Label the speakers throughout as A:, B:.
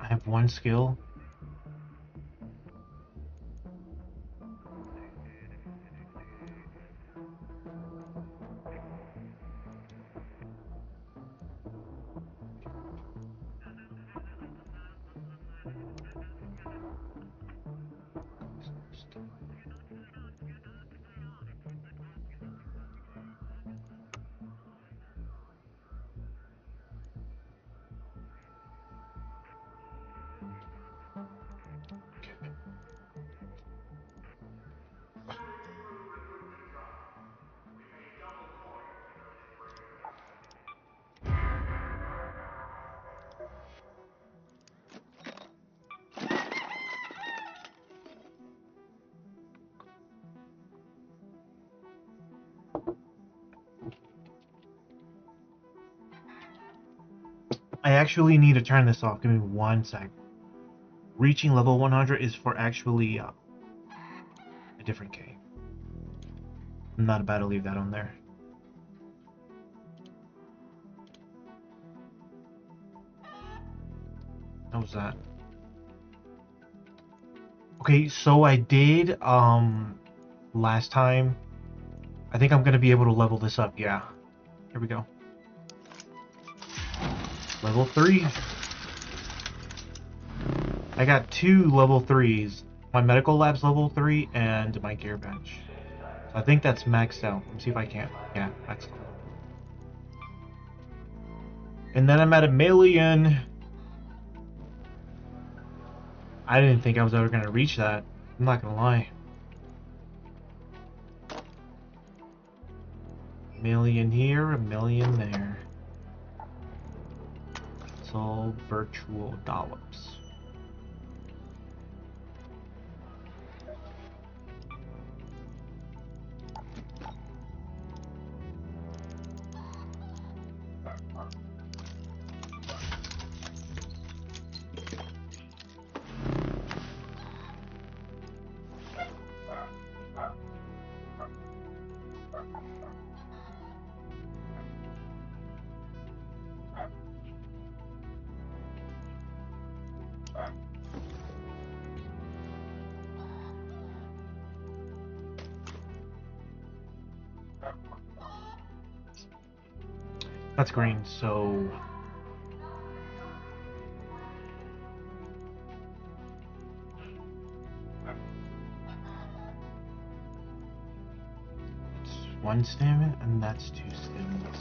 A: I have one skill. I actually need to turn this off. Give me 1 sec. Reaching level 100 is for actually a different game. I'm not about to leave that on there. How was that? Okay, so I did last time. I think I'm gonna be able to level this up. Yeah. Here we go. Level 3. I got 2 level 3s. My medical lab's level 3 and my gear bench. So I think that's maxed out. Let me see if I can. Yeah, maxed out. And then I'm at 1,000,000. I didn't think I was ever gonna reach that. I'm not gonna lie. 1,000,000 here, 1,000,000 there. It's all virtual dollops. That's green, so it's 1 stamina and that's 2 staminas.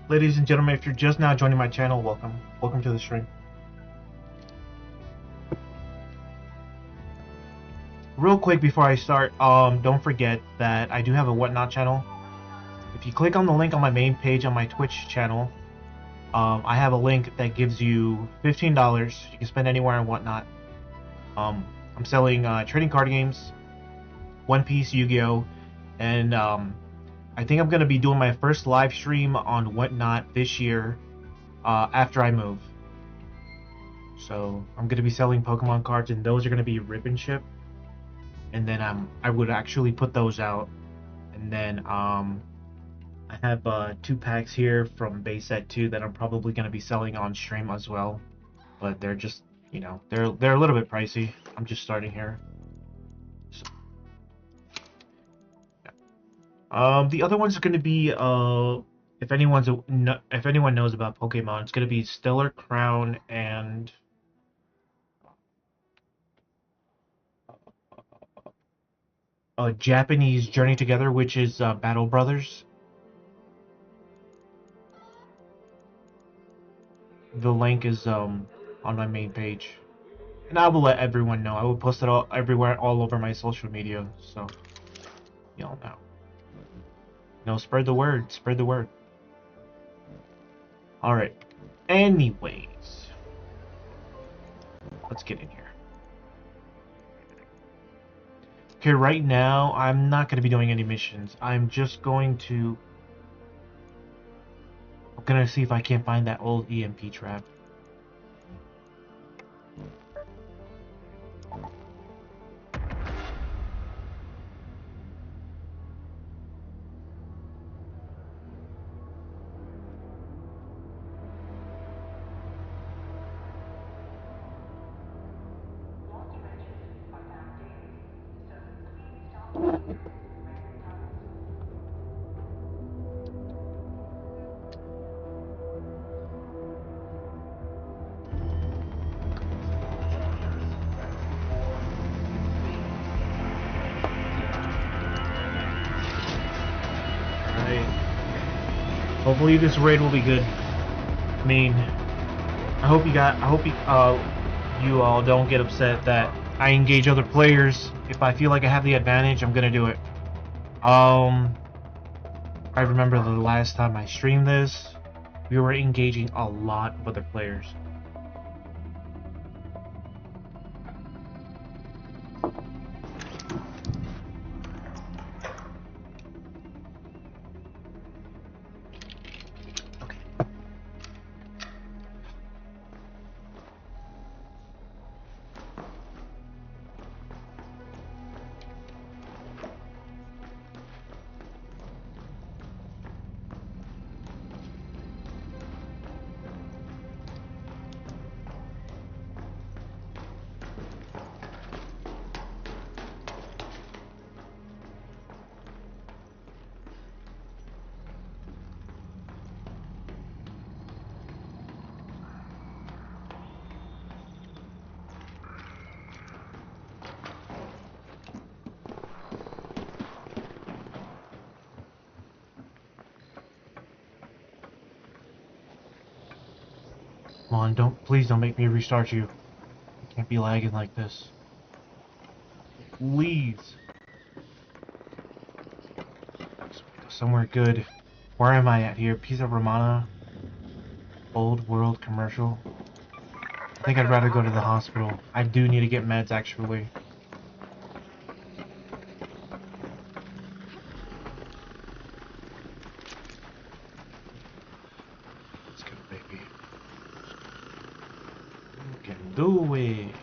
A: Ladies and gentlemen, if you're just now joining my channel, welcome. Welcome to the stream. Real quick before I start, don't forget that I do have a Whatnot channel. If you click on the link on my main page on my Twitch channel, I have a link that gives you $15. You can spend anywhere on Whatnot. I'm selling trading card games, One Piece, Yu-Gi-Oh, and I think I'm gonna be doing my first live stream on Whatnot this year after I move. So I'm gonna be selling Pokemon cards, and those are gonna be rip and ship. And then I would actually put those out, and then I have 2 packs here from Base Set 2 that I'm probably gonna be selling on stream as well. But they're just, you know, they're a little bit pricey. I'm just starting here. So, yeah. The other one's gonna be if if anyone knows about Pokemon, it's gonna be Stellar Crown and Japanese Journey Together, which is Battle Brothers. The link is on my main page. And I will let everyone know. I will post it all everywhere, all over my social media, so y'all know. No, spread the word. Spread the word. All right. Anyways, let's get in here. Okay, right now I'm not going to be doing any missions. I'm just going to. I'm gonna see if I can't find that old EMP trap. Hopefully this raid will be good. I mean, I hope you all don't get upset that I engage other players. If I feel like I have the advantage, I'm gonna do it. I remember the last time I streamed this, we were engaging a lot of other players. Come on, please don't make me restart you. I can't be lagging like this. Please. Somewhere good. Where am I at here? Pizza Romana? Old World Commercial? I think I'd rather go to the hospital. I do need to get meds, actually. Let's go, baby. You can do it.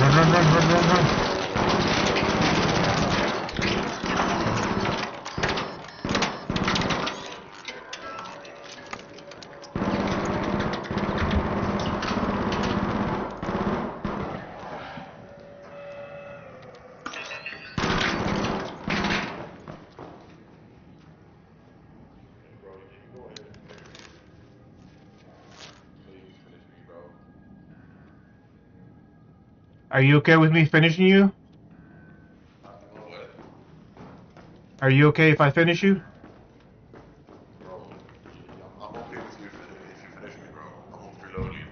A: Run. Are you okay with me finishing you? Are you okay if I finish you?
B: Bro, I'm okay with you if you finish me, bro. I'm on preloading.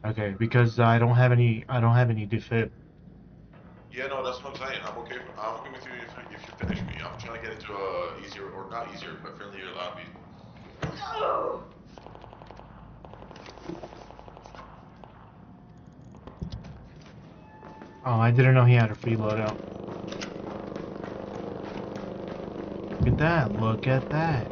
A: Okay, because I don't have any defib.
B: Yeah, no, that's what I'm saying. I'm okay with you if you finish me. I'm trying to get into a easier or not easier, but friendlier lobby.
A: Oh, I didn't know he had a free loadout. Look at that, look at that.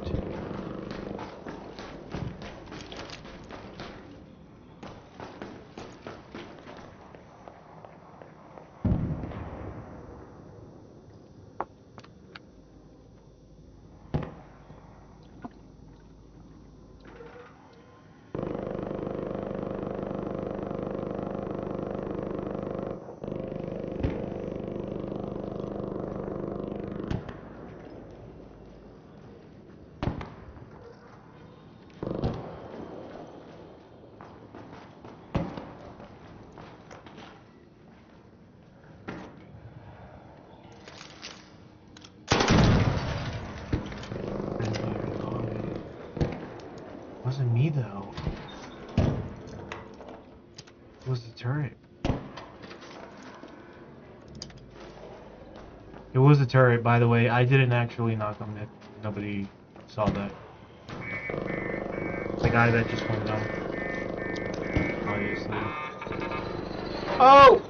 A: Wasn't me though. It was the turret. It was the turret, by the way. I didn't actually knock him if nobody saw that. The guy that just went down. Obviously. Oh!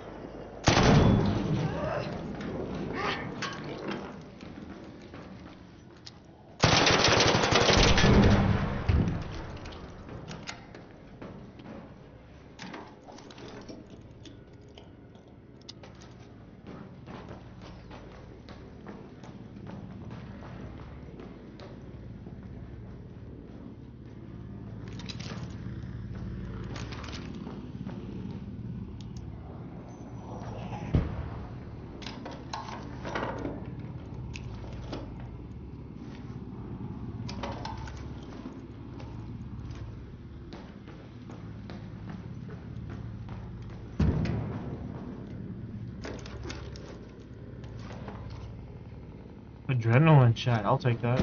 A: Adrenaline shot, I'll take that.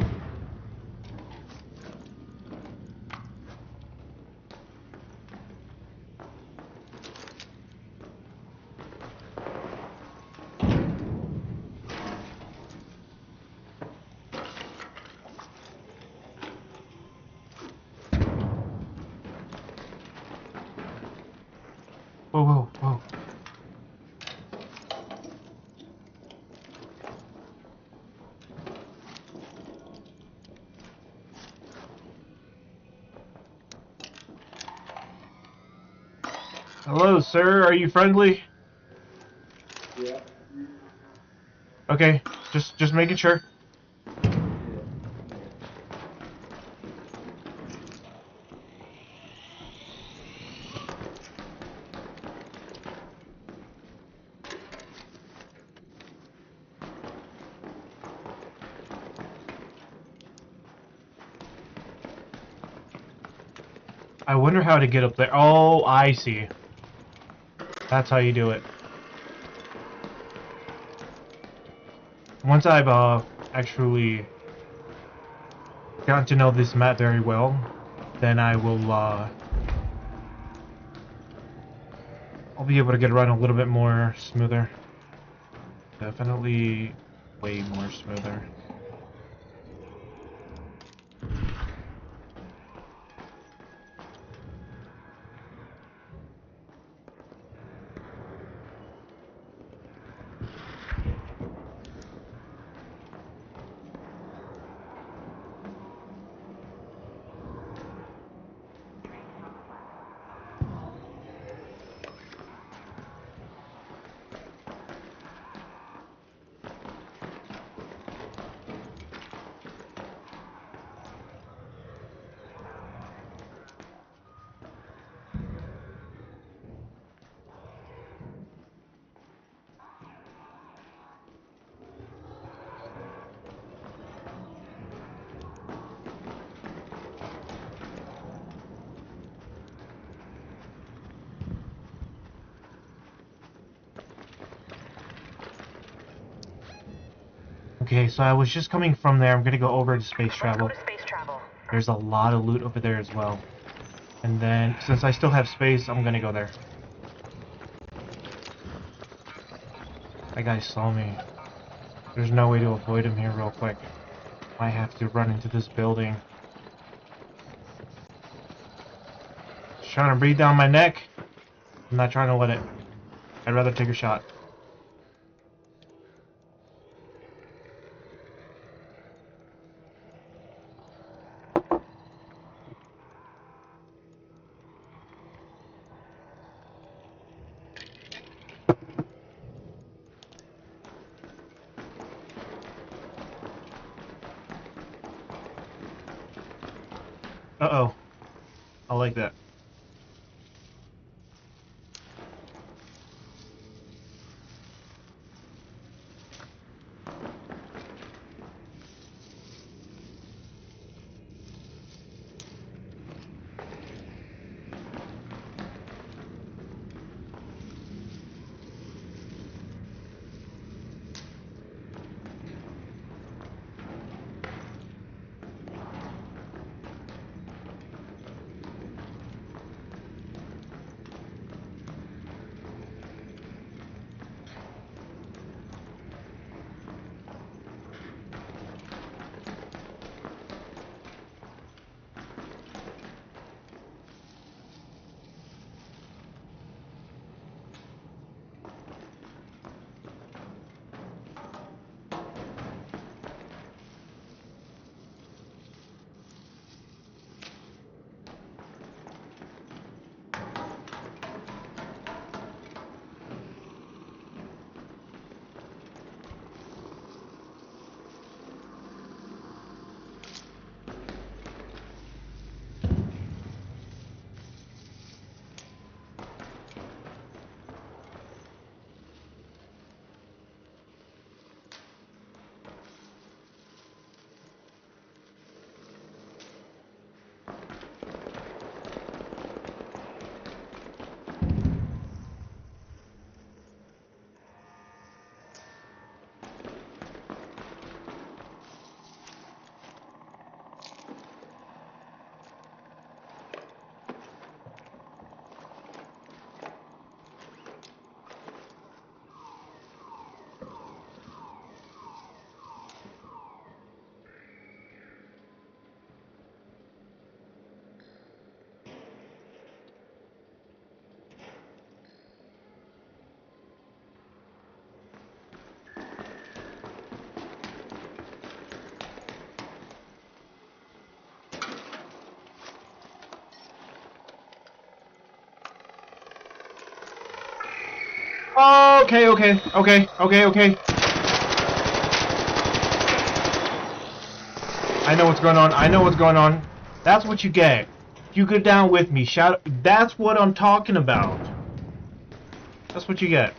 A: Whoa, whoa, whoa. Hello, sir. Are you friendly?
C: Yeah,
A: Okay, just making sure.
C: yeah.
A: I wonder how to get up there. Oh, I see. That's how you do it. Once I've actually gotten to know this map very well, then I'll be able to get around a little bit more smoother. Definitely way more smoother. Okay, so I was just coming from there. I'm gonna go over to space travel.
D: Go to space travel.
A: There's a lot of loot over there as well. And then, since I still have space, I'm gonna go there. That guy saw me. There's no way to avoid him here real quick. I have to run into this building. Just trying to breathe down my neck. I'm not trying to let it. I'd rather take a shot. Uh-oh. I like that. Okay. I know what's going on. That's what you get. You go down with me. Shout. That's what I'm talking about. That's what you get.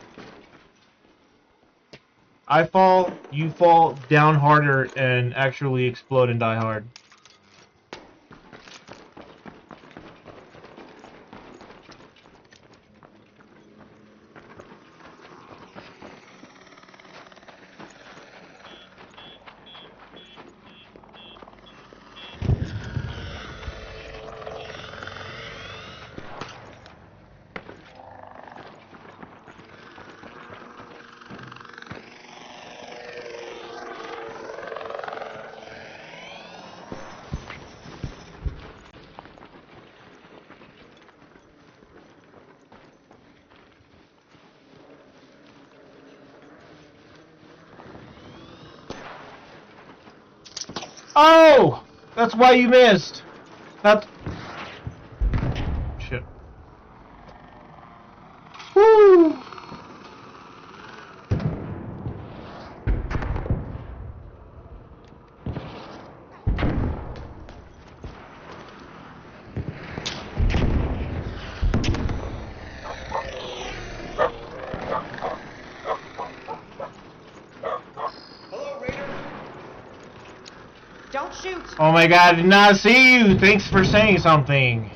A: I fall, you fall down harder and actually explode and die hard. Oh! That's why you missed! That's... Shit. Woo!
D: Hello, Raider. Don't shoot.
A: Oh my god, I did not see you! Thanks for saying something.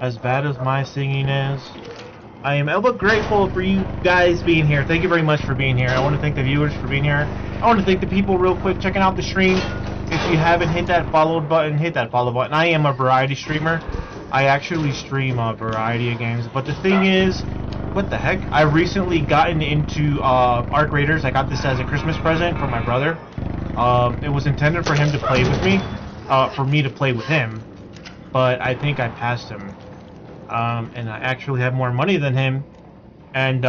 A: as bad as my singing is. I am ever grateful for you guys being here. Thank you very much for being here. I want to thank the viewers for being here. I want to thank the people real quick checking out the stream. If you haven't hit that follow button, hit that follow button. I am a variety streamer. I actually stream a variety of games. But the thing is, what the heck? I recently gotten into Arc Raiders. I got this as a Christmas present from my brother. It was intended for him to play with me, for me to play with him. But I think I passed him. And I actually have more money than him. And,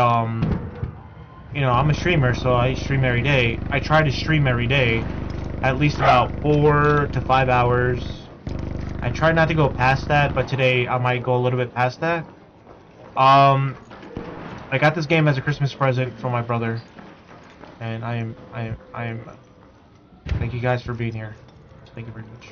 A: you know, I'm a streamer, so I stream every day. I try to stream every day, at least about 4 to 5 hours. I try not to go past that, but today I might go a little bit past that. I got this game as a Christmas present from my brother, and I am. Thank you guys for being here. Thank you very much.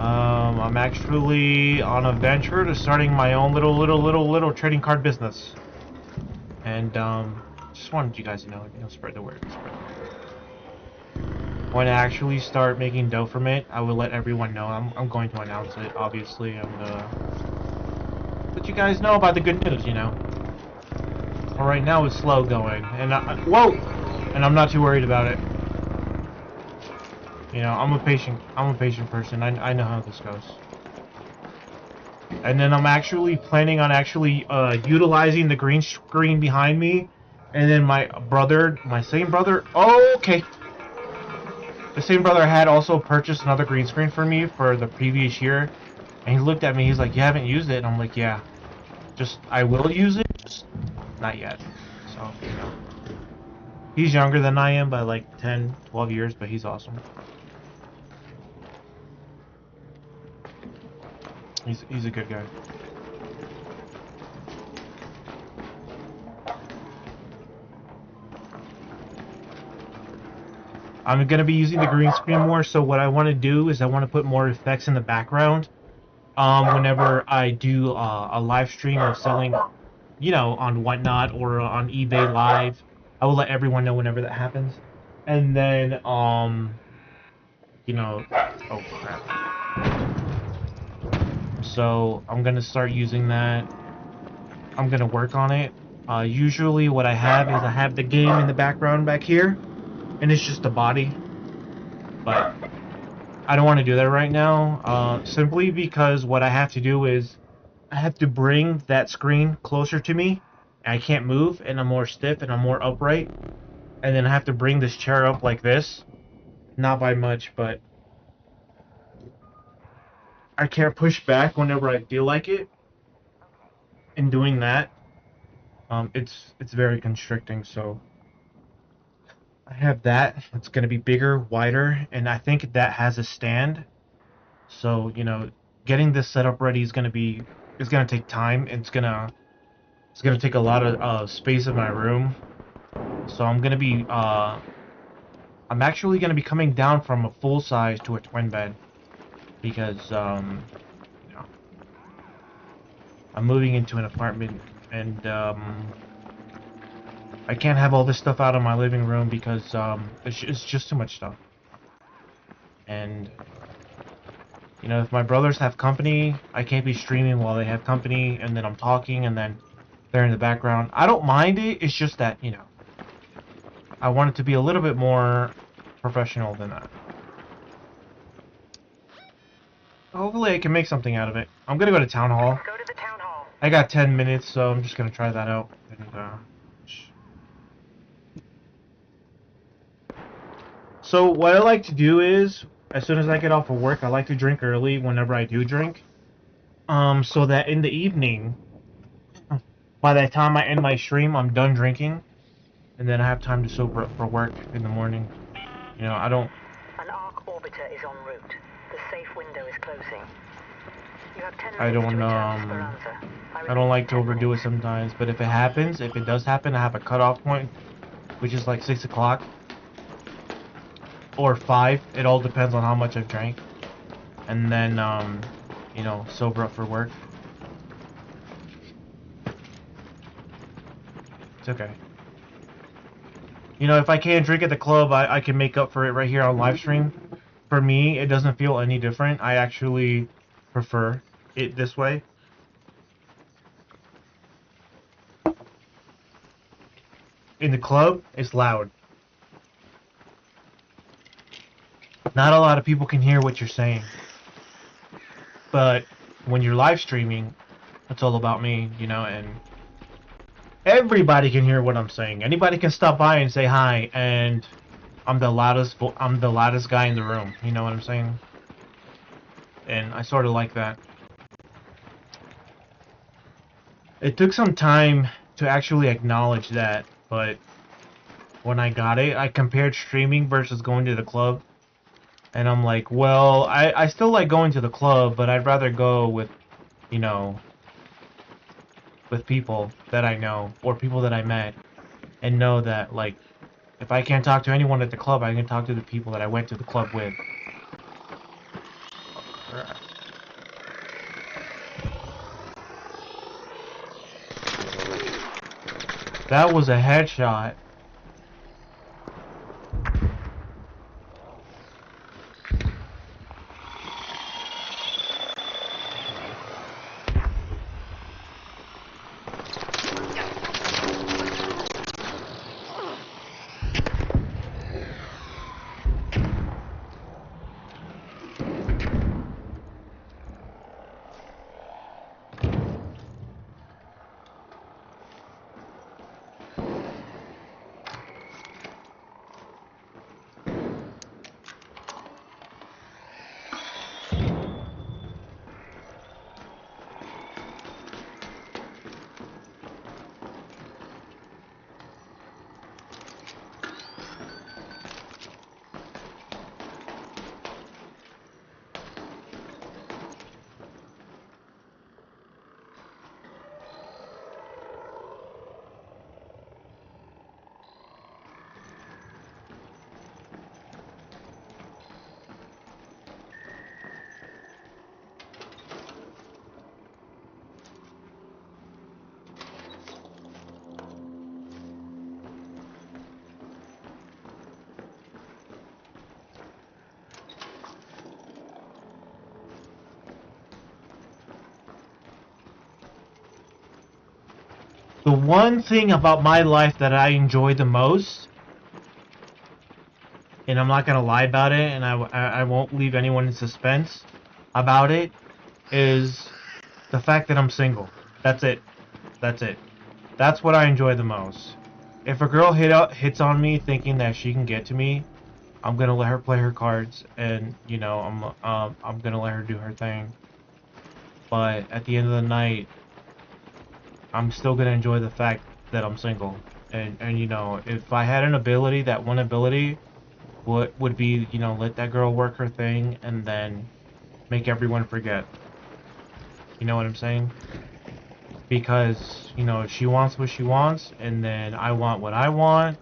A: I'm actually on a venture to starting my own little trading card business, and just wanted you guys to know, spread the word. When I actually start making dough from it, I will let everyone know. I'm going to announce it, obviously, and let you guys know about the good news, you know. Well, right now it's slow going, and whoa, and I'm not too worried about it. You know, I'm a patient person. I know how this goes. And then I'm actually planning on utilizing the green screen behind me, and then my same brother. Oh, okay. The same brother had also purchased another green screen for me for the previous year, and he looked at me. He's like, "You haven't used it?" And I'm like, "Yeah, I will use it, just not yet." So, you know, he's younger than I am by like 10, 12 years, but he's awesome. He's a good guy. I'm gonna be using the green screen more, so what I want to do is I want to put more effects in the background. Whenever I do a live stream of selling, you know, on Whatnot or on eBay Live, I will let everyone know whenever that happens. And then, you know, oh crap. So I'm gonna start using that. I'm gonna work on it. Usually what I have is I have the game in the background back here, and it's just a body. But I don't want to do that right now, simply because what I have to do is I have to bring that screen closer to me. I can't move, and I'm more stiff, and I'm more upright. And then I have to bring this chair up like this. Not by much, but I can't push back whenever I feel like it. In doing that, it's very constricting, so I have that. It's going to be bigger, wider, and I think that has a stand. So, you know, getting this setup ready is going to take time. It's going to take a lot of space in my room. So I'm actually going to be coming down from a full size to a twin bed because, you know, I'm moving into an apartment, and I can't have all this stuff out of my living room because it's just too much stuff. And, you know, if my brothers have company, I can't be streaming while they have company, and then I'm talking, and then they're in the background. I don't mind it, it's just that, you know, I want it to be a little bit more professional than that. Hopefully I can make something out of it. I'm gonna go to Town Hall.
E: Go to the Town Hall.
A: I got 10 minutes, so I'm just gonna try that out. And, so what I like to do is, as soon as I get off of work, I like to drink early whenever I do drink. So that in the evening, by the time I end my stream, I'm done drinking, and then I have time to sober up for work in the morning. You know, I don't...
E: An ARC orbiter is en route. The safe window is closing. You have 10 minutes
A: I don't,
E: to return to Speranza.
A: I don't like to overdo it sometimes, but if it does happen, I have a cutoff point, which is like 6 o'clock. Or 5, it all depends on how much I've drank. And then, you know, sober up for work. It's okay. You know, if I can't drink at the club, I can make up for it right here on live stream. For me, it doesn't feel any different. I actually prefer it this way. In the club, it's loud. Not a lot of people can hear what you're saying. But when you're live streaming, it's all about me, you know, and everybody can hear what I'm saying. Anybody can stop by and say hi, and I'm the loudest guy in the room. You know what I'm saying? And I sort of like that. It took some time to actually acknowledge that, but when I got it, I compared streaming versus going to the club. And I'm like, well, I still like going to the club, but I'd rather go with, you know, with people that I know, or people that I met, and know that, like, if I can't talk to anyone at the club, I can talk to the people that I went to the club with. That was a headshot. The one thing about my life that I enjoy the most, and I'm not gonna lie about it, and I won't leave anyone in suspense about it, is the fact that I'm single. That's it. That's it. That's what I enjoy the most. If a girl hits on me thinking that she can get to me, I'm gonna let her play her cards, and you know I'm gonna let her do her thing. But at the end of the night, I'm still gonna enjoy the fact that I'm single. And you know, if I had an ability, that one ability would be, you know, let that girl work her thing and then make everyone forget. You know what I'm saying? Because, you know, she wants what she wants, and then I want what I want.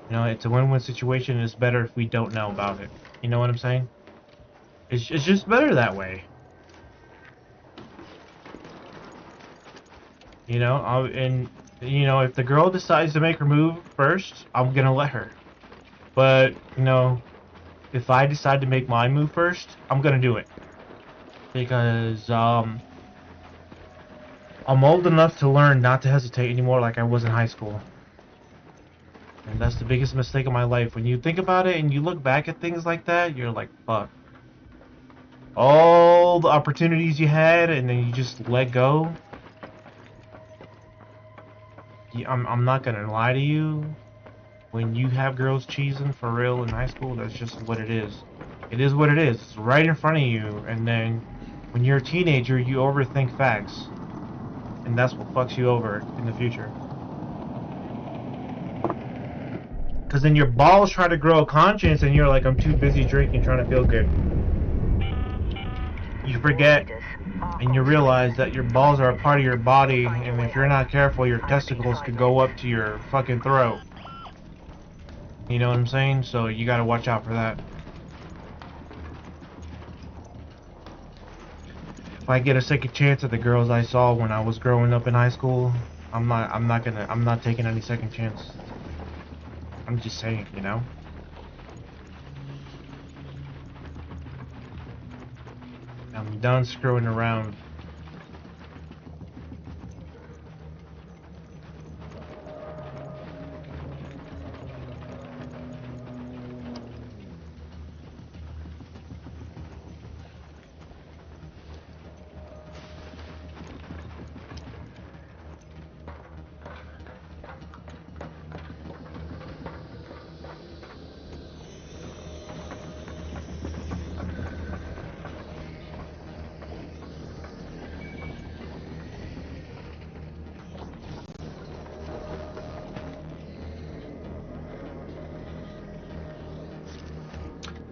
A: You know, it's a win-win situation, and it's better if we don't know about it. You know what I'm saying? It's just better that way. You know, and you know, if the girl decides to make her move first, I'm gonna let her. But you know, if I decide to make my move first, I'm gonna do it because I'm old enough to learn not to hesitate anymore, like I was in high school. And that's the biggest mistake of my life. When you think about it and you look back at things like that, you're like, fuck. All the opportunities you had, and then you just let go. I'm not gonna lie to you. When you have girls cheesing for real in high school, that's just what it is. It is what it is. It's right in front of you, and then when you're a teenager, you overthink facts. And that's what fucks you over in the future. Because then your balls try to grow a conscience, and you're like, I'm too busy drinking, trying to feel good. You forget, and you realize that your balls are a part of your body, and if you're not careful, your testicles could go up to your fucking throat. You know what I'm saying? So you gotta watch out for that. If I get a second chance at the girls I saw when I was growing up in high school, I'm not taking any second chance. I'm just saying, you know? I'm done screwing around.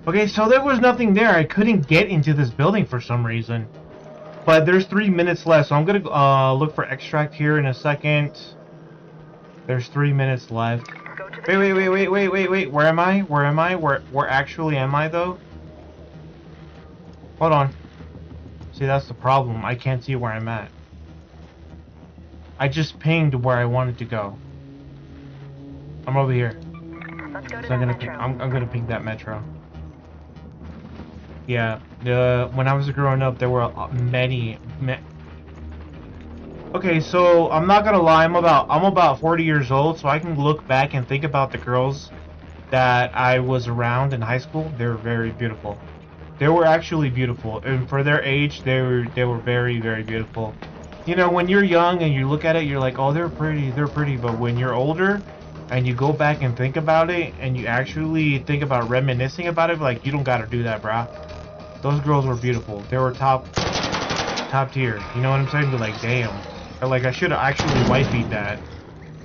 A: Okay, so there was nothing there. I couldn't get into this building for some reason. But there's 3 minutes left, so I'm gonna look for extract here in a second. There's 3 minutes left.
E: Go to the
A: Wait. Where am I? Where actually am I though? Hold on. See, that's the problem. I can't see where I'm at. I just pinged where I wanted to go. I'm over here.
E: Let's go to
A: So
E: the
A: I'm
E: metro.
A: gonna ping that metro. Yeah, when I was growing up, there were many. Okay, so I'm not gonna lie, I'm about 40 years old, so I can look back and think about the girls that I was around in high school. They were very beautiful. They were actually beautiful, and for their age, they were very, very beautiful. You know, when you're young and you look at it, you're like, oh, they're pretty. But when you're older, and you go back and think about it, and you actually think about reminiscing about it, like, you don't gotta do that, brah. Those girls were beautiful. They were top tier. You know what I'm saying? But like, damn. Or like, I should have actually wifeyed that.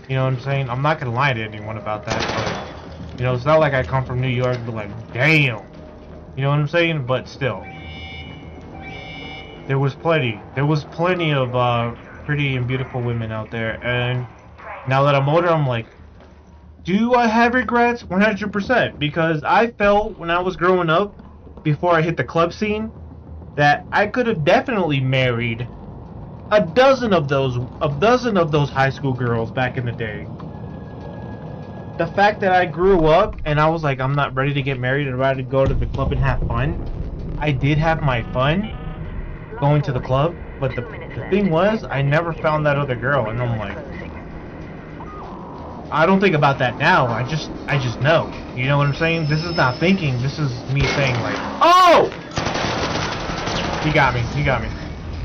A: You know what I'm saying? I'm not gonna lie to anyone about that, but you know, it's not like I come from New York, but like, damn. You know what I'm saying? But still, there was plenty of pretty and beautiful women out there. And now that I'm older, I'm like, do I have regrets? 100%. Because I felt when I was growing up, before I hit the club scene, that I could have definitely married a dozen of those high school girls back in the day. The fact that I grew up and I was like, I'm not ready to get married, I'd rather go to the club and have fun. I did have my fun going to the club, but the thing was, I never found that other girl, and I'm like, I don't think about that now. I just know. You know what I'm saying? This is not thinking. This is me saying like, oh! He got me.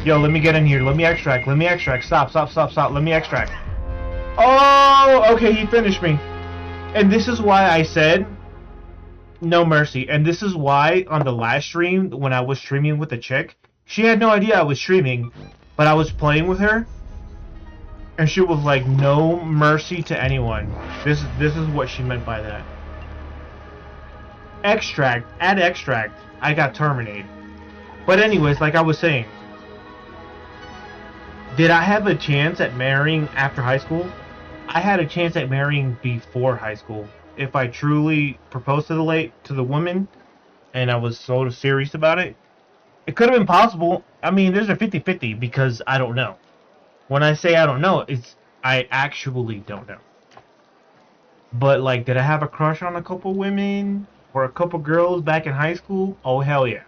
A: Yo, let me get in here. Let me extract. Stop. Let me extract. Oh, okay, he finished me. And this is why I said no mercy. And this is why on the last stream, when I was streaming with the chick, she had no idea I was streaming, but I was playing with her. And she was like, no mercy to anyone. This is what she meant by that. Extract. I got terminated. But anyways, like I was saying, did I have a chance at marrying after high school? I had a chance at marrying before high school. If I truly proposed to the woman, and I was so serious about it, it could have been possible. I mean, there's a 50-50 because I don't know. When I say I don't know, it's I actually don't know. But like, did I have a crush on a couple women or a couple girls back in high school? Oh hell yeah.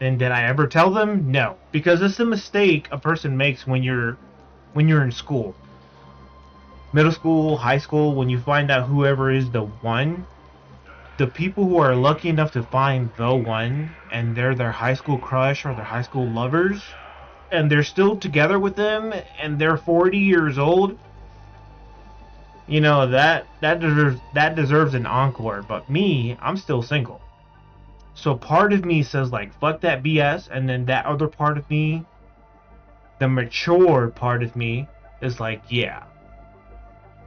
A: And did I ever tell them? No, because it's a mistake a person makes when you're in school, middle school, high school. When you find out whoever is the one, the people who are lucky enough to find the one, and they're their high school crush or their high school lovers, and they're still together with them, and they're 40 years old, you know, that deserves an encore. But me, I'm still single. So part of me says like, fuck that BS, and then that other part of me, the mature part of me, is like, yeah,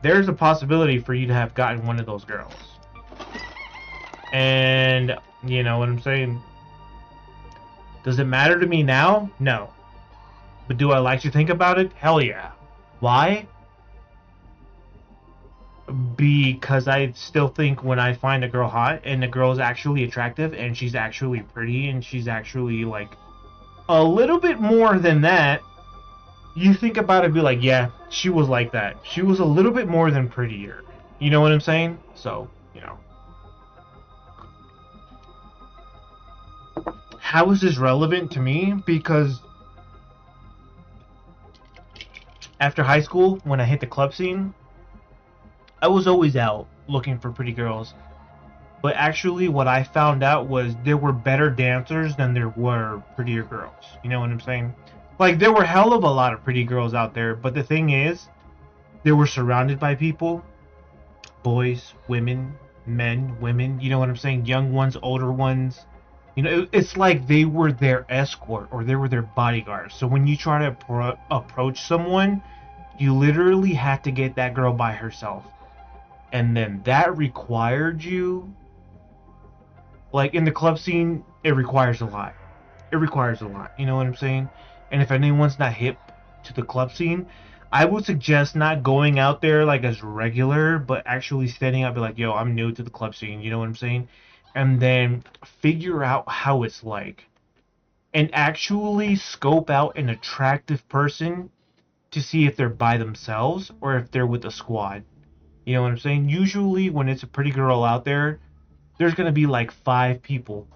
A: there's a possibility for you to have gotten one of those girls. And you know what I'm saying? Does it matter to me now? No. But do I like to think about it? Hell yeah. Why? Because I still think when I find a girl hot and the girl is actually attractive and she's actually pretty and she's actually like a little bit more than that, you think about it and be like, yeah, she was like that. She was a little bit more than prettier. You know what I'm saying? So you know. How is this relevant to me? Because after high school, when I hit the club scene, I was always out looking for pretty girls. But actually, what I found out was there were better dancers than there were prettier girls. You know what I'm saying? Like, there were hell of a lot of pretty girls out there, but the thing is, they were surrounded by people. Boys, women, men, women, you know what I'm saying? Young ones, older ones. You know, it's like they were their escort or they were their bodyguards. So when you try to approach someone, you literally had to get that girl by herself. And then that required you, like in the club scene, it requires a lot. It requires a lot, you know what I'm saying? And if anyone's not hip to the club scene, I would suggest not going out there like as regular, but actually standing up, be like, yo, I'm new to the club scene, you know what I'm saying? And then figure out how it's like. And actually scope out an attractive person to see if they're by themselves or if they're with a squad. You know what I'm saying? Usually when it's a pretty girl out there, there's going to be like 5 people.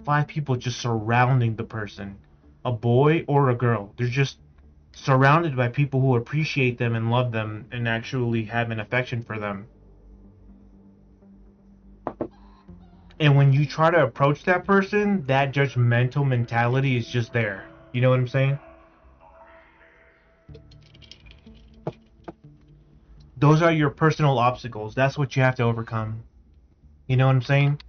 A: 5 people just surrounding the person. A boy or a girl. They're just surrounded by people who appreciate them and love them and actually have an affection for them. And when you try to approach that person, that judgmental mentality is just there. You know what I'm saying? Those are your personal obstacles. That's what you have to overcome. You know what I'm saying?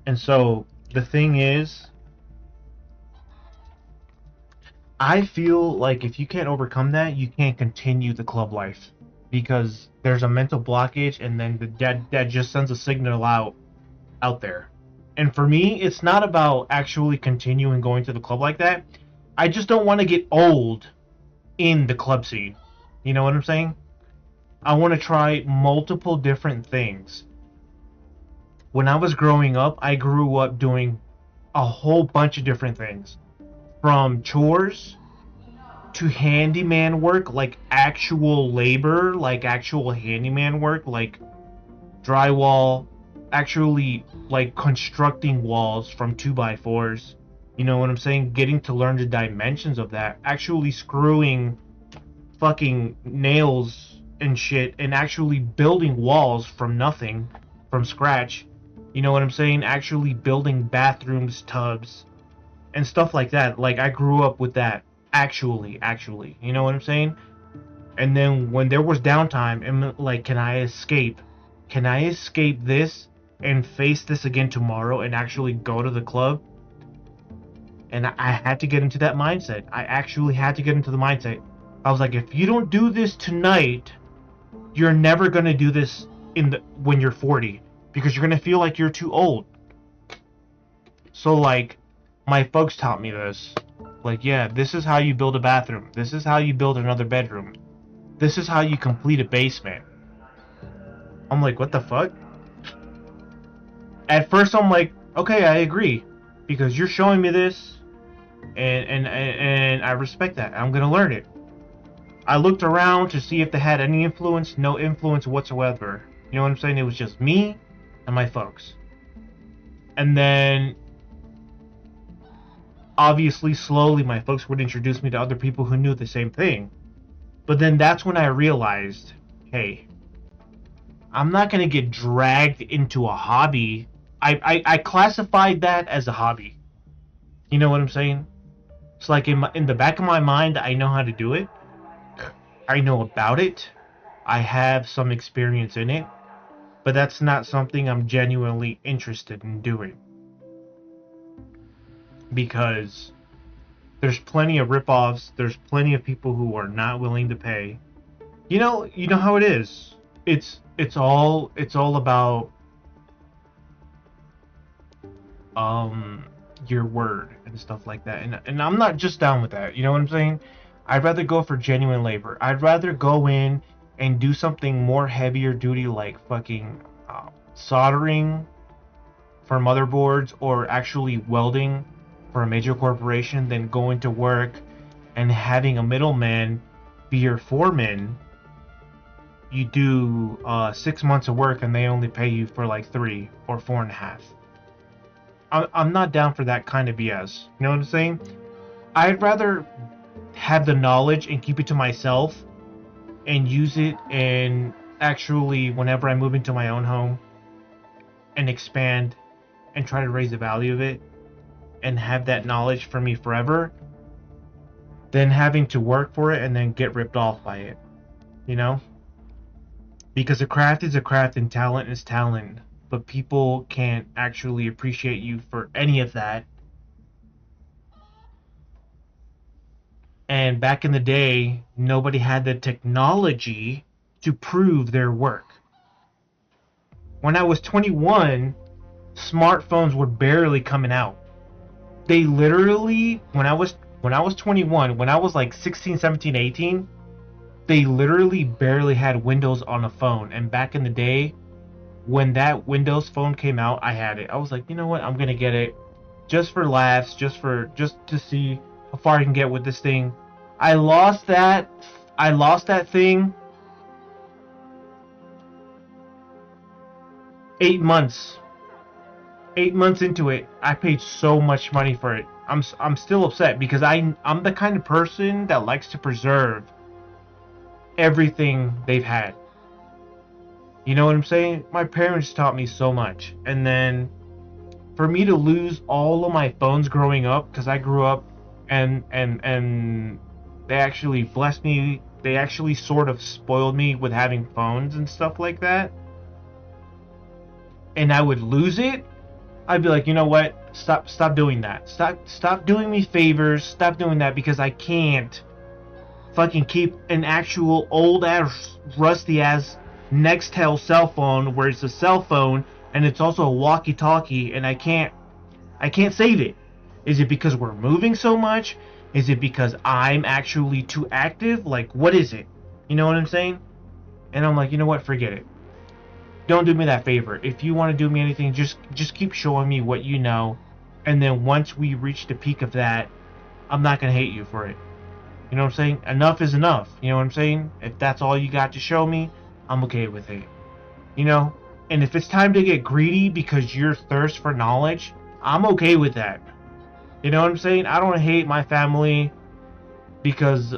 A: And so, the thing is, I feel like if you can't overcome that, you can't continue the club life. Because there's a mental blockage and then that just sends a signal out there. And for me, it's not about actually continuing going to the club like that. I just don't want to get old in the club scene. You know what I'm saying? I want to try multiple different things. When I was growing up, I grew up doing a whole bunch of different things. From chores to handyman work, like actual labor, like actual handyman work, like drywall, actually like constructing walls from 2x4s. You know what I'm saying? Getting to learn the dimensions of that. Actually screwing fucking nails and shit and actually building walls from nothing, from scratch. You know what I'm saying? Actually building bathrooms, tubs, and stuff like that. Like, I grew up with that. Actually. You know what I'm saying? And then when there was downtime, and like, can I escape? Can I escape this and face this again tomorrow and actually go to the club? And I had to get into that mindset. I actually had to get into the mindset. I was like, if you don't do this tonight, you're never going to do this when you're 40. Because you're going to feel like you're too old. So, like, my folks taught me this. Like, yeah, this is how you build a bathroom. This is how you build another bedroom. This is how you complete a basement. I'm like, what the fuck? At first, I'm like, okay, I agree. Because you're showing me this. And I respect that. I'm going to learn it. I looked around to see if they had any influence. No influence whatsoever. You know what I'm saying? It was just me and my folks. And then, obviously, slowly, my folks would introduce me to other people who knew the same thing. But then that's when I realized, hey, I'm not going to get dragged into a hobby. I classified that as a hobby. You know what I'm saying? It's like in the back of my mind, I know how to do it. I know about it. I have some experience in it. But that's not something I'm genuinely interested in doing. Because there's plenty of rip-offs. There's plenty of people who are not willing to pay. You know how it is. It's all about your word and stuff like that. And I'm not just down with that. You know what I'm saying? I'd rather go for genuine labor. I'd rather go in and do something more heavier duty, like fucking soldering for motherboards or actually welding for a major corporation than going to work and having a middleman be your foreman you do 6 months of work and they only pay you for like 3 or 4.5. I'm not down for that kind of BS. You know what I'm saying? I'd rather have the knowledge and keep it to myself and use it, and actually whenever I move into my own home and expand and try to raise the value of it and have that knowledge for me forever, than having to work for it and then get ripped off by it. You know? Because a craft is a craft and talent is talent, but people can't actually appreciate you for any of that. And back in the day, nobody had the technology to prove their work. When I was 21, smartphones were barely coming out. They literally, when I was 21, when I was like 16, 17, 18, they literally barely had Windows on a phone. And back in the day, when that Windows phone came out, I had it. I was like, you know what? I'm gonna get it, just for laughs, just to see how far I can get with this thing. I lost that thing 8 months. 8 months into it, I paid so much money for it. I'm still upset because I'm the kind of person that likes to preserve everything they've had. You know what I'm saying? My parents taught me so much, and then for me to lose all of my phones growing up, because I grew up and they actually blessed me. They actually sort of spoiled me with having phones and stuff like that. And I would lose it. I'd be like, you know what? Stop doing that. Stop doing me favors. Stop doing that, because I can't fucking keep an actual old ass rusty ass Nextel cell phone where it's a cell phone and it's also a walkie-talkie, and I can't save it. Is it because we're moving so much? Is it because I'm actually too active? Like, what is it? You know what I'm saying? And I'm like, you know what? Forget it. Don't do me that favor. If you want to do me anything, just keep showing me what you know. And then once we reach the peak of that, I'm not going to hate you for it. You know what I'm saying? Enough is enough. You know what I'm saying? If that's all you got to show me, I'm okay with it. You know? And if it's time to get greedy because you're thirst for knowledge, I'm okay with that. You know what I'm saying? I don't hate my family because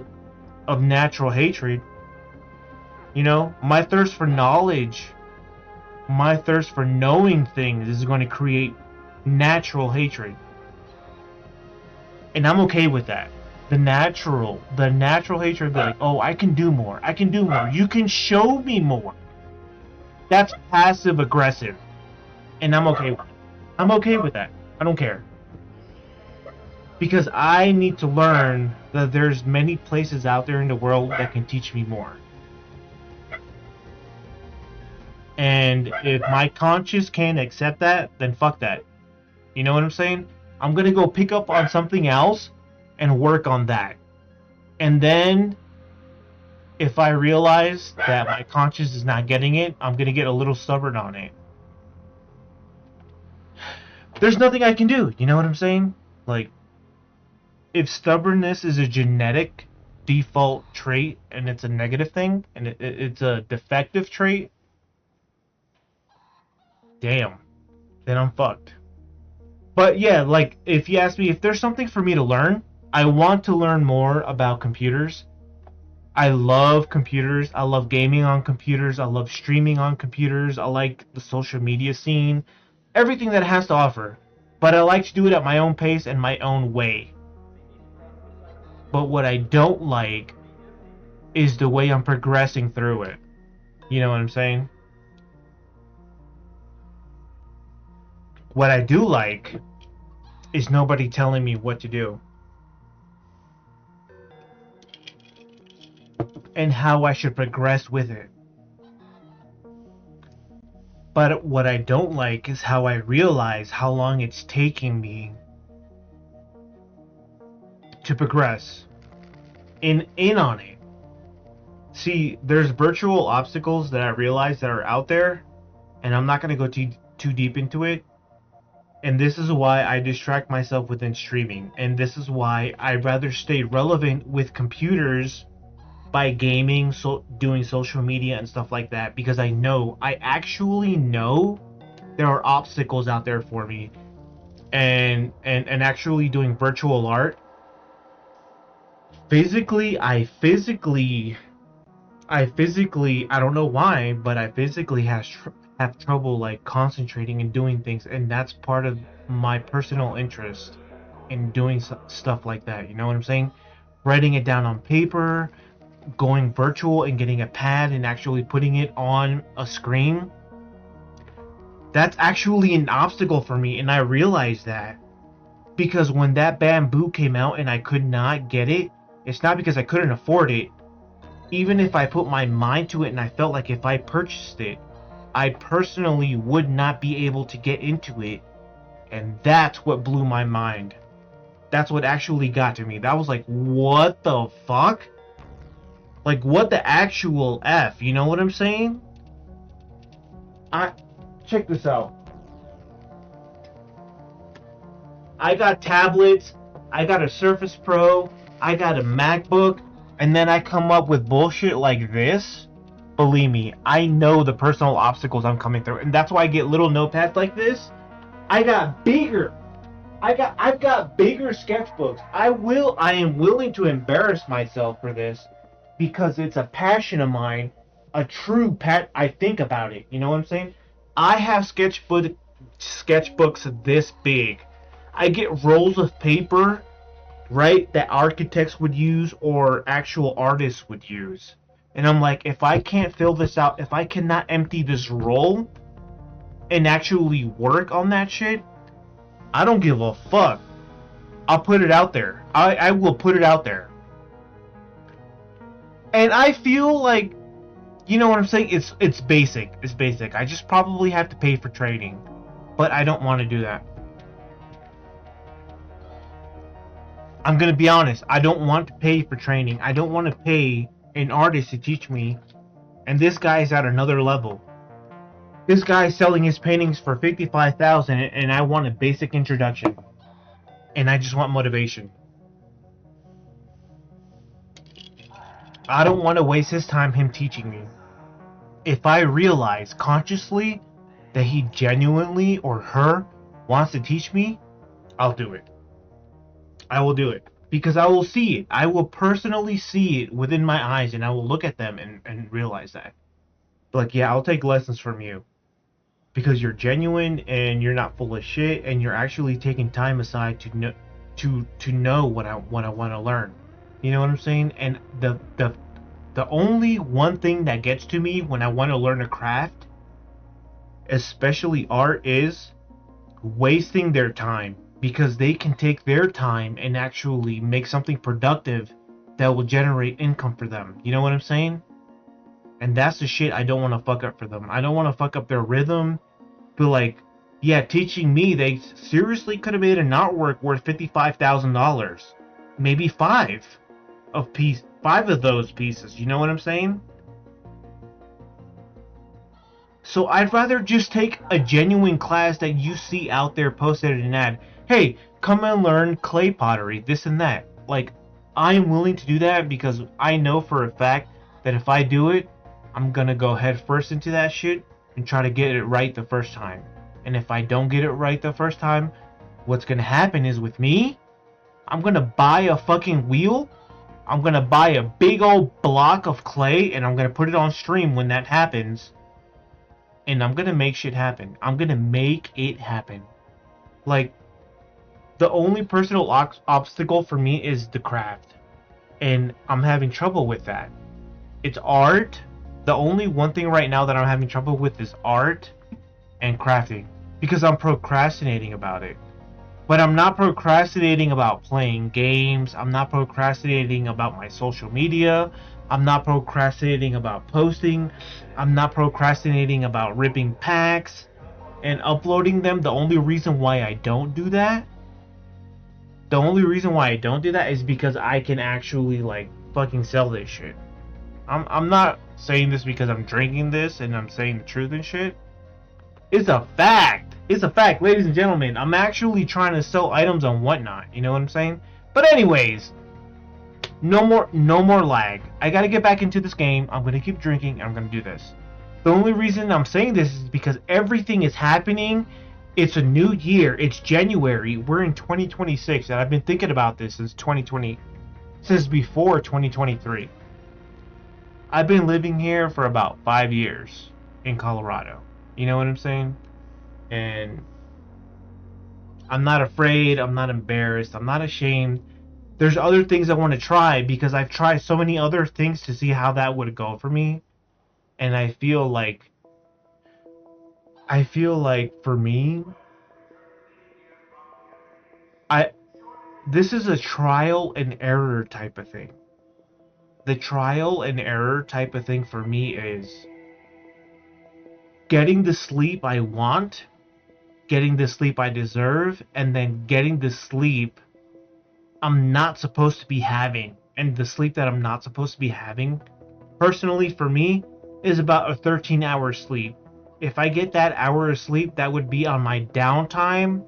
A: of natural hatred. You know? My thirst for knowledge, my thirst for knowing things is going to create natural hatred. And I'm okay with that. The natural hatred, be like, oh, I can do more. You can show me more. That's passive aggressive. And I'm okay with it. I'm okay with that. I don't care. Because I need to learn that there's many places out there in the world that can teach me more. And if my conscience can't accept that, then fuck that. You know what I'm saying? I'm gonna go pick up on something else and work on that. And then, if I realize that my conscience is not getting it, I'm gonna get a little stubborn on it. There's nothing I can do, you know what I'm saying? Like, if stubbornness is a genetic default trait and it's a negative thing, and it's a defective trait, damn, then I'm fucked. But yeah, like, if you ask me if there's something for me to learn, I want to learn more about computers. I love computers. I love gaming on computers. I love streaming on computers. I like the social media scene. Everything that it has to offer. But I like to do it at my own pace and my own way. But what I don't like is the way I'm progressing through it. You know what I'm saying? What I do like is nobody telling me what to do. And how I should progress with it. But what I don't like is how I realize how long it's taking me to progress in on it. See, there's virtual obstacles that I realize that are out there, and I'm not going to go too deep into it. And this is why I distract myself within streaming. And this is why I'd rather stay relevant with computers by gaming, so doing social media and stuff like that, because I actually know there are obstacles out there for me, and actually doing virtual art. I don't know why, but I physically have trouble like concentrating and doing things, and that's part of my personal interest in doing stuff like that. You know what I'm saying? Writing it down on paper, going virtual and getting a pad and actually putting it on a screen. That's actually an obstacle for me, and I realized that because when that Bamboo came out and I could not get it, it's not because I couldn't afford it. Even if I put my mind to it and I felt like if I purchased it, I personally would not be able to get into it. And that's what blew my mind. That's what actually got to me. That was like, what the fuck? Like, what the actual F? You know what I'm saying? Check this out. I got tablets, I got a Surface Pro, I got a MacBook, and then I come up with bullshit like this. Believe me, I know the personal obstacles I'm coming through, and that's why I get little notepads like this. I've got bigger sketchbooks. I am willing to embarrass myself for this because it's a passion of mine, a true I think about it. You know what I'm saying? I have sketchbooks this big. I get rolls of paper, right, that architects would use or actual artists would use. And I'm like, if I can't fill this out, if I cannot empty this roll and actually work on that shit, I don't give a fuck. I'll put it out there. I will put it out there. And I feel like, you know what I'm saying? It's basic. It's basic. I just probably have to pay for training. But I don't want to do that. I'm gonna be honest, I don't want to pay for training. I don't want to pay an artist to teach me. And this guy is at another level. This guy is selling his paintings for $55,000, and I want a basic introduction. And I just want motivation. I don't want to waste his time him teaching me. If I realize consciously that he genuinely or her wants to teach me, I'll do it. I will do it. Because I will see it. I will personally see it within my eyes, and I will look at them and realize that. Like, yeah, I'll take lessons from you. Because you're genuine, and you're not full of shit, and you're actually taking time aside to know what I want to learn. You know what I'm saying? And the only one thing that gets to me when I want to learn a craft, especially art, is wasting their time. Because they can take their time and actually make something productive that will generate income for them. You know what I'm saying? And that's the shit I don't want to fuck up for them. I don't want to fuck up their rhythm. But like, yeah, teaching me, they seriously could have made an artwork worth $55,000. Maybe five of those pieces. You know what I'm saying? So I'd rather just take a genuine class that you see out there posted in an ad. Hey, come and learn clay pottery, this and that. Like, I'm willing to do that because I know for a fact that if I do it, I'm gonna go head first into that shit and try to get it right the first time. And if I don't get it right the first time, what's gonna happen is with me, I'm gonna buy a fucking wheel, I'm gonna buy a big old block of clay, and I'm gonna put it on stream when that happens. And I'm gonna make shit happen. I'm gonna make it happen. Like, the only personal obstacle for me is the craft. And I'm having trouble with that. It's art. The only one thing right now that I'm having trouble with is art and crafting. Because I'm procrastinating about it. But I'm not procrastinating about playing games. I'm not procrastinating about my social media. I'm not procrastinating about posting. I'm not procrastinating about ripping packs and uploading them. The only reason why I don't do that is because I can actually like fucking sell this shit. I'm not saying this because I'm drinking this and I'm saying the truth and shit. It's a fact. It's a fact, ladies and gentlemen. I'm actually trying to sell items on Whatnot. You know what I'm saying? But anyways, No more lag. I gotta get back into this game. I'm gonna keep drinking. I'm gonna do this. The only reason I'm saying this is because everything is happening. It's a new year. It's January. We're in 2026, and I've been thinking about this since 2020, since before 2023. I've been living here for about 5 years in Colorado. You know what I'm saying? And I'm not afraid. I'm not embarrassed. I'm not ashamed. There's other things I want to try because I've tried so many other things to see how that would go for me. And I feel like for me, this is a trial and error type of thing. The trial and error type of thing for me is getting the sleep I want, getting the sleep I deserve, and then getting the sleep I'm not supposed to be having. And the sleep that I'm not supposed to be having, personally for me, is about a 13-hour sleep. If I get that hour of sleep, that would be on my downtime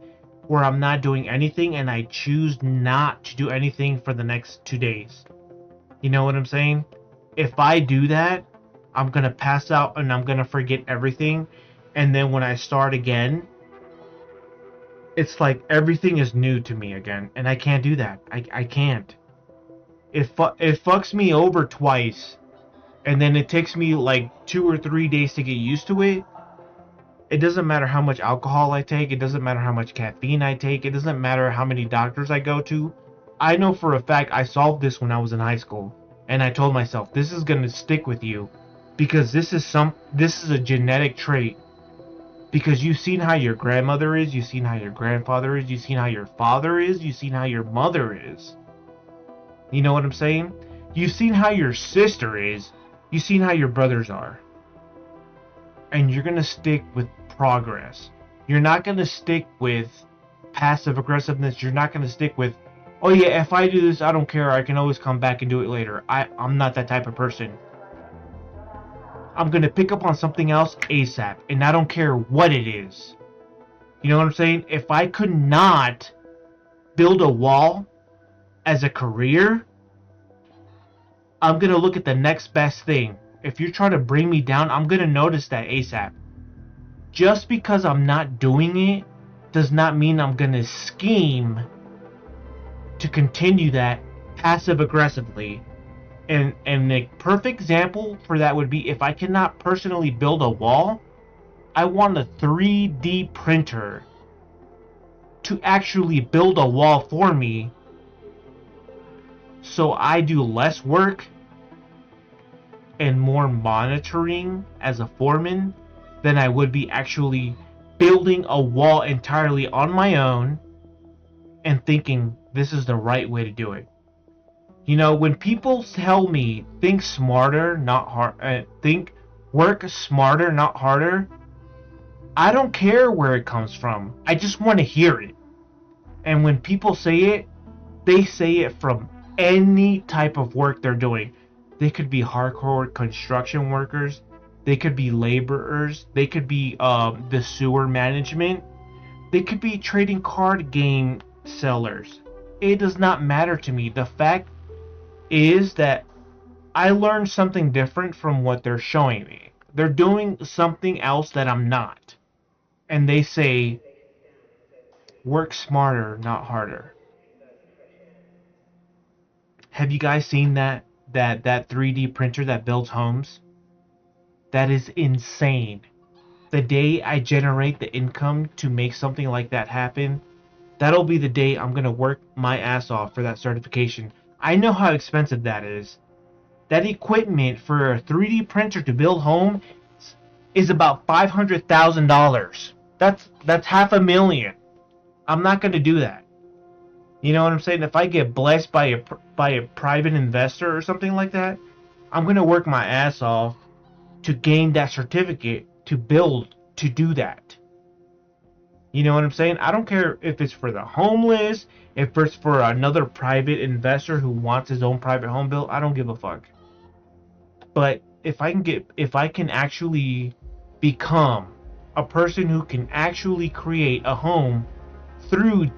A: where I'm not doing anything and I choose not to do anything for the next 2 days. You know what I'm saying? If I do that, I'm going to pass out and I'm going to forget everything. And then when I start again, it's like everything is new to me again. And I can't do that. I can't. It fucks me over twice. And then it takes me like 2 or 3 days to get used to it. It doesn't matter how much alcohol I take. It doesn't matter how much caffeine I take. It doesn't matter how many doctors I go to. I know for a fact I solved this when I was in high school. And I told myself, this is going to stick with you. Because this is a genetic trait. Because you've seen how your grandmother is. You've seen how your grandfather is. You've seen how your father is. You've seen how your mother is. You know what I'm saying? You've seen how your sister is. You've seen how your brothers are. And you're going to stick with progress. You're not going to stick with passive aggressiveness. You're not going to stick with, oh yeah, if I do this, I don't care. I can always come back and do it later. I'm not that type of person. I'm going to pick up on something else ASAP. And I don't care what it is. You know what I'm saying? If I could not build a wall as a career, I'm going to look at the next best thing. If you're trying to bring me down, I'm going to notice that ASAP. Just because I'm not doing it does not mean I'm going to scheme to continue that passive aggressively. And the perfect example for that would be if I cannot personally build a wall, I want a 3D printer to actually build a wall for me so I do less work and more monitoring as a foreman than I would be actually building a wall entirely on my own and thinking this is the right way to do it. You know, when people tell me think smarter, not hard, work smarter, not harder, I don't care where it comes from. I just want to hear it. And when people say it, they say it from any type of work they're doing. They could be hardcore construction workers. They could be laborers. They could be the sewer management. They could be trading card game sellers. It does not matter to me. The fact is that I learned something different from what they're showing me. They're doing something else that I'm not. And they say, work smarter, not harder. Have you guys seen that 3D printer that builds homes? That is insane. The day I generate the income to make something like that happen, that'll be the day I'm going to work my ass off for that certification. I know how expensive that is. That equipment for a 3D printer to build home is about $500,000. That's $500,000. I'm not going to do that. You know what I'm saying? If I get blessed by a private investor or something like that, I'm going to work my ass off to gain that certificate to build, to do that. You know what I'm saying? I don't care if it's for the homeless, if it's for another private investor who wants his own private home built. I don't give a fuck. But if I can actually become a person who can actually create a home through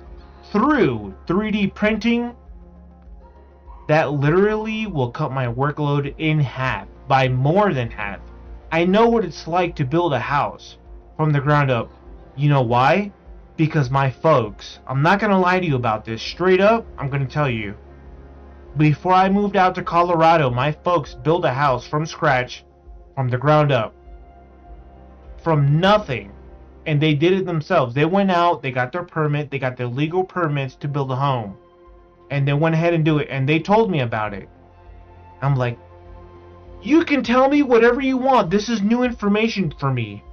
A: 3D printing, that literally will cut my workload in half, by more than half. I know what it's like to build a house from the ground up. You know why? Because my folks, I'm not gonna lie to you about this, straight up, I'm gonna tell you. Before I moved out to Colorado, my folks built a house from scratch, from the ground up, from nothing. And they did it themselves. They went out, they got their permit, they got their legal permits to build a home. And they went ahead and do it, and they told me about it. I'm like, you can tell me whatever you want. This is new information for me.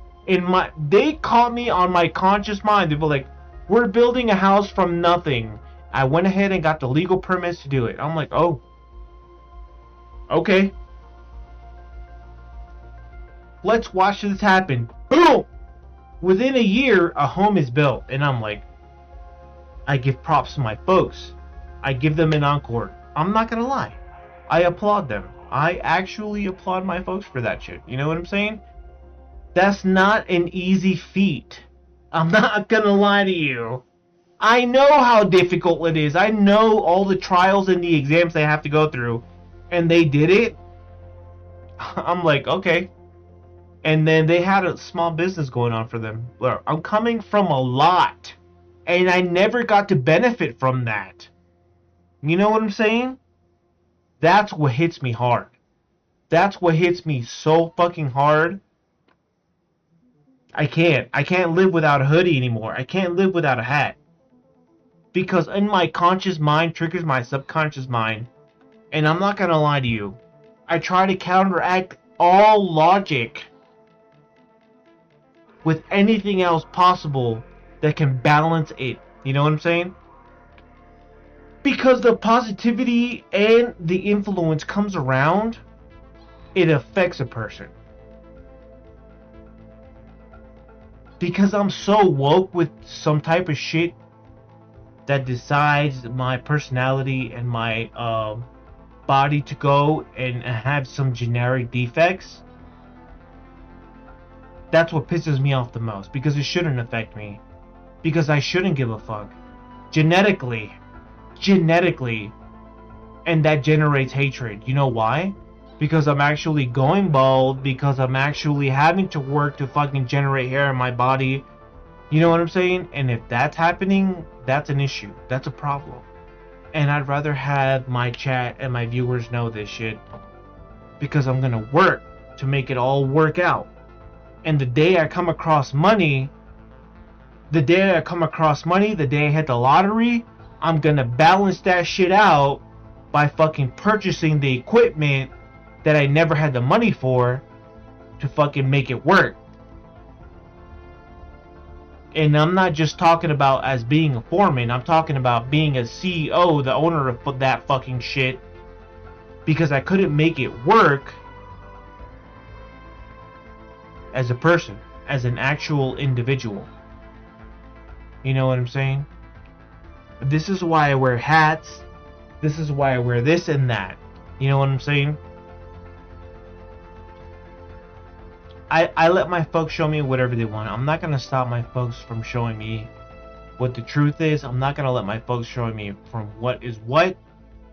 A: They caught me on my conscious mind. They were like, we're building a house from nothing. I went ahead and got the legal permits to do it. I'm like, oh, okay. Let's watch this happen. Boom! Within a year, a home is built. And I'm like, I give props to my folks. I give them an encore. I'm not gonna lie. I applaud them. I actually applaud my folks for that shit. You know what I'm saying? That's not an easy feat. I'm not gonna lie to you. I know how difficult it is. I know all the trials and the exams they have to go through. And they did it. I'm like, okay. And then they had a small business going on for them. I'm coming from a lot. And I never got to benefit from that. You know what I'm saying? That's what hits me hard. That's what hits me so fucking hard. I can't live without a hoodie anymore. I can't live without a hat. Because in my conscious mind triggers my subconscious mind. And I'm not gonna lie to you. I try to counteract all logic with anything else possible that can balance it. You know what I'm saying? Because the positivity and the influence comes around, it affects a person. Because I'm so woke with some type of shit that decides my personality and my body to go and have some generic defects. That's what pisses me off the most. Because it shouldn't affect me. Because I shouldn't give a fuck. Genetically. And that generates hatred. You know why? Because I'm actually going bald. Because I'm actually having to work to fucking generate hair in my body. You know what I'm saying? And if that's happening, that's an issue. That's a problem. And I'd rather have my chat and my viewers know this shit. Because I'm gonna work to make it all work out. And the day I come across money, the day I hit the lottery, I'm gonna balance that shit out by fucking purchasing the equipment that I never had the money for to fucking make it work. And I'm not just talking about as being a foreman, I'm talking about being a CEO, the owner of that fucking shit, because I couldn't make it work as a person, as an actual individual. You know what I'm saying? This is why I wear hats. This is why I wear this and that. You know what I'm saying? I let my folks show me whatever they want. I'm not going to stop my folks from showing me what the truth is. I'm not going to let my folks show me from what is what.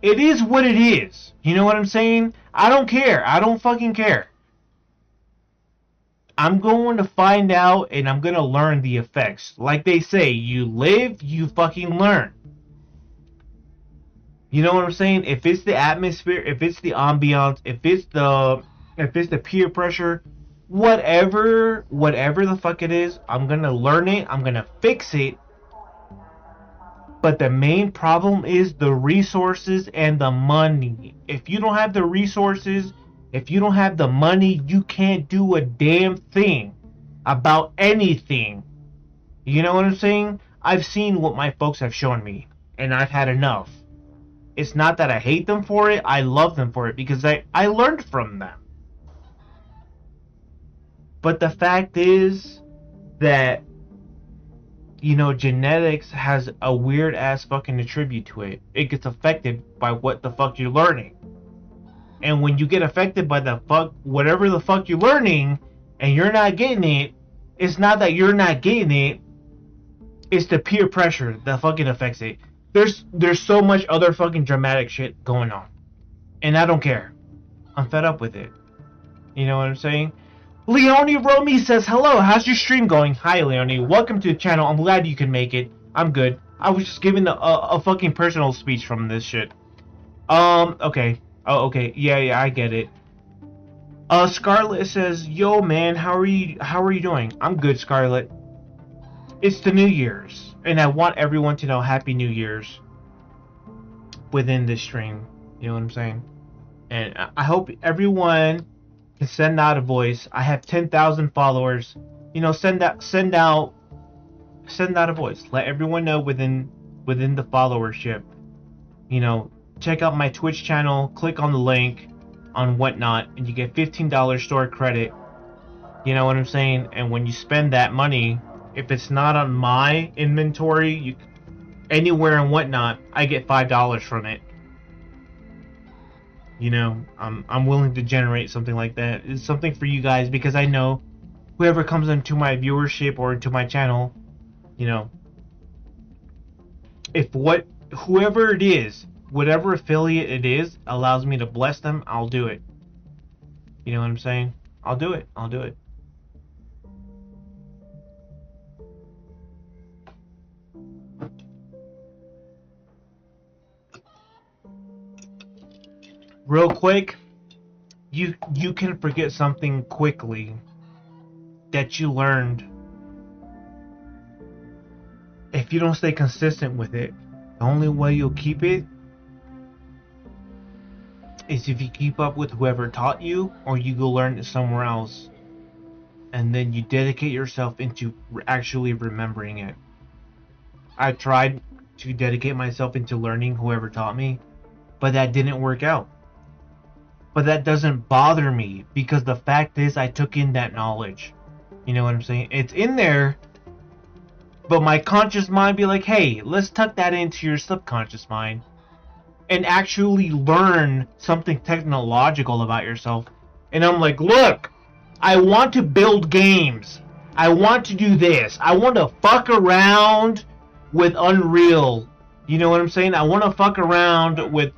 A: It is what it is. You know what I'm saying? I don't care. I don't fucking care. I'm going to find out and I'm going to learn the effects. Like they say, you live, you fucking learn. You know what I'm saying? If it's the atmosphere, if it's the ambiance, if it's the peer pressure, whatever the fuck it is, I'm going to learn it, I'm going to fix it. But the main problem is the resources and the money. If you don't have the resources, if you don't have the money, you can't do a damn thing about anything. You know what I'm saying? I've seen what my folks have shown me, and I've had enough. It's not that I hate them for it, I love them for it, because I learned from them. But the fact is that, you know, genetics has a weird ass fucking attribute to it. It gets affected by what the fuck you're learning. And when you get affected by whatever the fuck you're learning, and you're not getting it, it's not that you're not getting it, it's the peer pressure that fucking affects it. there's so much other fucking dramatic shit going on, and I don't care. I'm fed up with it. You know what I'm saying? Leonie Romy says, hello, how's your stream going? Hi, Leonie. Welcome to the channel. I'm glad you can make it. I'm good. I was just giving a fucking personal speech from this shit. Okay. Oh, okay. Yeah, I get it. Scarlett says, yo, man, how are you doing? I'm good, Scarlett. It's the New Year's, and I want everyone to know Happy New Year's within this stream. You know what I'm saying? And I hope everyone can send out a voice. I have 10,000 followers. You know, send out a voice. Let everyone know within the followership. You know, check out my Twitch channel. Click on the link on Whatnot, and you get $15 store credit. You know what I'm saying? And when you spend that money, if it's not on my inventory, anywhere in Whatnot, I get $5 from it. You know, I'm willing to generate something like that. It's something for you guys, because I know whoever comes into my viewership or into my channel, you know, whoever it is, whatever affiliate it is, allows me to bless them, I'll do it. You know what I'm saying? I'll do it. Real quick, you can forget something quickly that you learned if you don't stay consistent with it. The only way you'll keep it is if you keep up with whoever taught you, or you go learn it somewhere else, and then you dedicate yourself into actually remembering it. I tried to dedicate myself into learning whoever taught me, but that didn't work out. But that doesn't bother me, because the fact is I took in that knowledge. You know what I'm saying? It's in there, but my conscious mind be like, hey, let's tuck that into your subconscious mind and actually learn something technological about yourself. And I'm like, look, I want to build games. I want to do this. I want to fuck around with Unreal. You know what I'm saying? I want to fuck around with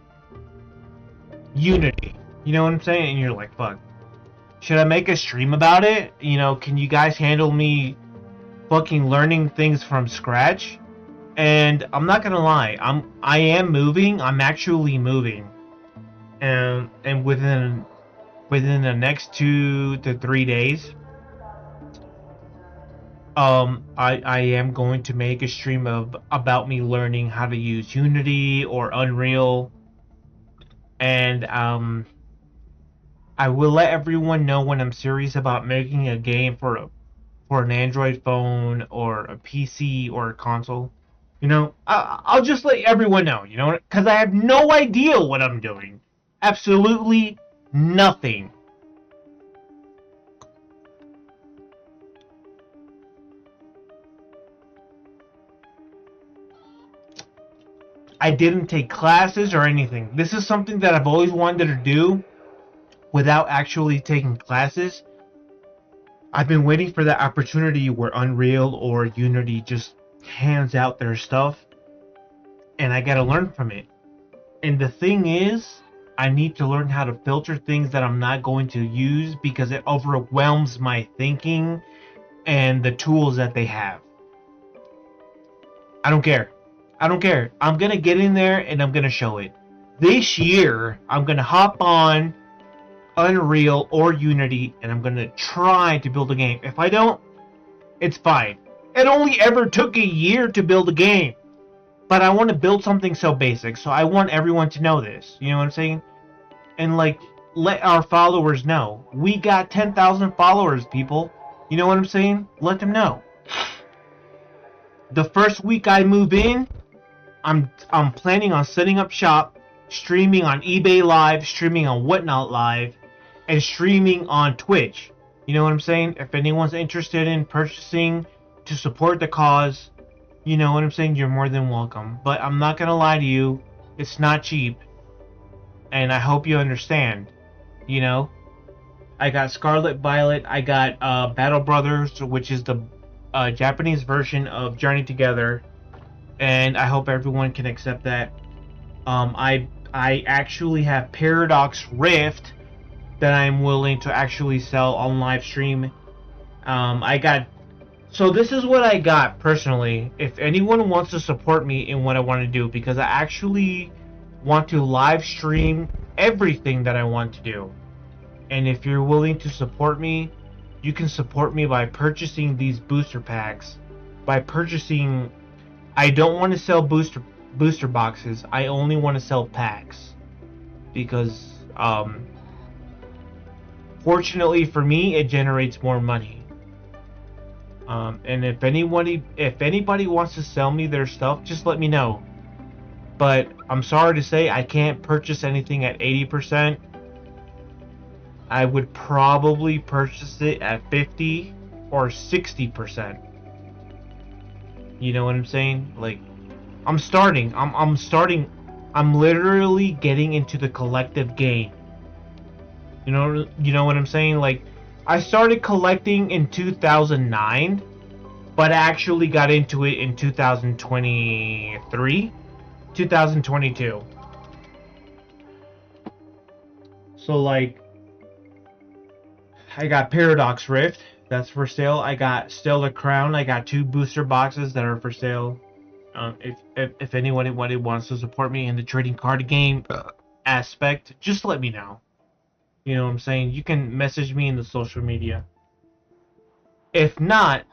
A: Unity. You know what I'm saying? And you're like, fuck. Should I make a stream about it? You know, can you guys handle me fucking learning things from scratch? And I'm not gonna lie, I am moving. I'm actually moving. And within the next 2 to 3 days, I am going to make a stream about me learning how to use Unity or Unreal. And I will let everyone know when I'm serious about making a game for an Android phone or a PC or a console. You know, I'll just let everyone know, you know, because I have no idea what I'm doing. Absolutely nothing. I didn't take classes or anything. This is something that I've always wanted to do without actually taking classes. I've been waiting for that opportunity where Unreal or Unity just hands out their stuff, and I gotta learn from it. And the thing is, I need to learn how to filter things that I'm not going to use, because it overwhelms my thinking and the tools that they have. I don't care. I'm gonna get in there and I'm gonna show it. This year, I'm gonna hop on Unreal or Unity and I'm gonna try to build a game. If I don't, it's fine. It only ever took a year to build a game. But I want to build something so basic, so I want everyone to know this. You know what I'm saying? And like, let our followers know. We got 10,000 followers, people. You know what I'm saying? Let them know. The first week I move in, I'm planning on setting up shop, streaming on eBay Live, streaming on Whatnot Live, and streaming on Twitch. You know what I'm saying? If anyone's interested in purchasing to support the cause, you know what I'm saying, you're more than welcome. But I'm not gonna lie to you, it's not cheap. And I hope you understand. You know? I got Scarlet Violet, I got Battle Brothers, which is the Japanese version of Journey Together. and I hope everyone can accept that. I actually have Paradox Rift that I'm willing to actually sell on live stream. So this is what I got personally. If anyone wants to support me in what I want to do, because I actually want to live stream everything that I want to do. And if you're willing to support me, you can support me by purchasing these booster packs. By purchasing, I don't want to sell booster boxes. I only want to sell packs, because fortunately for me, it generates more money. And if anybody wants to sell me their stuff, just let me know. But I'm sorry to say, I can't purchase anything at 80%. I would probably purchase it at 50 or 60%. You know what I'm saying? Like, I'm starting. I'm literally getting into the collective game. You know what I'm saying? Like, I started collecting in 2009, but I actually got into it in 2022. So, like, I got Paradox Rift, that's for sale. I got Stellar Crown. I got 2 booster boxes that are for sale. If anyone wants to support me in the trading card game aspect, just let me know. You know what I'm saying? You can message me in the social media. If not,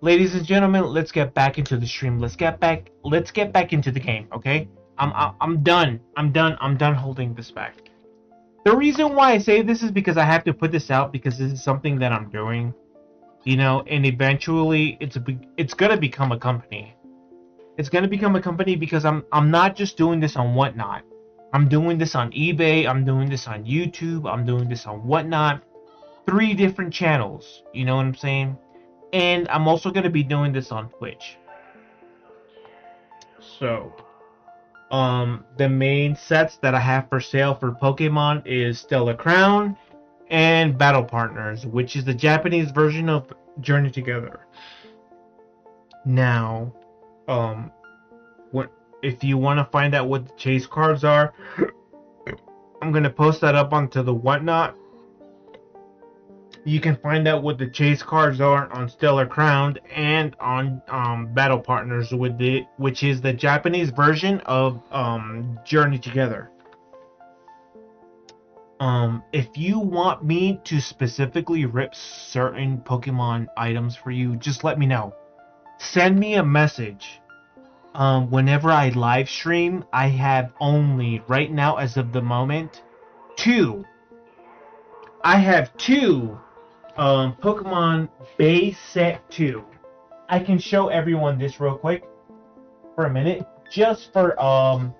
A: ladies and gentlemen, let's get back into the stream. Let's get back into the game, okay? I'm done. I'm done holding this back. The reason why I say this is because I have to put this out, because this is something that I'm doing. You know, and eventually it's gonna become a company. It's gonna become a company because I'm not just doing this on Whatnot. I'm doing this on eBay, I'm doing this on YouTube, I'm doing this on Whatnot. 3 different channels, you know what I'm saying? And I'm also going to be doing this on Twitch. So, the main sets that I have for sale for Pokemon is Stellar Crown and Battle Partners, which is the Japanese version of Journey Together. Now, if you want to find out what the chase cards are, I'm going to post that up onto the Whatnot. You can find out what the chase cards are on Stellar Crown and on Battle Partners, which is the Japanese version of Journey Together. If you want me to specifically rip certain Pokemon items for you, just let me know. Send me a message. Whenever I live stream, I have only, right now as of the moment, 2. I have 2 Pokemon base set 2. I can show everyone this real quick for a minute, just so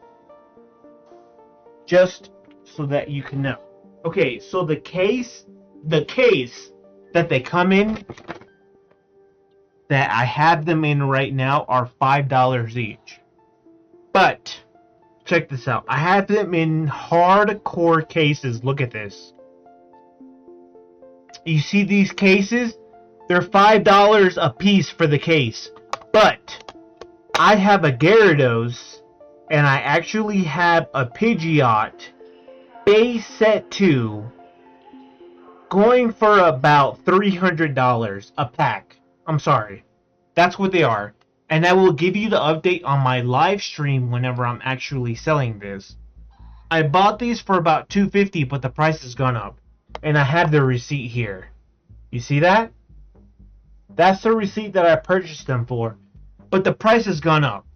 A: that you can know. Okay, so the case that they come in, that I have them in right now, are $5 each. But check this out. I have them in hardcore cases. Look at this. You see these cases? They're $5 a piece for the case. But I have a Gyarados, and I actually have a Pidgeot base set 2 going for about $300 a pack. I'm sorry. That's what they are. And I will give you the update on my live stream whenever I'm actually selling this. I bought these for about $250, but the price has gone up. And I have the receipt here. You see that? That's the receipt that I purchased them for. But the price has gone up.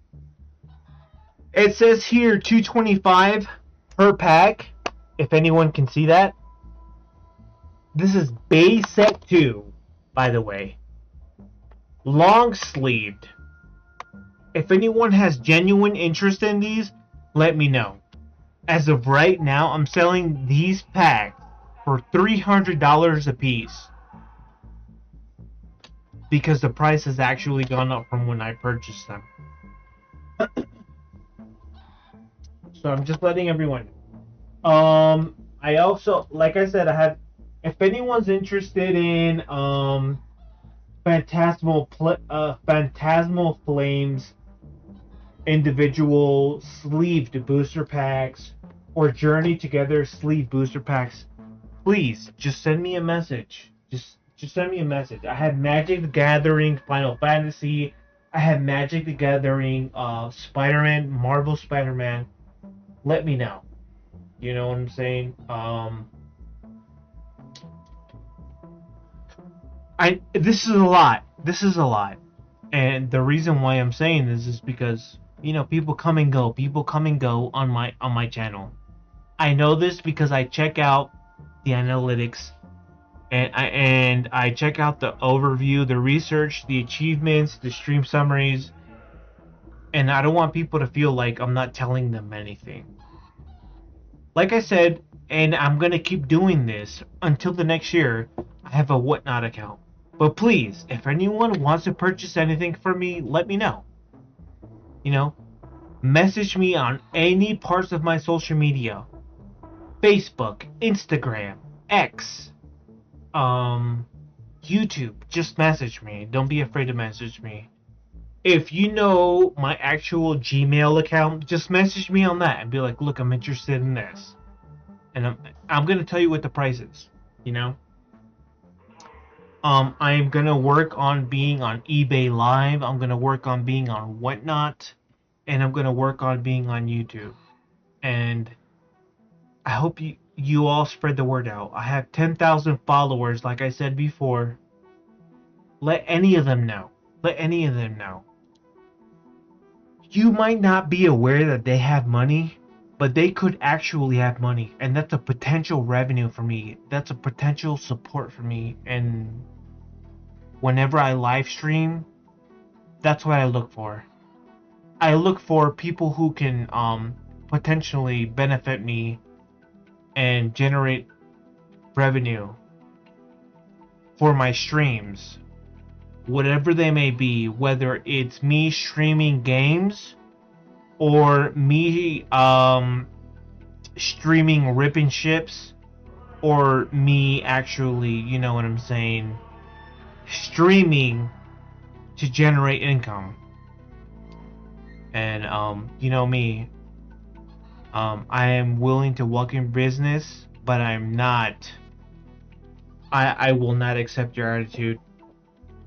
A: It says here $225 per pack. If anyone can see that. This is base set 2, by the way. Long sleeved. If anyone has genuine interest in these, let me know. As of right now, I'm selling these packs for $300 a piece. Because the price has actually gone up from when I purchased them. So I'm just letting everyone know. I also, like I said, I have, if anyone's interested in Phantasmal Flames individual sleeved booster packs or Journey Together sleeve booster packs, please just send me a message. Just send me a message. I have Magic the Gathering Final Fantasy. I have Magic the Gathering Spider-Man, Marvel Spider-Man. Let me know. You know what I'm saying? This is a lot. This is a lot. And the reason why I'm saying this is because, you know, people come and go. People come and go on my channel. I know this because I check out the analytics and I check out the overview, the research, the achievements, the stream summaries, and I don't want people to feel like I'm not telling them anything. Like I said, and I'm gonna keep doing this until the next year, I have a Whatnot account. But please, if anyone wants to purchase anything from me, let me know. You know, message me on any parts of my social media. Facebook, Instagram, X, YouTube. Just message me. Don't be afraid to message me. If you know my actual Gmail account, just message me on that and be like, look, I'm interested in this. And I'm gonna tell you what the price is, you know? I'm gonna work on being on eBay Live, I'm gonna work on being on Whatnot, and I'm gonna work on being on YouTube. And I hope you all spread the word out. I have 10,000 followers, like I said before. Let any of them know. Let any of them know. You might not be aware that they have money, but they could actually have money, and that's a potential revenue for me. That's a potential support for me. And whenever I live stream, that's what I look for. I look for people who can potentially benefit me and generate revenue for my streams, whatever they may be, whether it's me streaming games or me streaming ripping ships, or me actually, you know what I'm saying, streaming to generate income. And you know me, I am willing to work in business, but I'm not. I will not accept your attitude.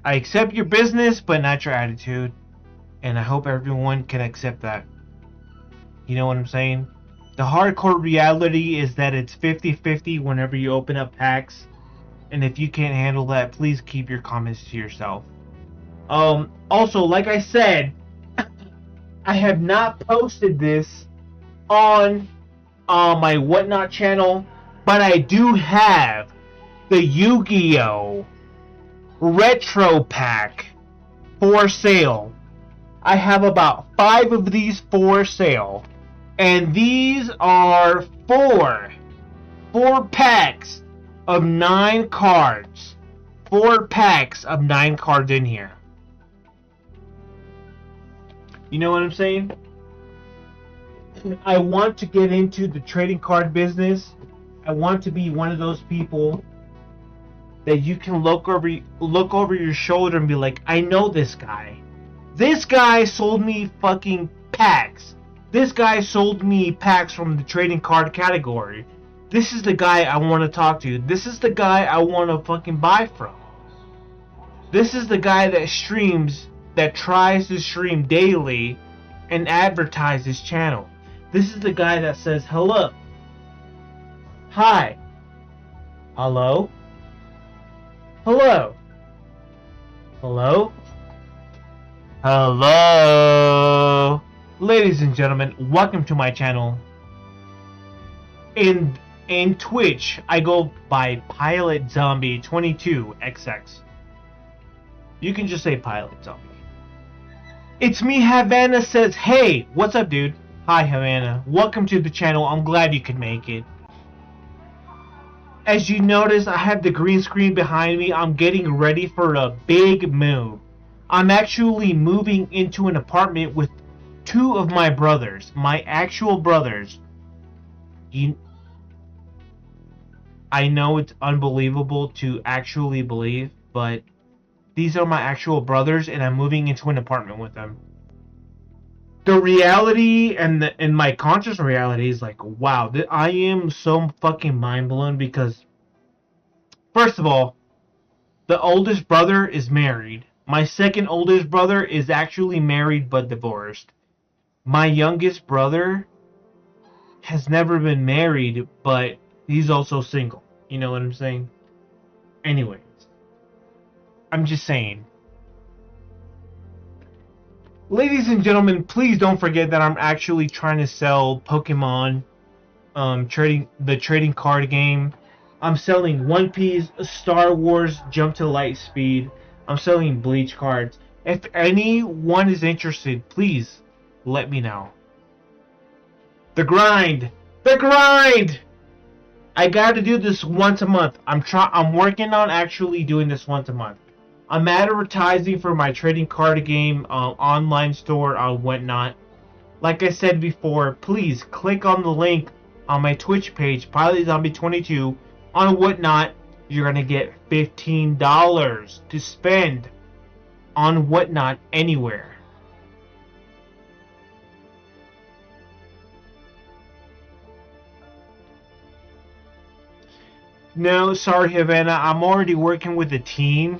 A: I accept your business, but not your attitude. And I hope everyone can accept that. You know what I'm saying? The hardcore reality is that it's 50-50 whenever you open up packs. And if you can't handle that, please keep your comments to yourself. Also, like I said, I have not posted this on my Whatnot channel, but I do have the Yu-Gi-Oh! Retro Pack for sale. I have about 5 of these for sale, and these are four packs of 9 cards. 4 packs of 9 cards in here. You know what I'm saying? I want to get into the trading card business. I want to be one of those people that you can look over your shoulder and be like, I know this guy. This guy sold me fucking packs. This guy sold me packs from the trading card category. This is the guy I want to talk to. This is the guy I want to fucking buy from. This is the guy that streams, that tries to stream daily and advertise his channel. This is the guy that says hello. Hi. Hello? Hello? Hello? Hello? Ladies and gentlemen, welcome to my channel. In Twitch, I go by Pilot Zombie 22XX. You can just say Pilot Zombie. It's me, Havana says, hey, what's up, dude? Hi, Havana. Welcome to the channel. I'm glad you could make it. As you notice, I have the green screen behind me. I'm getting ready for a big move. I'm actually moving into an apartment with 2 of my brothers. My actual brothers. I know it's unbelievable to actually believe, but these are my actual brothers, and I'm moving into an apartment with them. the reality and my conscious reality is like, wow, I am so fucking mind blown because, first of all, the oldest brother is married. My second oldest brother is actually married but divorced. My youngest brother has never been married, but he's also single. You know what I'm saying? Anyways, I'm just saying. Ladies and gentlemen, please don't forget that I'm actually trying to sell Pokemon trading card game. I'm selling One Piece, Star Wars, Jump to Light Speed. I'm selling Bleach cards. If anyone is interested, please let me know. The grind! The grind! I gotta do this once a month. I'm working on actually doing this once a month. I'm advertising for my trading card game online store on Whatnot. Like I said before, please click on the link on my Twitch page, Pilot Zombie 22, on Whatnot. You're gonna get $15 to spend on Whatnot anywhere. No, sorry, Havana. I'm already working with a team.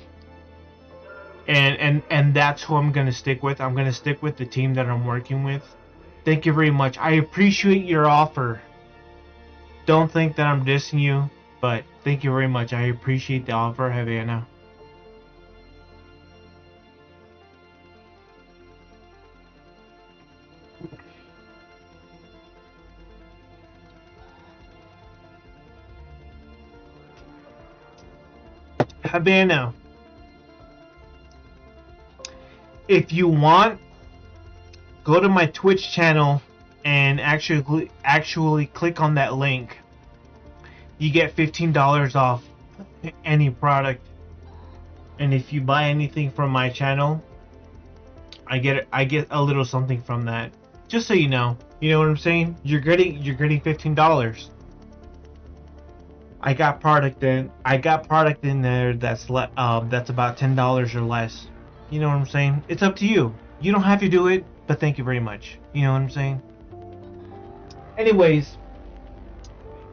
A: And that's who I'm going to stick with. I'm going to stick with the team that I'm working with. Thank you very much. I appreciate your offer. Don't think that I'm dissing you, but thank you very much. I appreciate the offer, Havana. Havana. If you want, go to my Twitch channel and actually click on that link. You get $15 off any product, and if you buy anything from my channel, I get a little something from that. Just so you know what I'm saying. You're getting $15. I got product in there that's about $10 or less. You know what I'm saying? It's up to you. You don't have to do it, but thank you very much. You know what I'm saying? Anyways,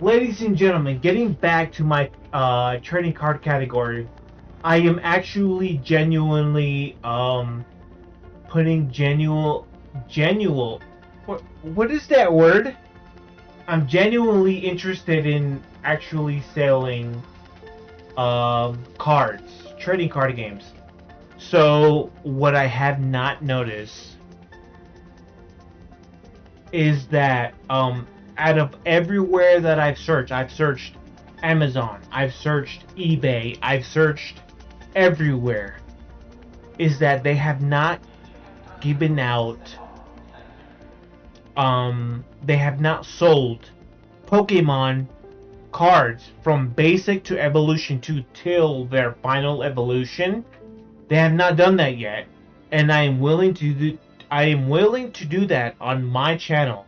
A: ladies and gentlemen, getting back to my trading card category, I am actually genuinely putting what is that word? I'm genuinely interested in actually selling cards, trading card games. So what I have not noticed is that out of everywhere that I've searched Amazon, I've searched eBay, I've searched everywhere, is that they have not given out they have not sold Pokemon cards from basic to evolution 2 till their final evolution. They have not done that yet, and I am willing to do that on my channel,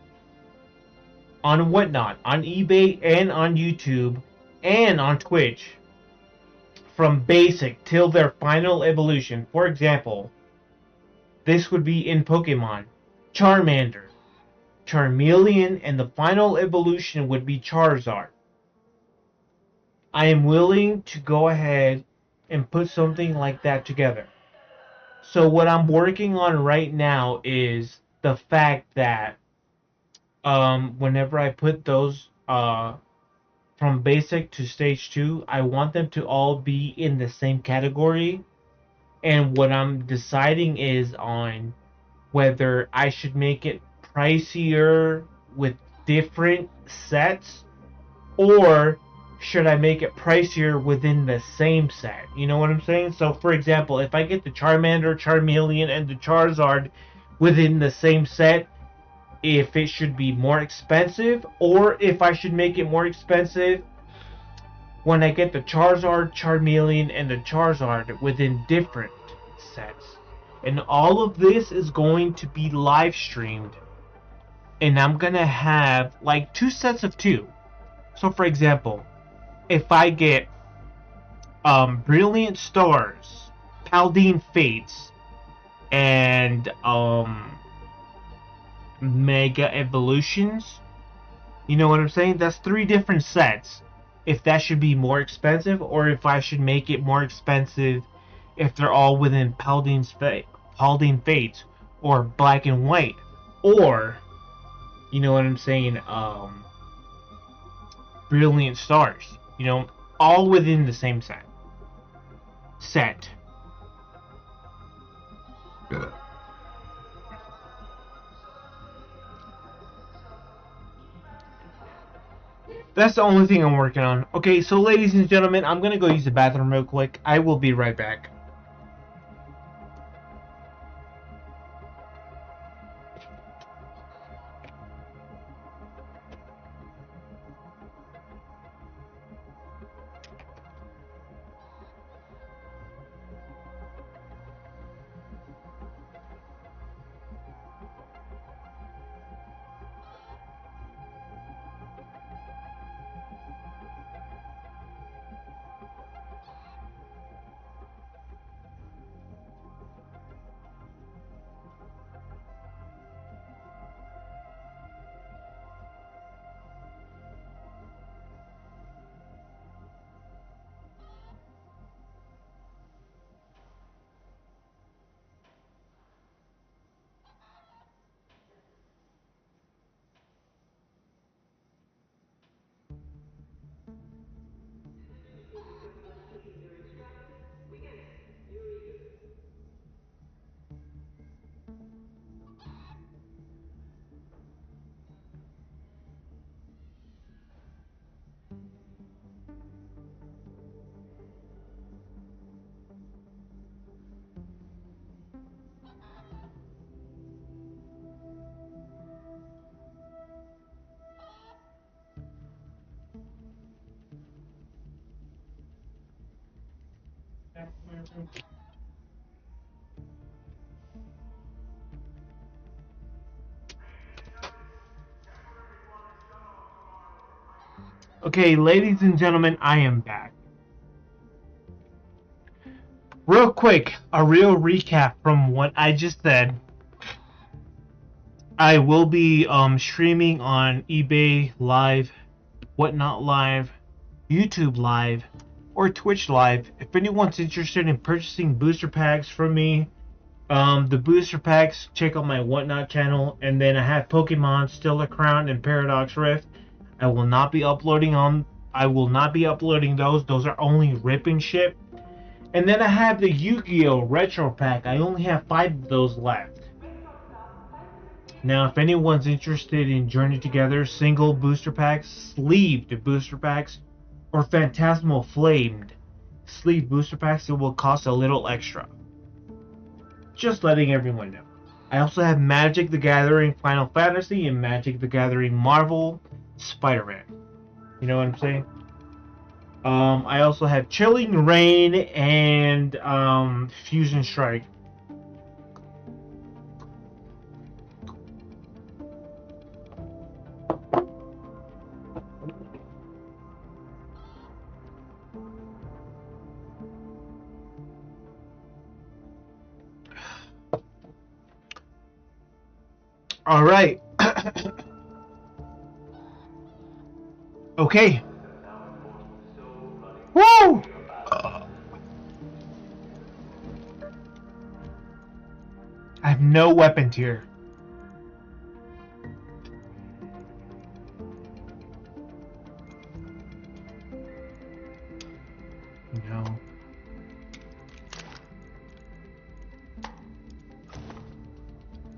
A: on Whatnot, on eBay, and on YouTube, and on Twitch, from basic till their final evolution. For example, this would be in Pokemon, Charmander, Charmeleon, and the final evolution would be Charizard. I am willing to go ahead and put something like that together. So what I'm working on right now is the fact that whenever I put those from basic to stage 2, I want them to all be in the same category. And what I'm deciding is on whether I should make it pricier with different sets, or should I make it pricier within the same set? You know what I'm saying? So, for example, if I get the Charmander, Charmeleon, and the Charizard within the same set, if it should be more expensive, or if I should make it more expensive when I get the Charizard, Charmeleon, and the Charizard within different sets. And all of this is going to be live streamed. And I'm going to have like 2 sets of 2. So, for example, if I get Brilliant Stars, Paldean Fates, and Mega Evolutions. You know what I'm saying? That's 3 different sets. If that should be more expensive, or if I should make it more expensive if they're all within Paladin Fates, or Black and White, or, you know what I'm saying, Brilliant Stars. You know, all within the same set.
B: Good.
A: That's the only thing I'm working on. Okay, so ladies and gentlemen, I'm gonna go use the bathroom real quick. I will be right back. Okay, ladies and gentlemen, I am back. Real quick, a real recap from what I just said. I will be streaming on eBay Live, Whatnot Live, YouTube Live, or Twitch Live. If anyone's interested in purchasing booster packs from me, the booster packs, check out my Whatnot channel. And then I have Pokemon, Stellar Crown, and Paradox Rift. I will not be uploading those. Those are only rip and ship. And then I have the Yu-Gi-Oh! Retro Pack. I only have 5 of those left. Now, if anyone's interested in Journey Together single booster packs, sleeved booster packs, or Phantasmal Flamed sleeve booster packs, it will cost a little extra. Just letting everyone know. I also have Magic the Gathering Final Fantasy and Magic the Gathering Marvel Spider-Man. You know what I'm saying? I also have Chilling Reign and Fusion Strike. All right. Okay. Woo! I have no weapons here. No.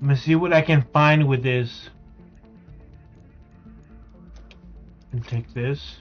A: I'm gonna see what I can find with this. And take this.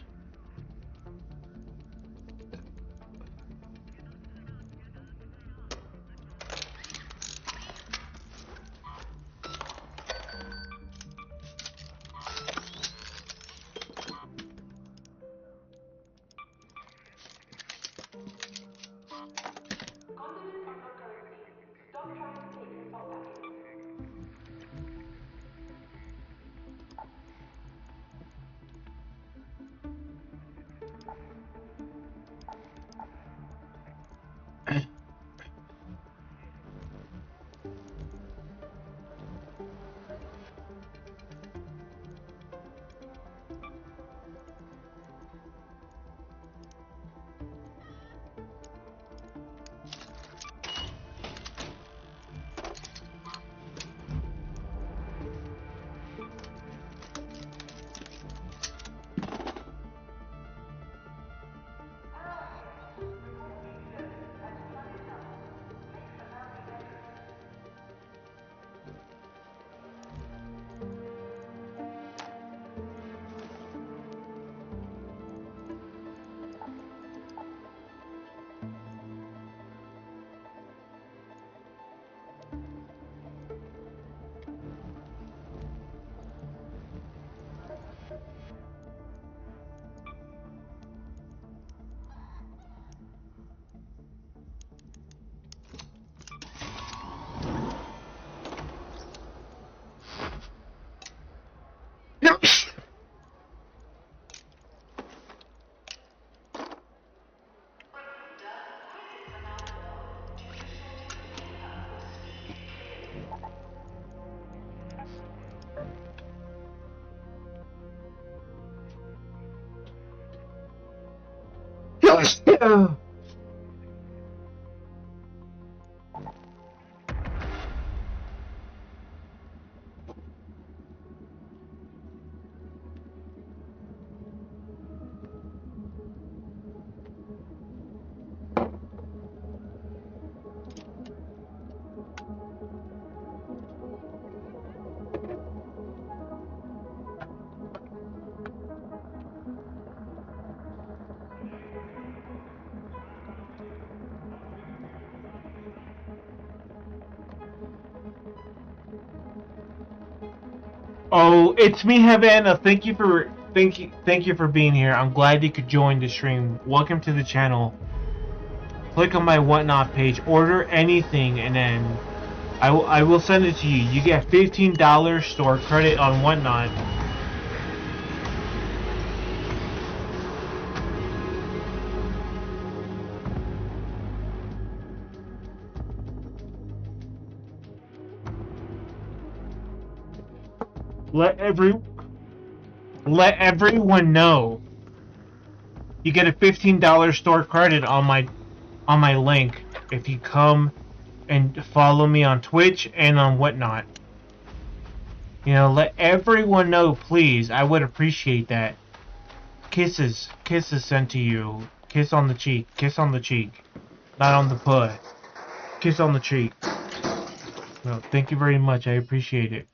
A: Oh, it's me, Havana. Thank you for being here. I'm glad you could join the stream. Welcome to the channel. Click on my whatnot page, order anything, and then I will send it to you. You get $15 store credit on whatnot. Let everyone know. You get a $15 store credit on my link if you come and follow me on Twitch and on whatnot. You know, let everyone know, please. I would appreciate that. Kisses sent to you. Kiss on the cheek, not on the butt. Kiss on the cheek. No, thank you very much. I appreciate it.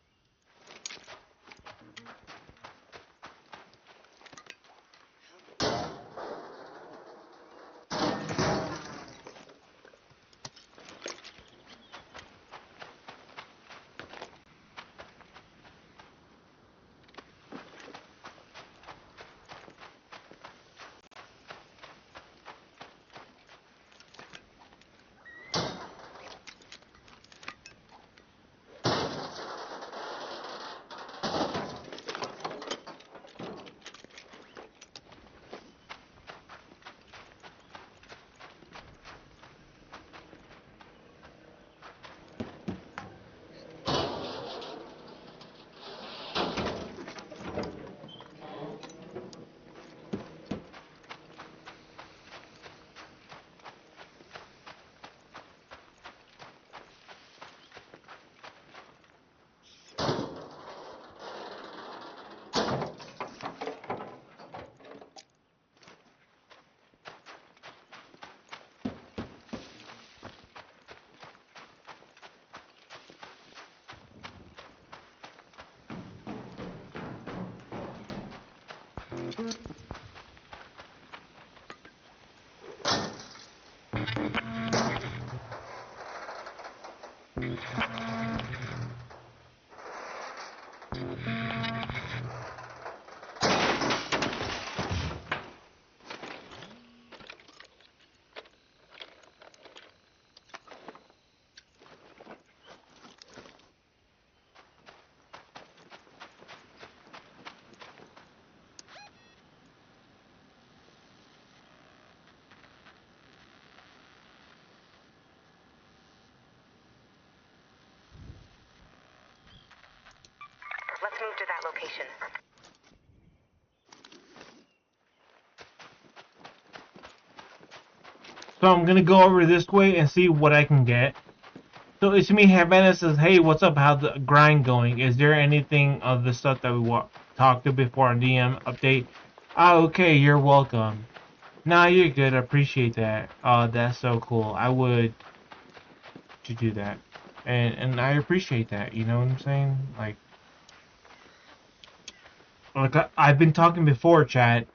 E: Let's move to that location.
A: So I'm gonna go over this way and see what I can get. So it's me, Havana says, hey, what's up? How's the grind going? Is there anything of the stuff that we talked to before on DM update? Ah, okay, you're welcome. Nah, you're good. I appreciate that. That's so cool. I would to do that, and I appreciate that. You know what I'm saying? Like I've been talking before, chat.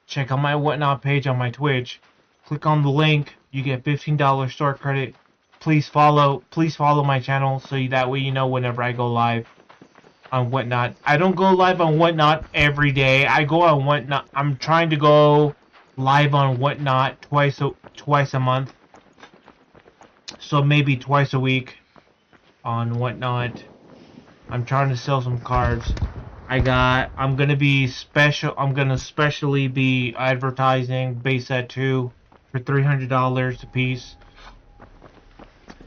A: Check out my whatnot page on my Twitch. Click on the link. You get $15 store credit. Please follow my channel so that way you know whenever I go live on whatnot. I don't go live on whatnot every day. I go on whatnot. I'm trying to go live on whatnot twice a month. So maybe twice a week on whatnot. I'm trying to sell some cards. I'm gonna specially be advertising base set 2 for $300 a piece.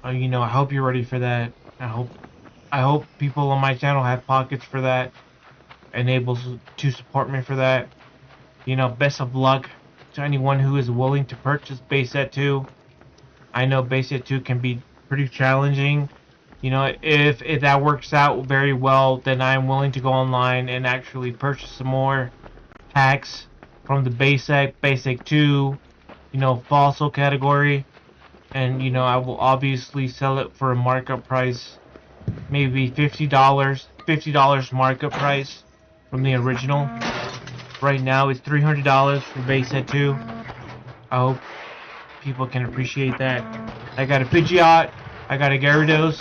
A: You know, I hope you're ready for that. I hope people on my channel have pockets for that and able to support me for that. You know, best of luck to anyone who is willing to purchase Base Set 2. I know Base Set 2 can be pretty challenging. You know, if that works out very well, then I am willing to go online and actually purchase some more packs from the Basic 2, you know, fossil category. And, you know, I will obviously sell it for a markup price. Maybe $50 markup price from the original. Right now it's $300 for Base Set 2. I hope people can appreciate that. I got a Pidgeot, I got a Gyarados.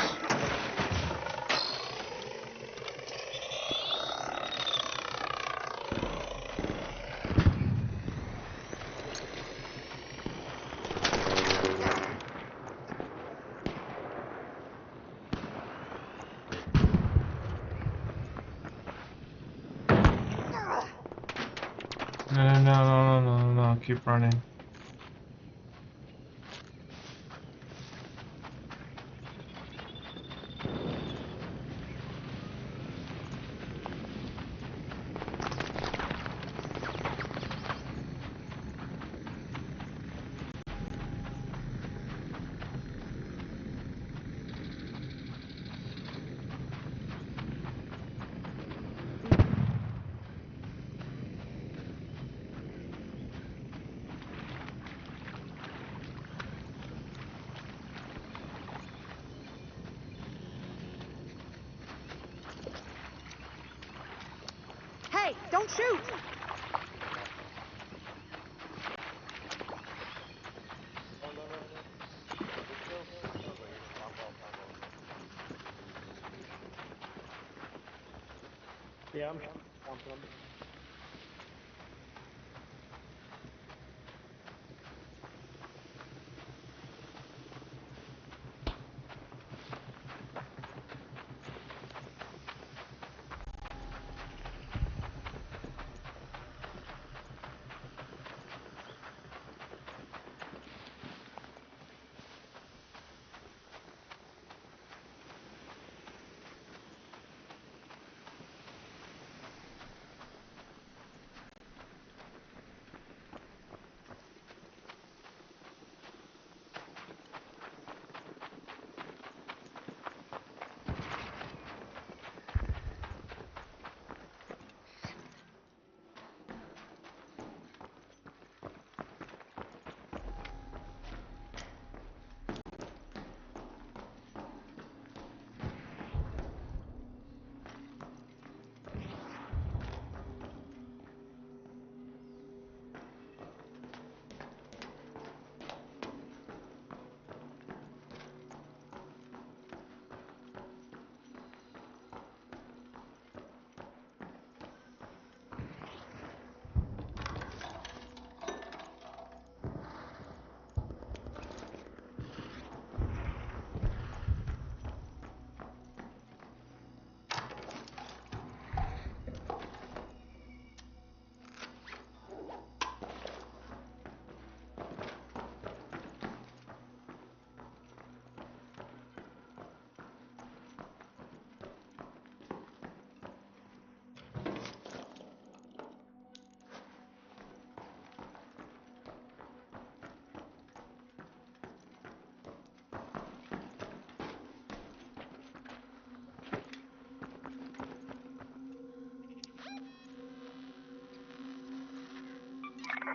A: No, keep running.
F: Hey, don't shoot!
C: Yeah, I'm pumping them.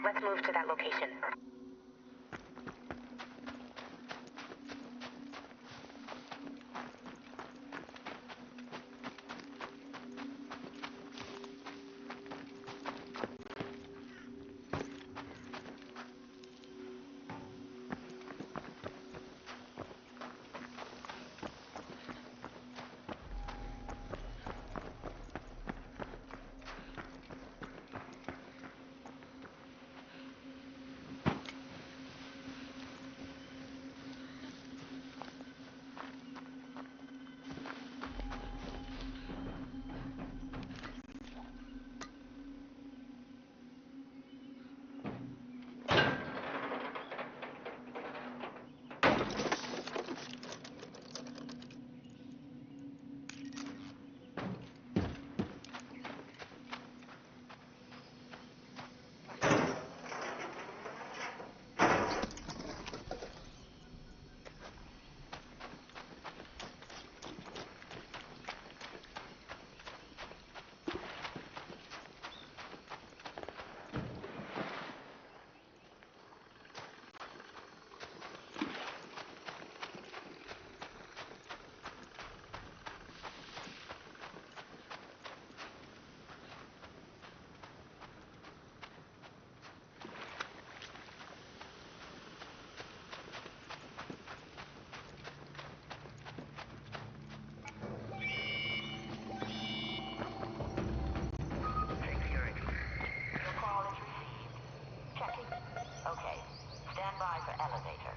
E: Let's move to that location. by for elevator.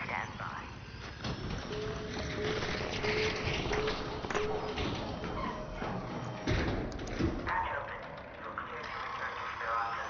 E: Stand by. Hatch open. You're clear to return to Esperanza.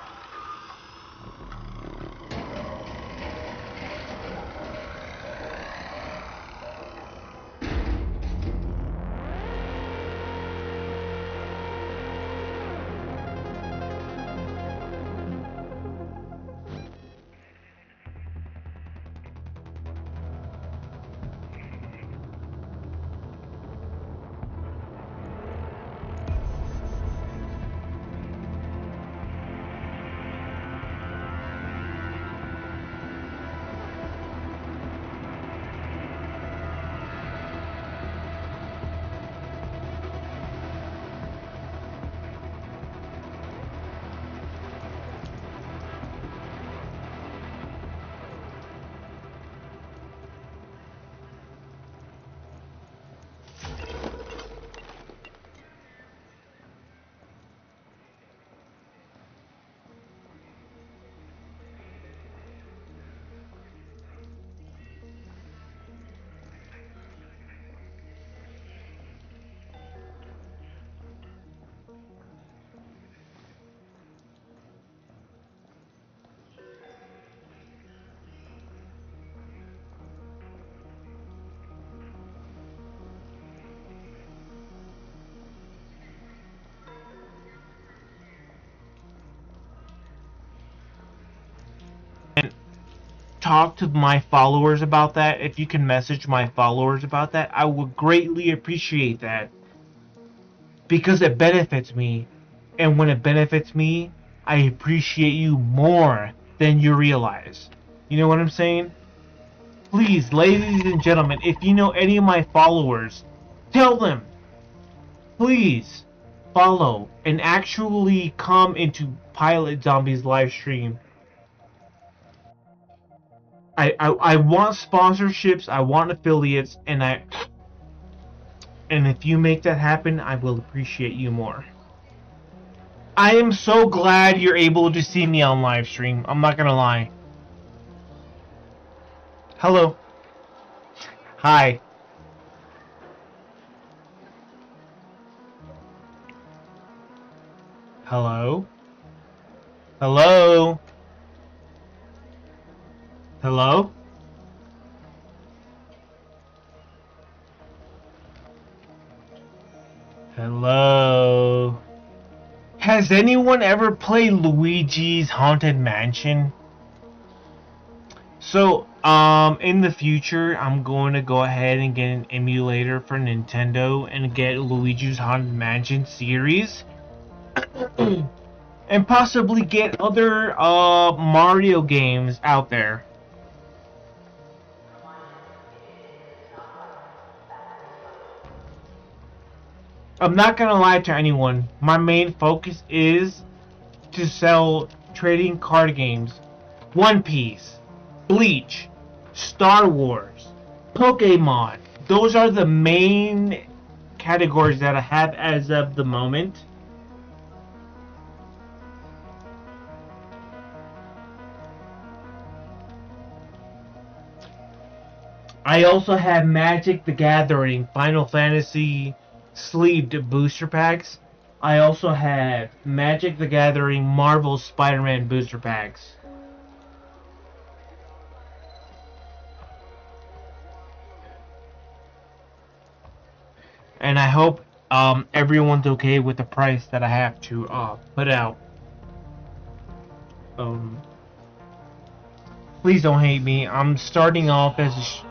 A: Talk to my followers about that. If you can message my followers about that, I would greatly appreciate that. Because it benefits me. And when it benefits me, I appreciate you more than you realize. You know what I'm saying? Please, ladies and gentlemen, if you know any of my followers, tell them. Please follow and actually come into Pilot Zombies live stream. I want sponsorships, I want affiliates, and if you make that happen, I will appreciate you more. I am so glad you're able to see me on live stream. I'm not gonna lie. Hello. Hi. Hello. Hello. Hello? Hello? Has anyone ever played Luigi's Haunted Mansion? So, in the future, I'm going to go ahead and get an emulator for Nintendo and get Luigi's Haunted Mansion series. And possibly get other, Mario games out there. I'm not gonna lie to anyone. My main focus is to sell trading card games. One Piece, Bleach, Star Wars, Pokemon. Those are the main categories that I have as of the moment. I also have Magic the Gathering, Final Fantasy sleeved booster packs. I also have Magic the Gathering Marvel Spider-Man booster packs. And I hope everyone's okay with the price that I have to put out. Please don't hate me. I'm starting off as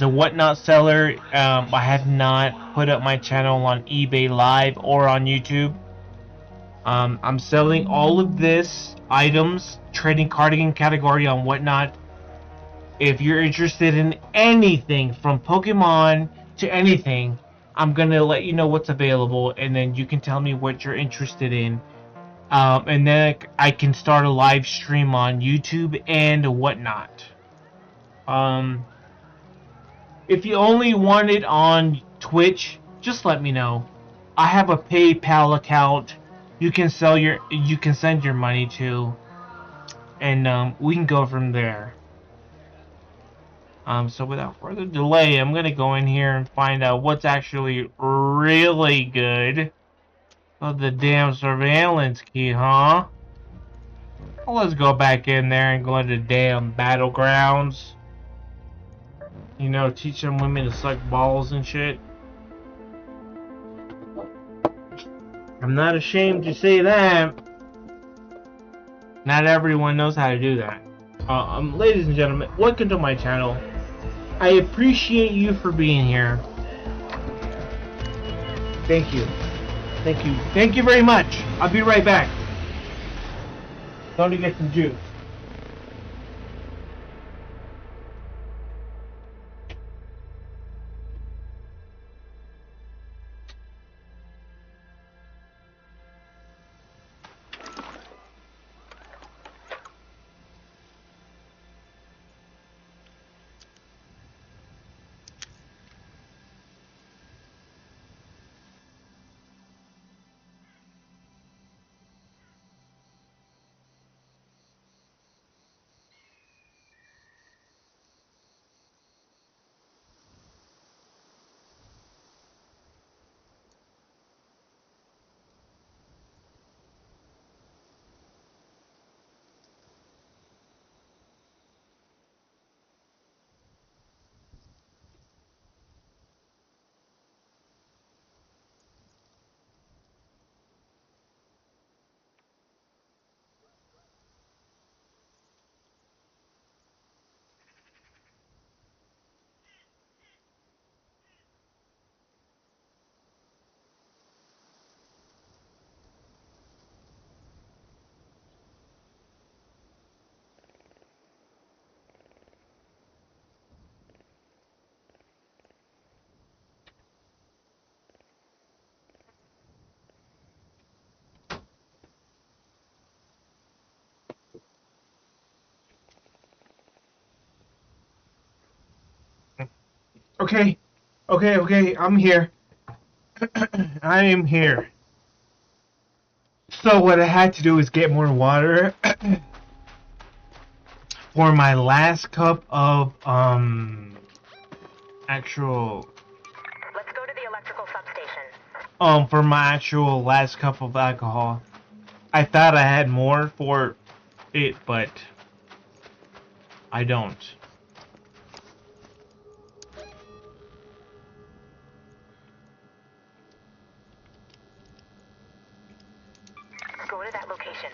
A: a whatnot seller. I have not put up my channel on eBay Live or on YouTube. I'm selling all of this items, trading cardigan category on Whatnot. If you're interested in anything from Pokemon to anything, I'm gonna let you know what's available, and then you can tell me what you're interested in. And then I can start a live stream on YouTube and Whatnot. If you only want it on Twitch, just let me know. I have a PayPal account. You can send your money to, and we can go from there. So without further delay, I'm gonna go in here and find out what's actually really good. Oh, the damn surveillance key, huh? Well, let's go back in there and go into damn battlegrounds. You know, teach them women to suck balls and shit. I'm not ashamed to say that. Not everyone knows how to do that. Ladies and gentlemen, welcome to my channel. I appreciate you for being here. Thank you. Thank you. Thank you very much. I'll be right back. Going to get some juice. Okay. Okay, I'm here. I am here. So what I had to do is get more water for my last cup of actual
E: Let's go to the electrical substation.
A: for my actual last cup of alcohol. I thought I had more for it, but I don't.
E: Go to that location.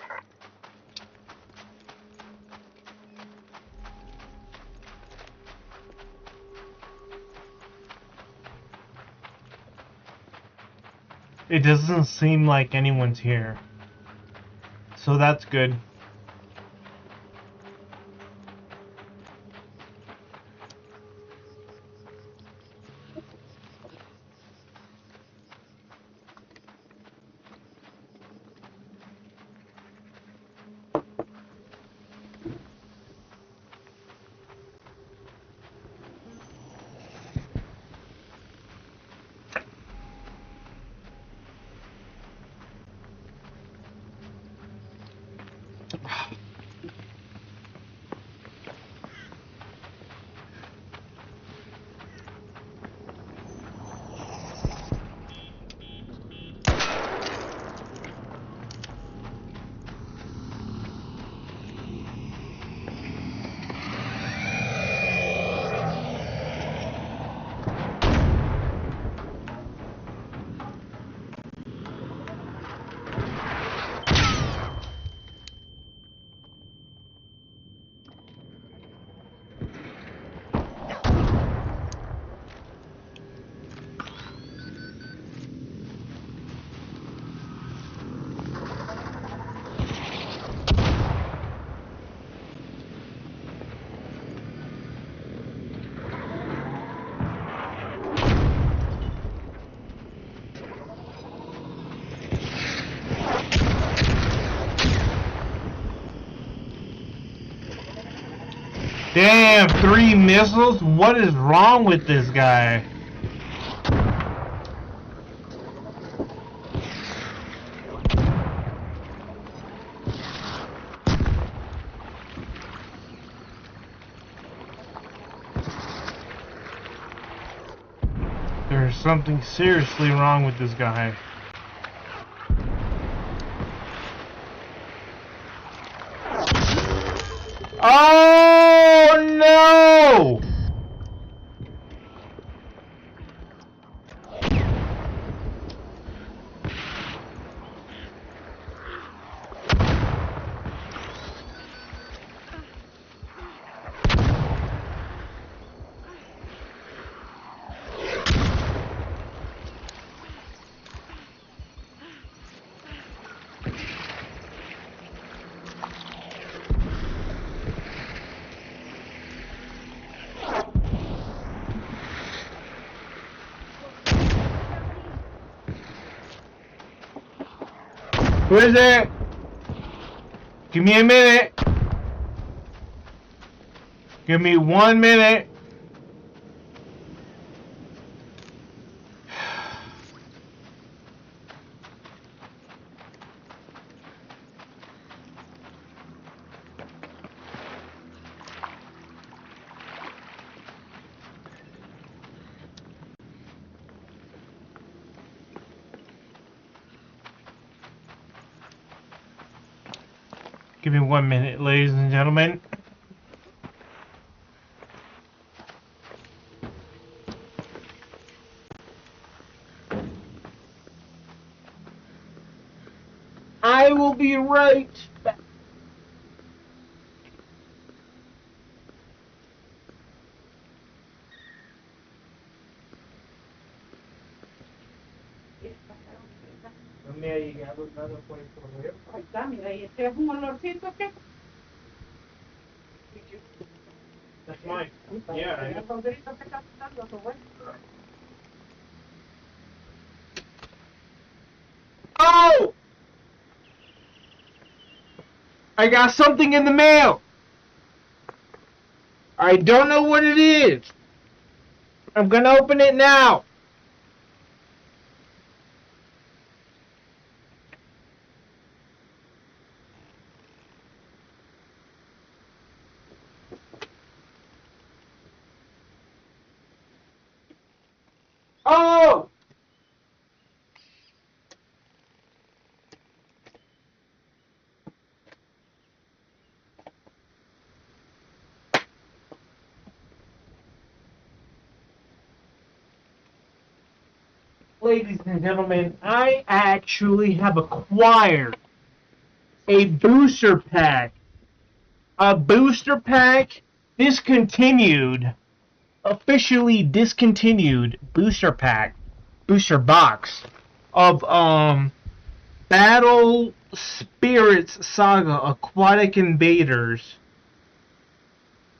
A: It doesn't seem like anyone's here. So that's good. Damn, 3 missiles? What is wrong with this guy? There's something seriously wrong with this guy. Oh no! Who is it? Give me a minute. Give me 1 minute. Give me 1 minute, ladies and gentlemen. I will be right back.
F: Ahí está, mira, y este es un olorcito que...
A: That's mine.
F: Yeah, el sonderito que está dando su bueno.
A: Oh! I got something in the mail. I don't know what it is. I'm gonna open it now. Oh! Ladies and gentlemen, I actually have acquired a booster pack. A booster pack discontinued, officially discontinued booster pack, booster box of Battle Spirits Saga Aquatic Invaders.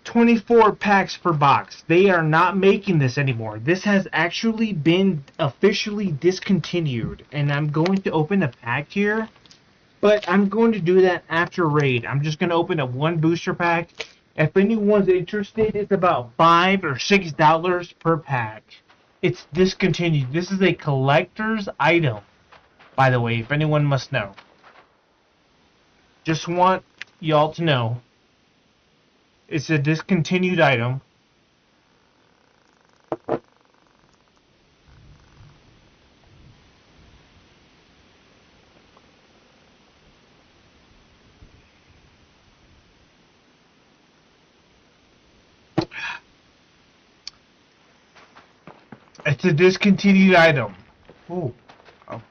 A: 24 packs per box. They are not making this anymore. This has actually been officially discontinued. And I'm going to open a pack here. But I'm going to do that after raid. I'm just going to open up one booster pack. If anyone's interested, it's about $5 or $6 per pack. It's discontinued. This is a collector's item, by the way, if anyone must know. Just want y'all to know. It's a discontinued item. It's a discontinued item. Ooh. Oh.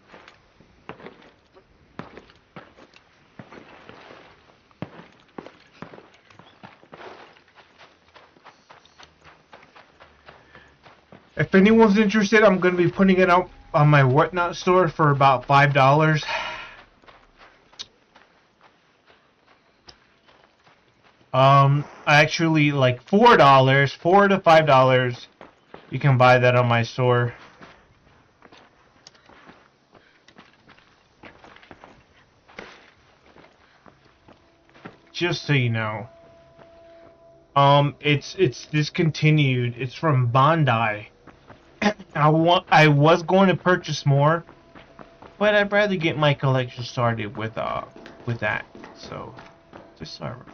A: If anyone's interested, I'm going to be putting it out on my Whatnot store for about $5. Actually, like $4, $4 to $5. You can buy that on my store. Just so you know. It's discontinued. It's from Bandai. I was going to purchase more, but I'd rather get my collection started with that. So, just so I remember.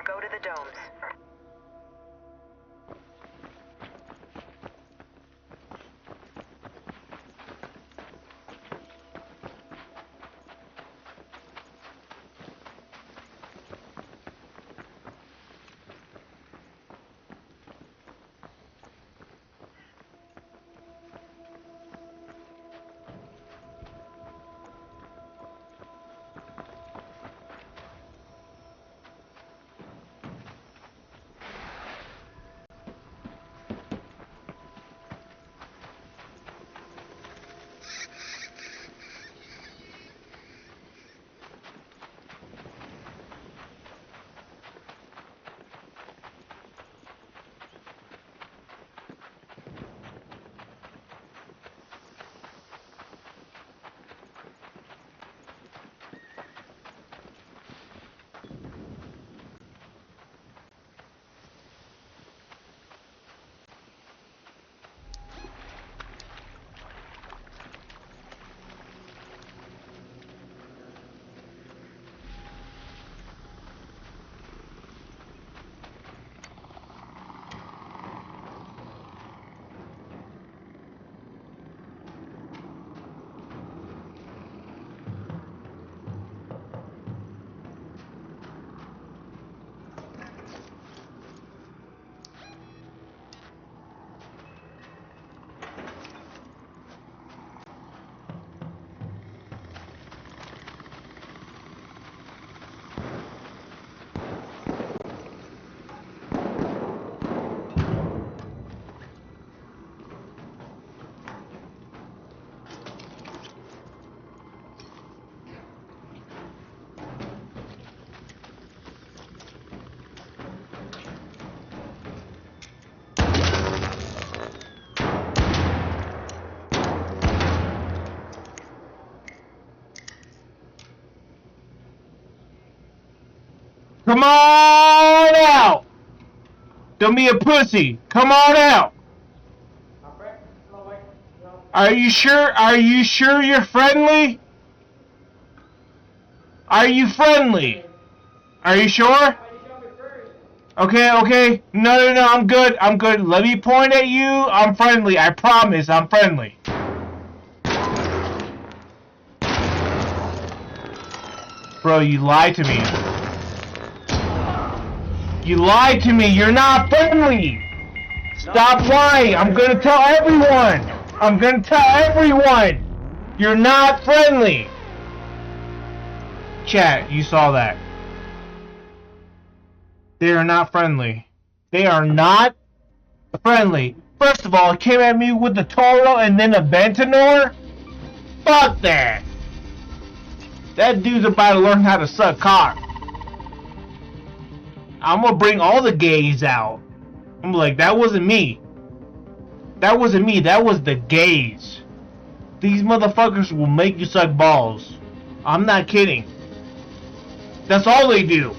E: Go to the domes.
A: Come on out! Don't be a pussy. Come on out. Are you sure? Are you sure you're friendly? Are you friendly? Are you sure? Okay, okay. No, I'm good. I'm good. Let me point at you. I'm friendly. I promise I'm friendly. Bro, you lied to me. You lied to me. You're not friendly. Stop lying. I'm gonna tell everyone. I'm gonna tell everyone. You're not friendly. Chat, you saw that. They are not friendly. They are not friendly. First of all, it came at me with the Toro and then a Ventinor. Fuck that. That dude's about to learn how to suck cock. I'm gonna bring all the gays out. I'm like, that wasn't me. That wasn't me. That was the gays. These motherfuckers will make you suck balls. I'm not kidding. That's all they do.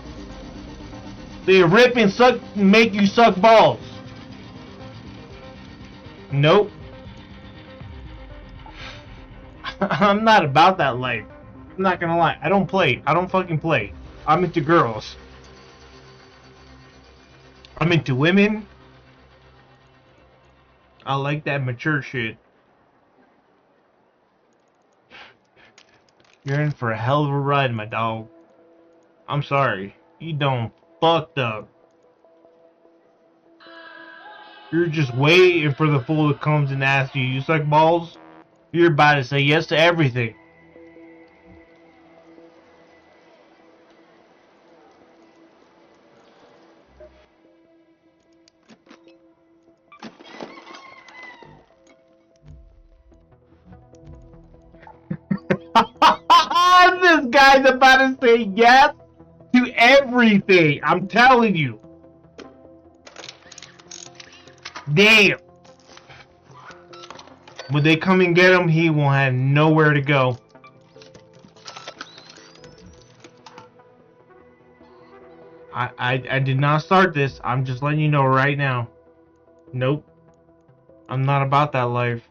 A: They rip and suck, make you suck balls. Nope. I'm not about that life. I'm not gonna lie. I don't play. I don't fucking play. I'm into girls. I'm into women. I like that mature shit. You're in for a hell of a ride, my dog. I'm sorry. You done fucked up. You're just waiting for the fool that comes and asks you, you suck balls? You're about to say yes to everything. This guy's about to say yes to everything. I'm telling you. Damn. When they come and get him, he will have nowhere to go. I did not start this. I'm just letting you know right now. Nope. I'm not about that life.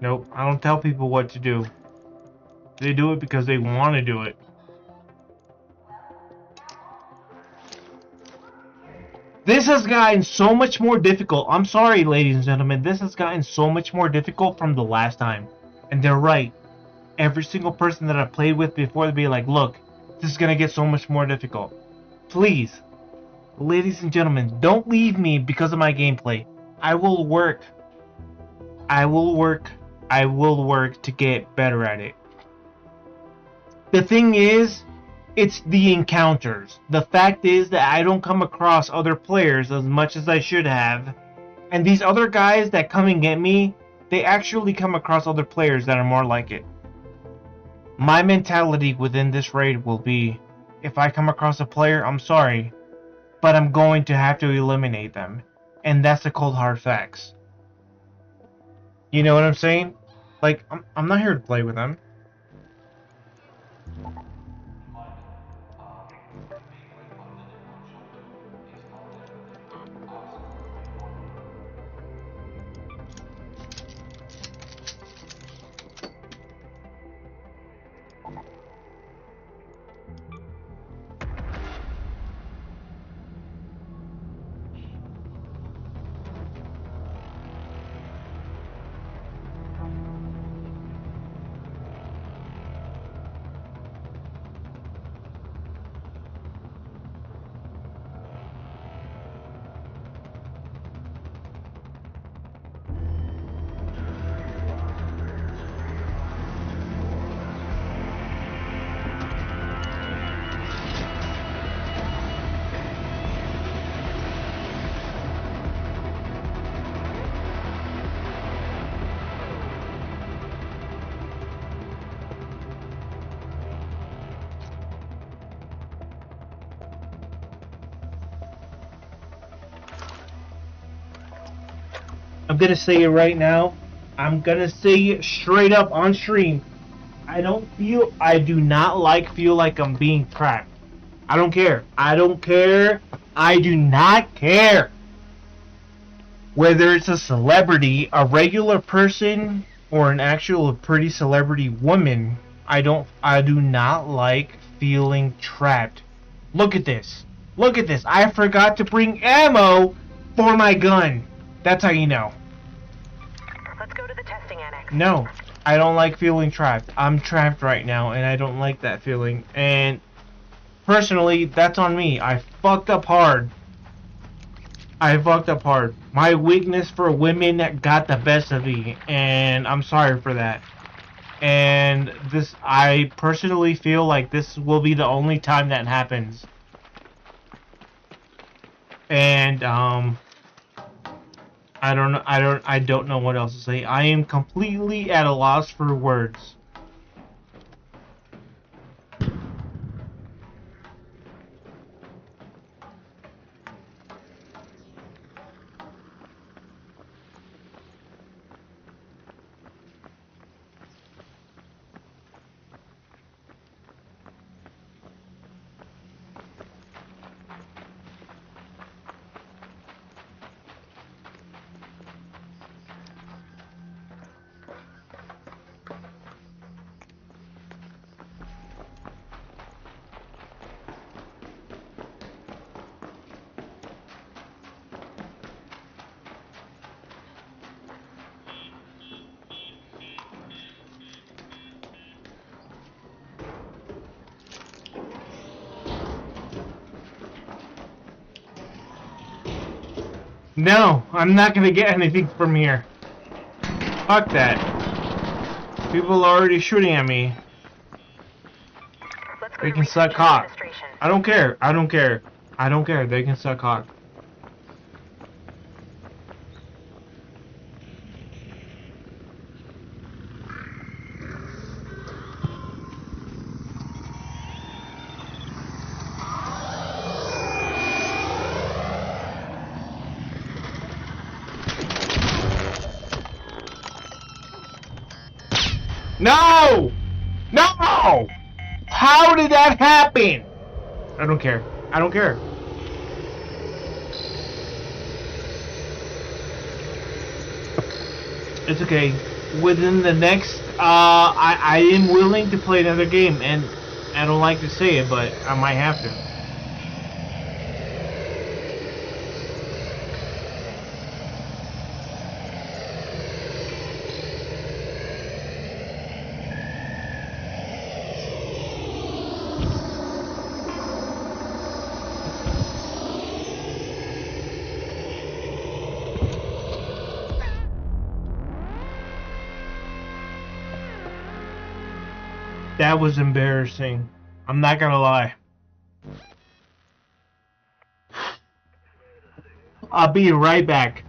A: Nope. I don't tell people what to do. They do it because they want to do it. This has gotten so much more difficult. I'm sorry, ladies and gentlemen. This has gotten so much more difficult from the last time. And they're right. Every single person that I've played with before, they'll be like, look, this is going to get so much more difficult. Please, ladies and gentlemen, don't leave me because of my gameplay. I will work. I will work. I will work to get better at it. The thing is, it's the encounters. The fact is that I don't come across other players as much as I should have. And these other guys that come and get me, they actually come across other players that are more like it. My mentality within this raid will be, if I come across a player, I'm sorry, but I'm going to have to eliminate them. And that's the cold hard facts. You know what I'm saying? Like, I'm not here to play with them. I'm gonna say it right now. I'm gonna say it straight up on stream. I do not feel like I'm being trapped. I don't care. I don't care. I do not care. Whether it's a celebrity, a regular person, or an actual pretty celebrity woman, I do not like feeling trapped. Look at this. Look at this. I forgot to bring ammo for my gun. That's how you know.
E: Let's go to the testing annex.
A: No, I don't like feeling trapped. I'm trapped right now, and I don't like that feeling. And personally, that's on me. I fucked up hard. My weakness for women got the best of me, and I'm sorry for that. And I personally feel like this will be the only time that happens. And I don't know what else to say. I am completely at a loss for words. No, I'm not gonna get anything from here. Fuck that. People are already shooting at me.
E: Let's go
A: They
E: to
A: can
E: research
A: suck cock.
E: administration.
A: I don't care. I don't care. I don't care. They can suck cock. No! No! How did that happen? I don't care. I don't care. It's okay. Within the next, I am willing to play another game, and I don't like to say it, but I might have to. That was embarrassing. I'm not gonna lie. I'll be right back.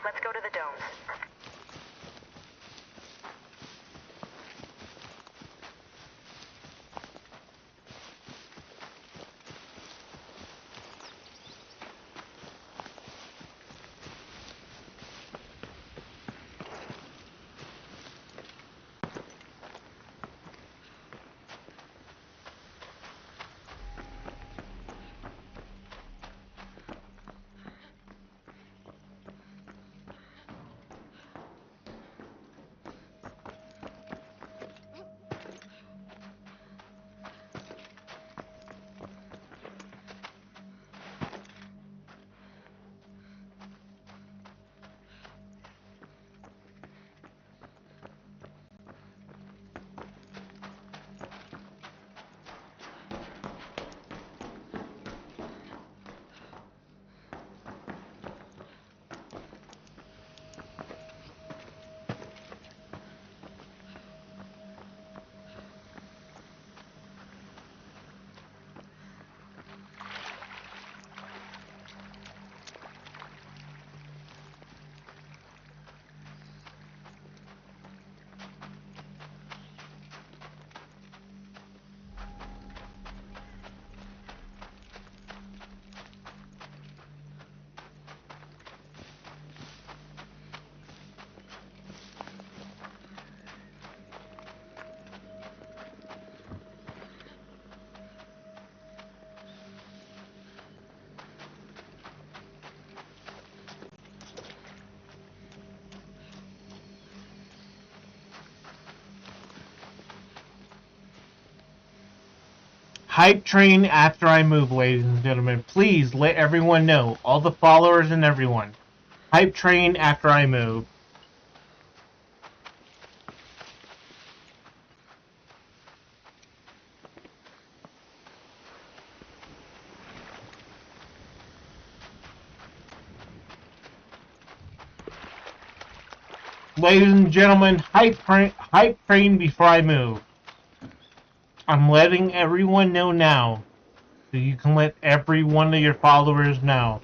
E: Let's go to the domes.
A: Hype train after I move, ladies and gentlemen. Please let everyone know. All the followers and everyone. Hype train after I move. Ladies and gentlemen, hype train before I move. I'm letting everyone know now. So you can let every one of your followers know.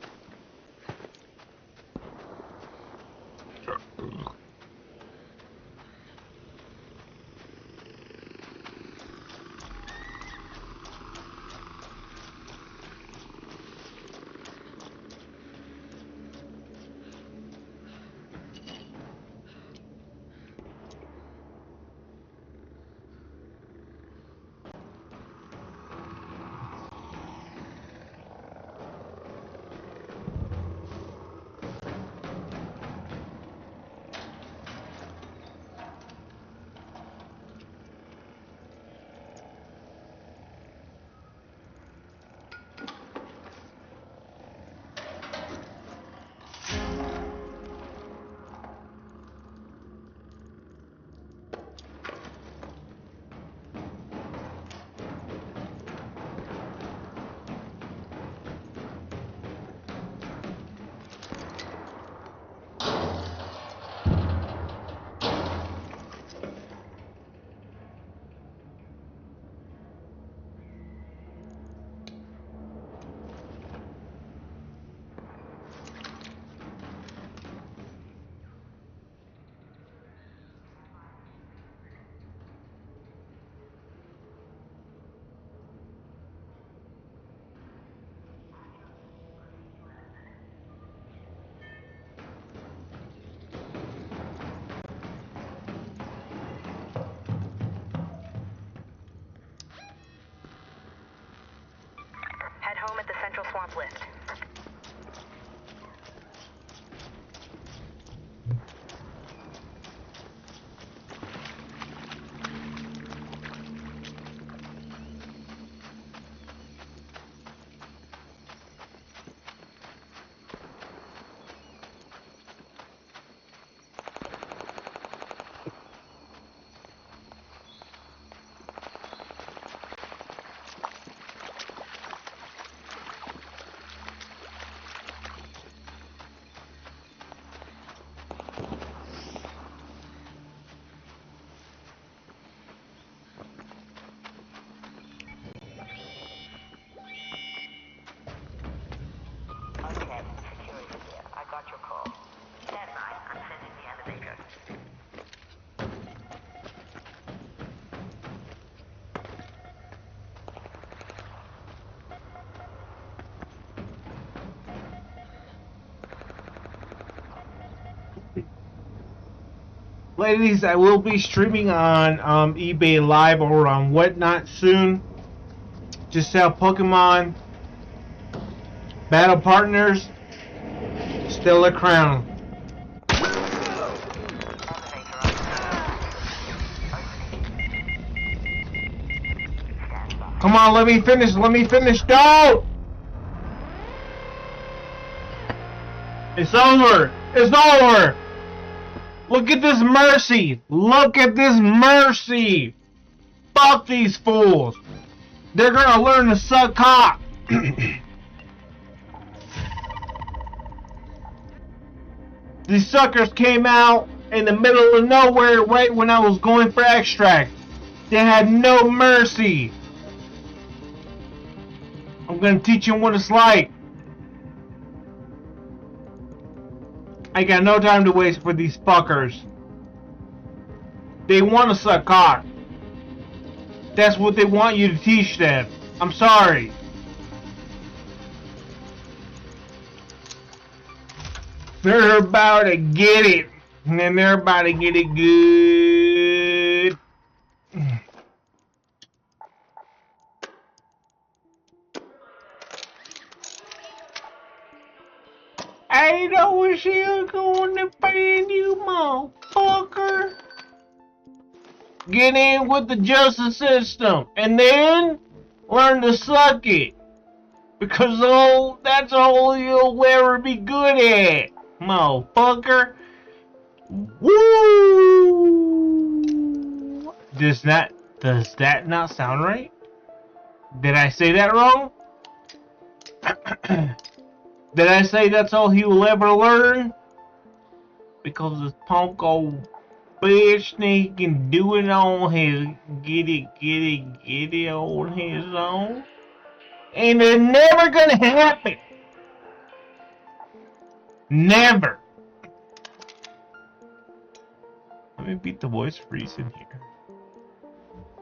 E: southwest. Okay, security here. I got your call. Stand by. I'm sending the elevator.
A: Ladies, I will be streaming on eBay Live or on Whatnot soon. Just sell Pokemon Battle Partners, Stellar Crown. Come on, let me finish, don't! It's over, it's over! Look at this mercy, Fuck these fools! They're gonna learn to suck cock! These suckers came out in the middle of nowhere right when I was going for extract. They had no mercy. I'm gonna teach them what it's like. I got no time to waste for these fuckers. They want to suck cock. That's what they want you to teach them. I'm sorry. They're about to get it. And then they're about to get it good. I know she's going to find you, motherfucker. Get in with the justice system. And then learn to suck it. Because that's all you'll ever be good at, motherfucker. Woo! Does that not sound right? Did I say that wrong? Did I say that's all he will ever learn? Because this punk old bitch he can do it on his get it on his own. And it's never gonna happen. Never. Let me beat the voice freeze in here.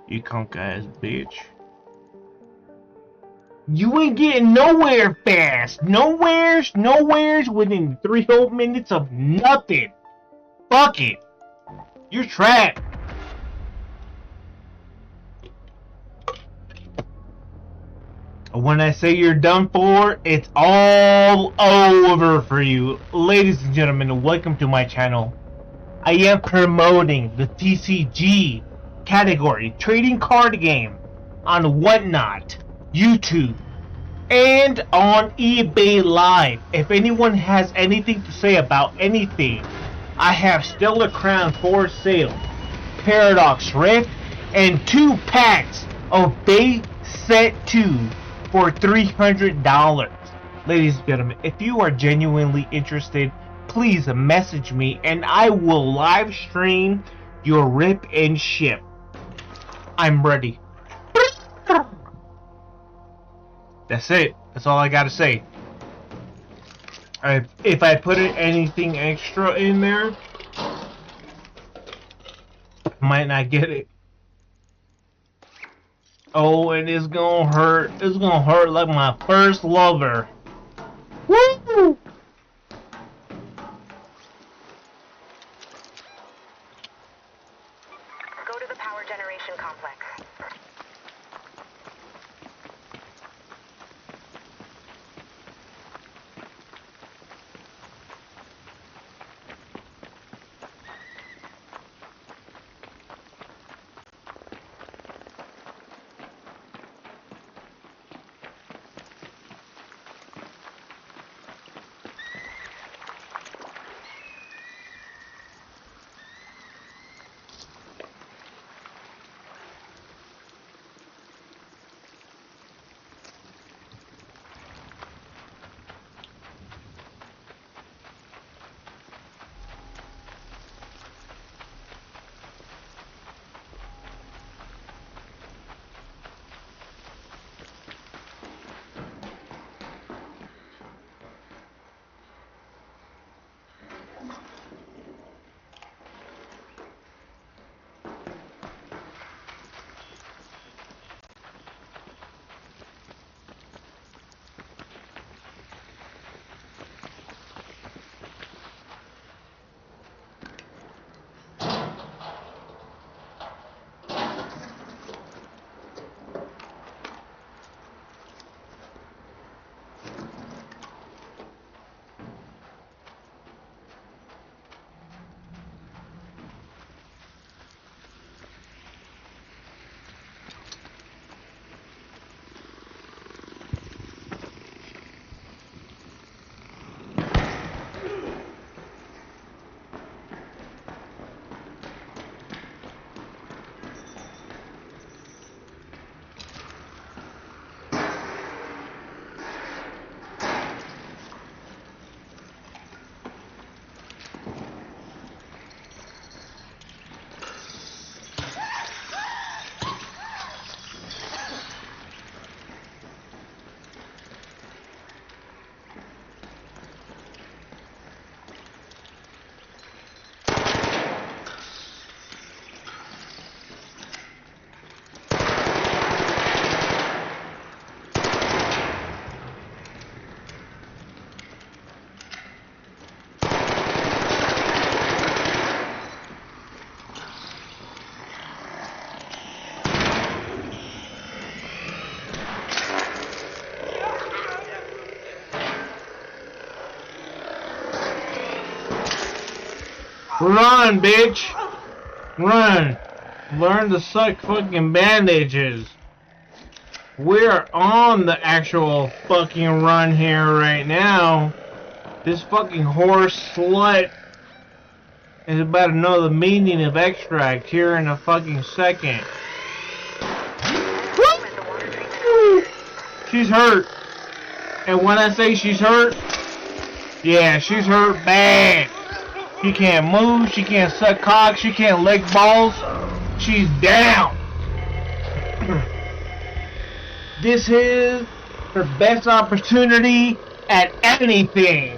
A: You punk ass bitch. You ain't getting nowhere fast. Nowhere's within 3 whole minutes of nothing. Fuck it. You're trapped. When I say you're done for, it's all over for you. Ladies and gentlemen, welcome to my channel. I am promoting the TCG category, trading card game, on Whatnot, YouTube, and on eBay Live. If anyone has anything to say about anything, I have Stellar Crown for sale, Paradox Rift, and 2 packs of Base Set 2 for $300. Ladies and gentlemen, if you are genuinely interested, please message me and I will live stream your rip and ship. I'm ready. That's it. That's all I gotta say. If I put anything extra in there, I might not get it. Oh, and it's gonna hurt. It's gonna hurt like my first lover. Woo!
E: Go to the power generation complex.
A: Run, bitch! Run! Learn to suck fucking bandages. We're on the actual fucking run here right now. This fucking horse slut is about to know the meaning of extract here in a fucking second. She's hurt. And when I say she's hurt, yeah, she's hurt bad. She can't move, she can't suck cock, she can't lick balls. She's down. This is her best opportunity at anything.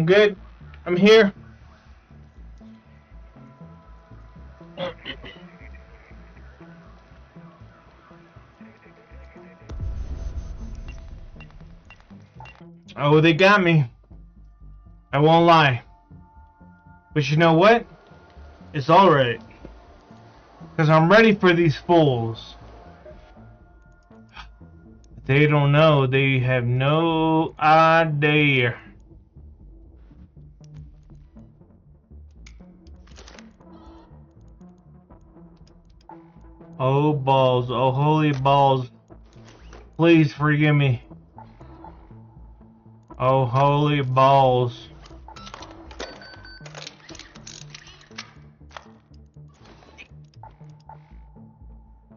A: I'm good. I'm here. Oh, they got me. I won't lie. But you know what? It's alright. Because I'm ready for these fools. They don't know. They have no idea. Oh balls, oh holy balls. Please forgive me. Oh holy balls.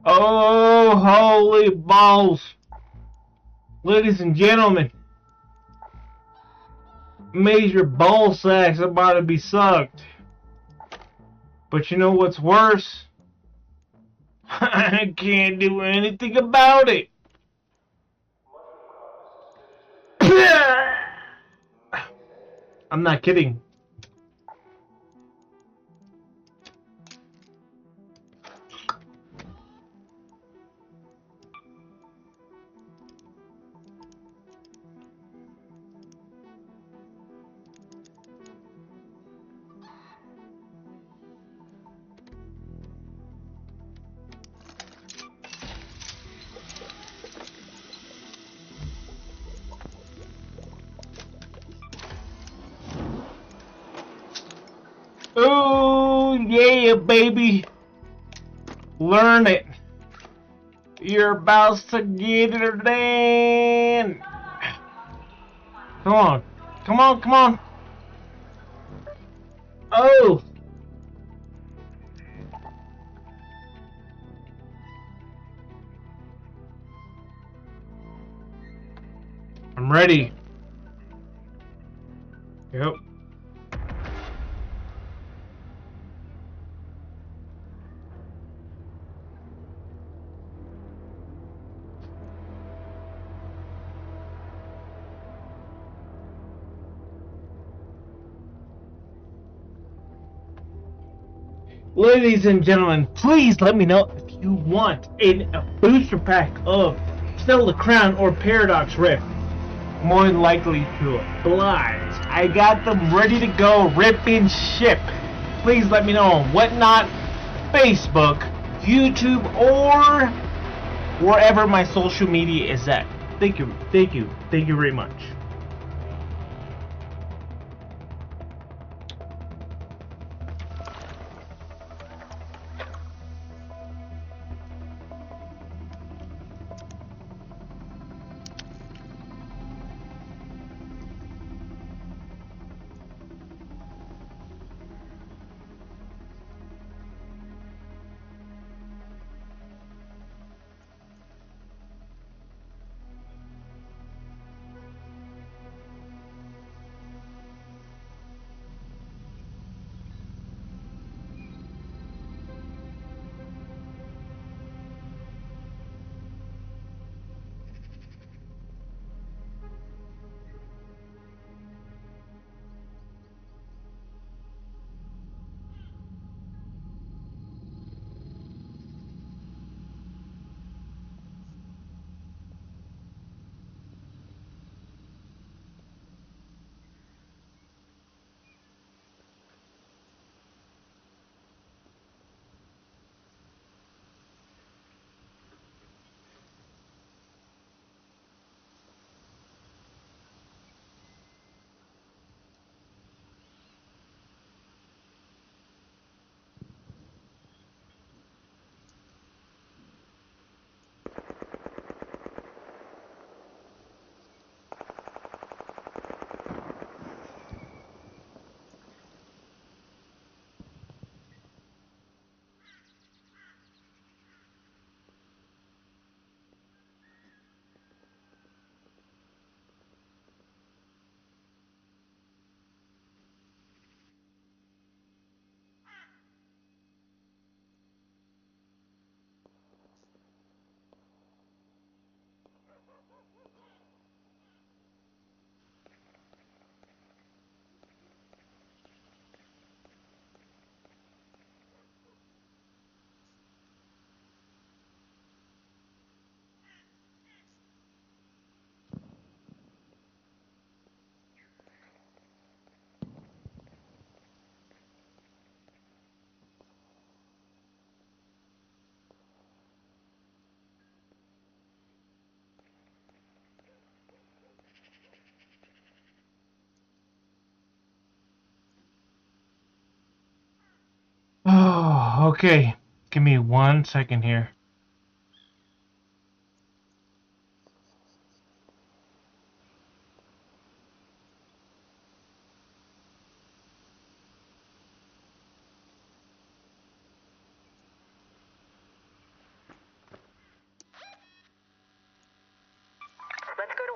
A: Oh, holy balls. Ladies and gentlemen, major ball sacks about to be sucked. But you know what's worse? I can't do anything about it. I'm not kidding. Oh, yeah, baby. Learn it. You're about to get it in. Come on. Come on, come on. Oh. I'm ready. Yep. Ladies and gentlemen, please let me know if you want a booster pack of Stellar Crown or Paradox Rift. More than likely to oblige. I got them ready to go, rip and ship. Please let me know on Whatnot, Facebook, YouTube, or wherever my social media is at. Thank you very much. Oh, okay. Give me 1 second here.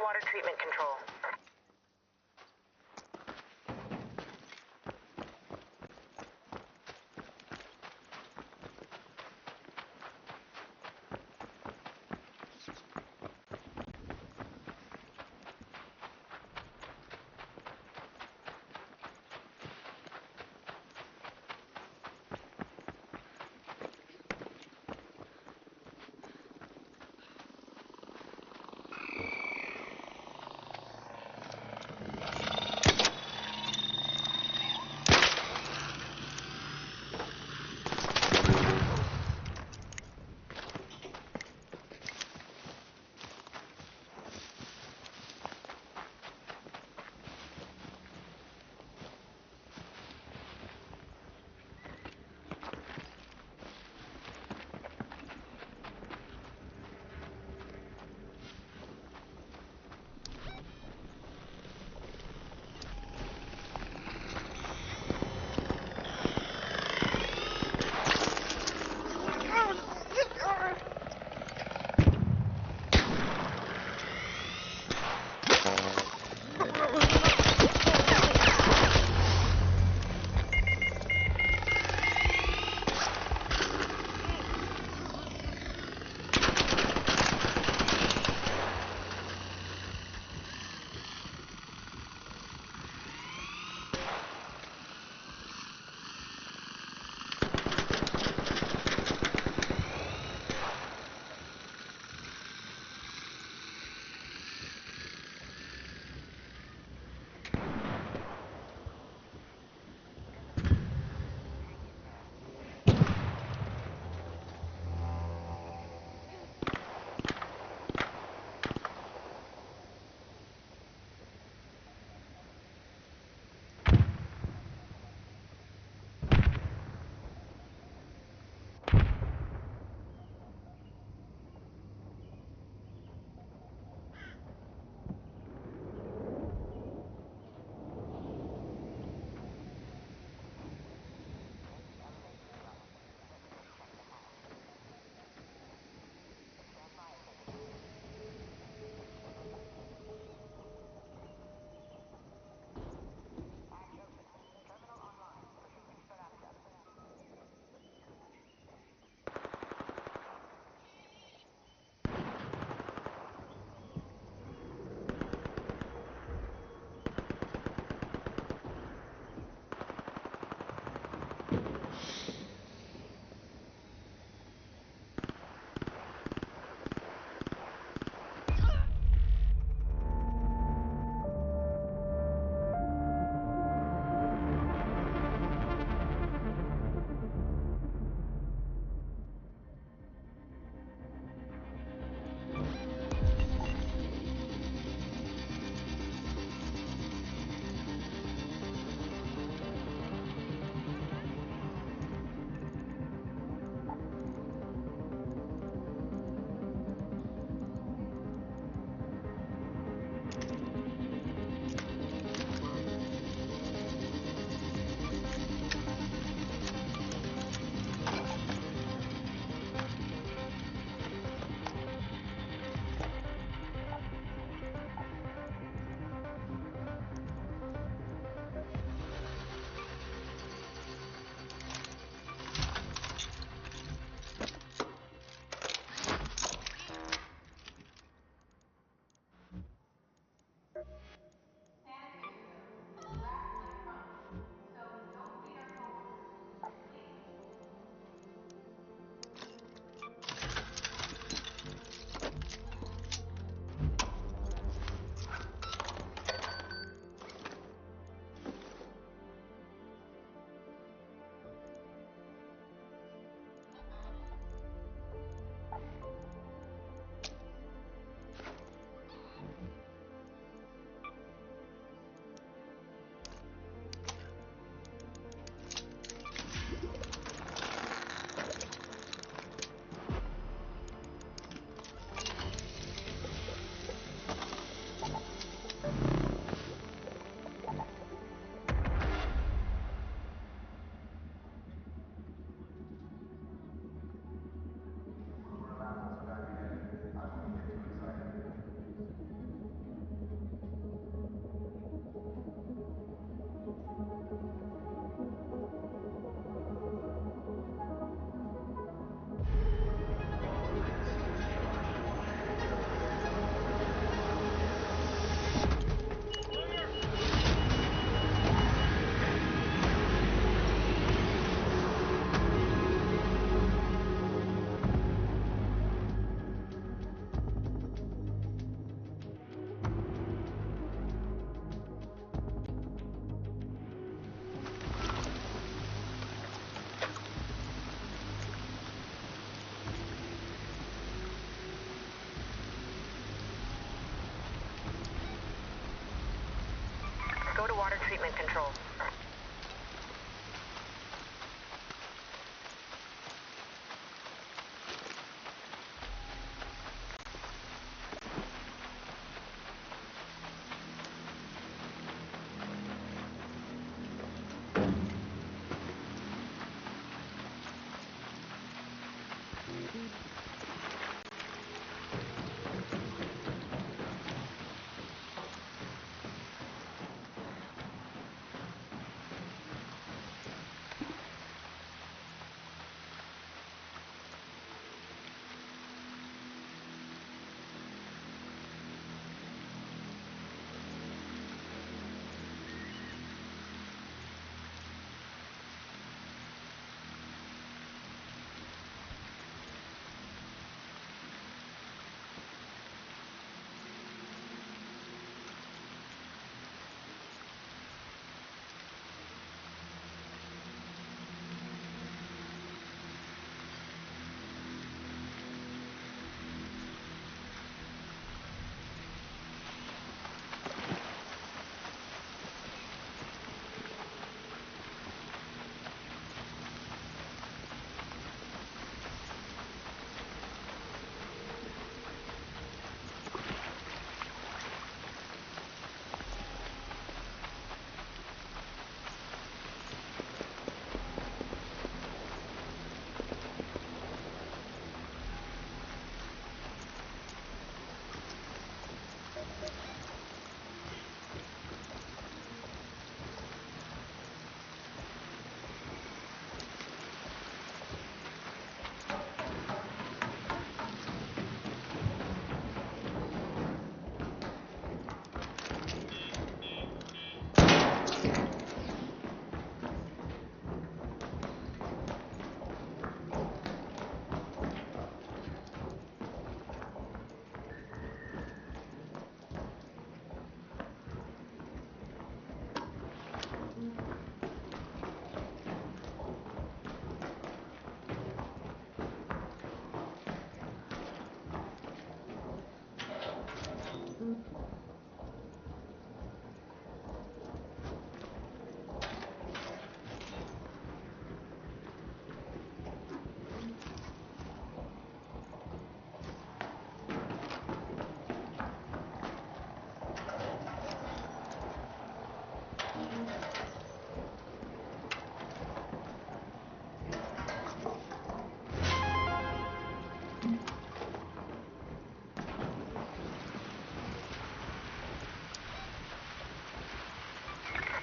E: water treatment control. with control.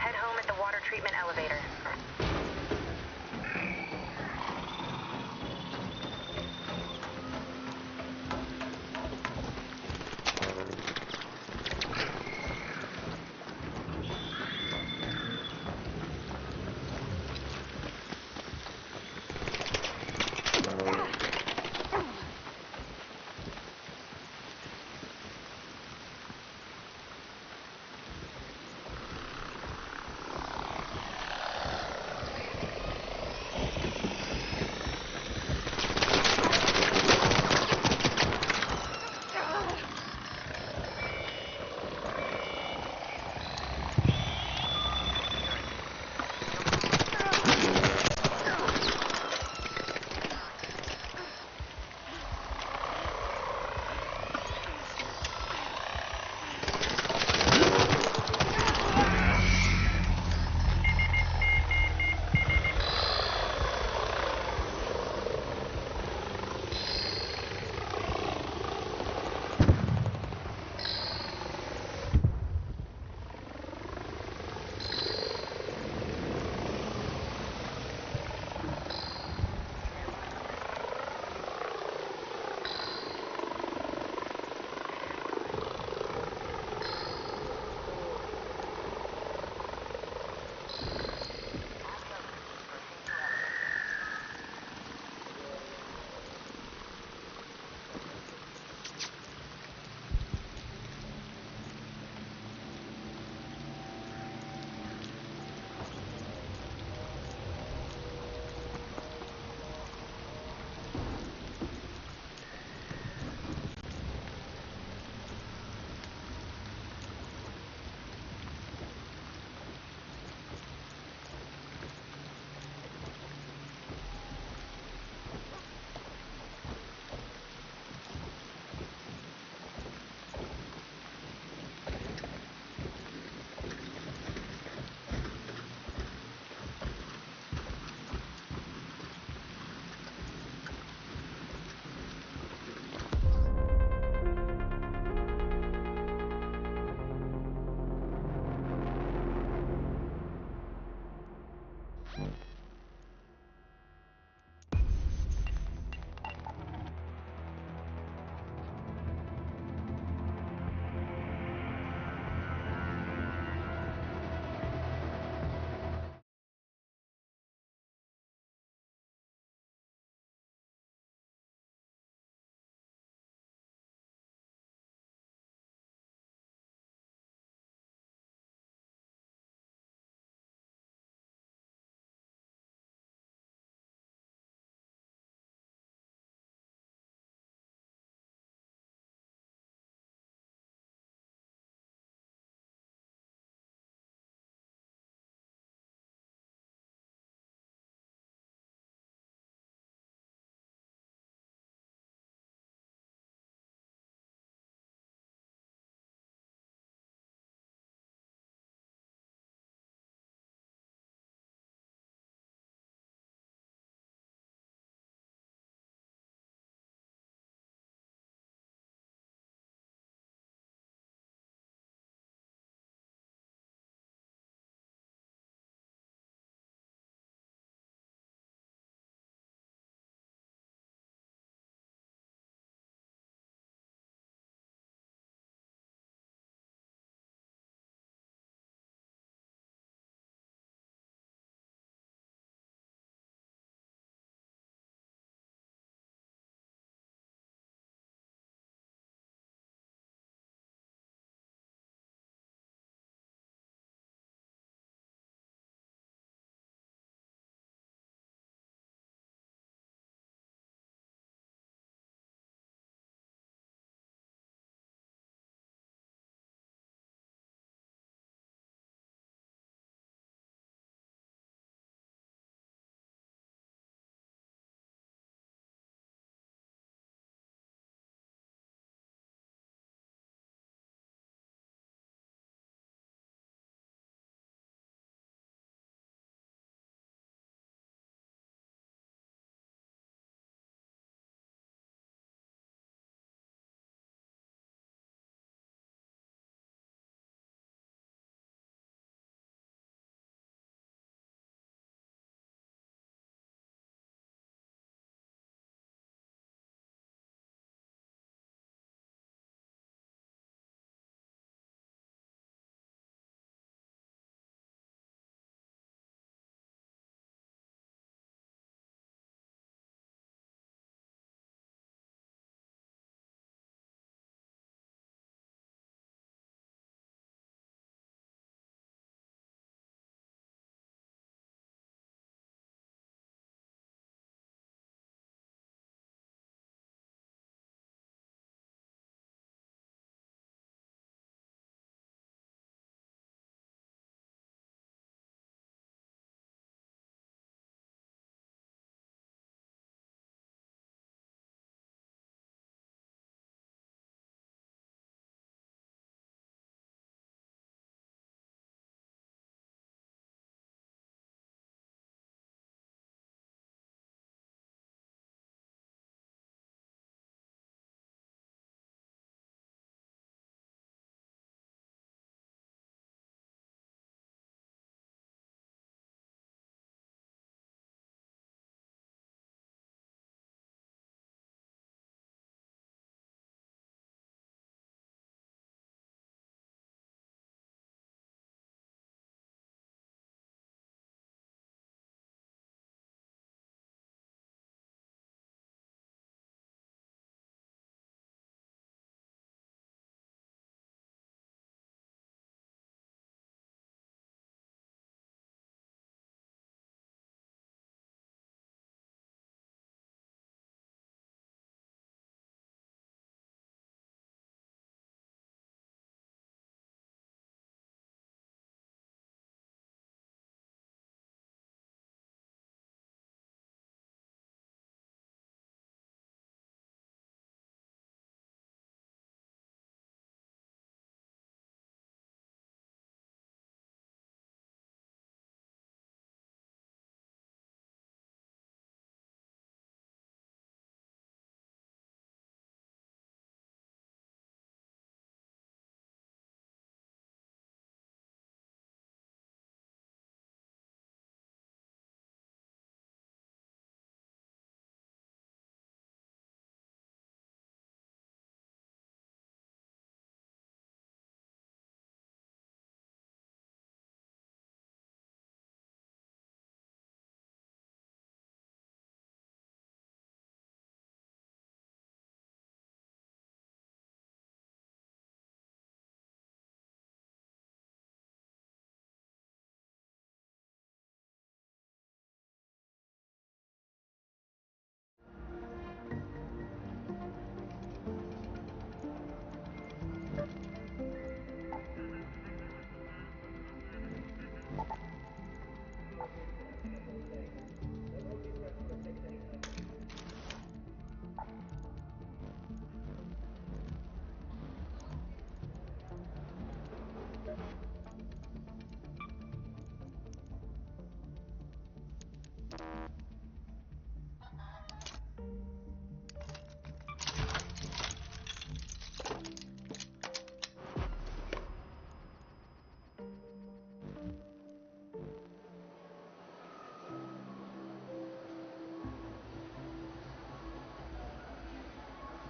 E: Head home at the water treatment elevator.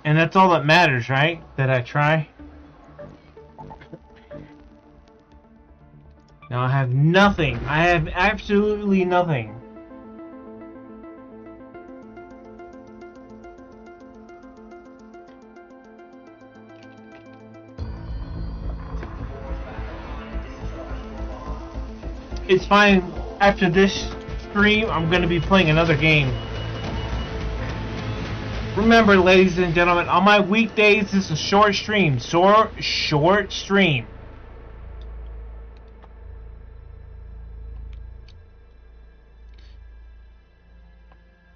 A: And that's all that matters, right? That I try. Now I have nothing. I have absolutely nothing. It's fine. After this stream, I'm going to be playing another game. Remember, ladies and gentlemen, on my weekdays, this is a short stream. Short stream.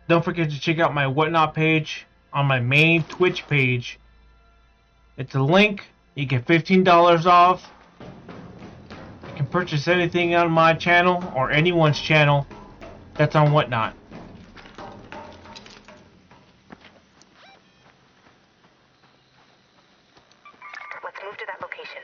A: Don't forget to check out my Whatnot page on my main Twitch page. It's a link. You get $15 off. You can purchase anything on my channel or anyone's channel that's on Whatnot.
E: Let's move to that location.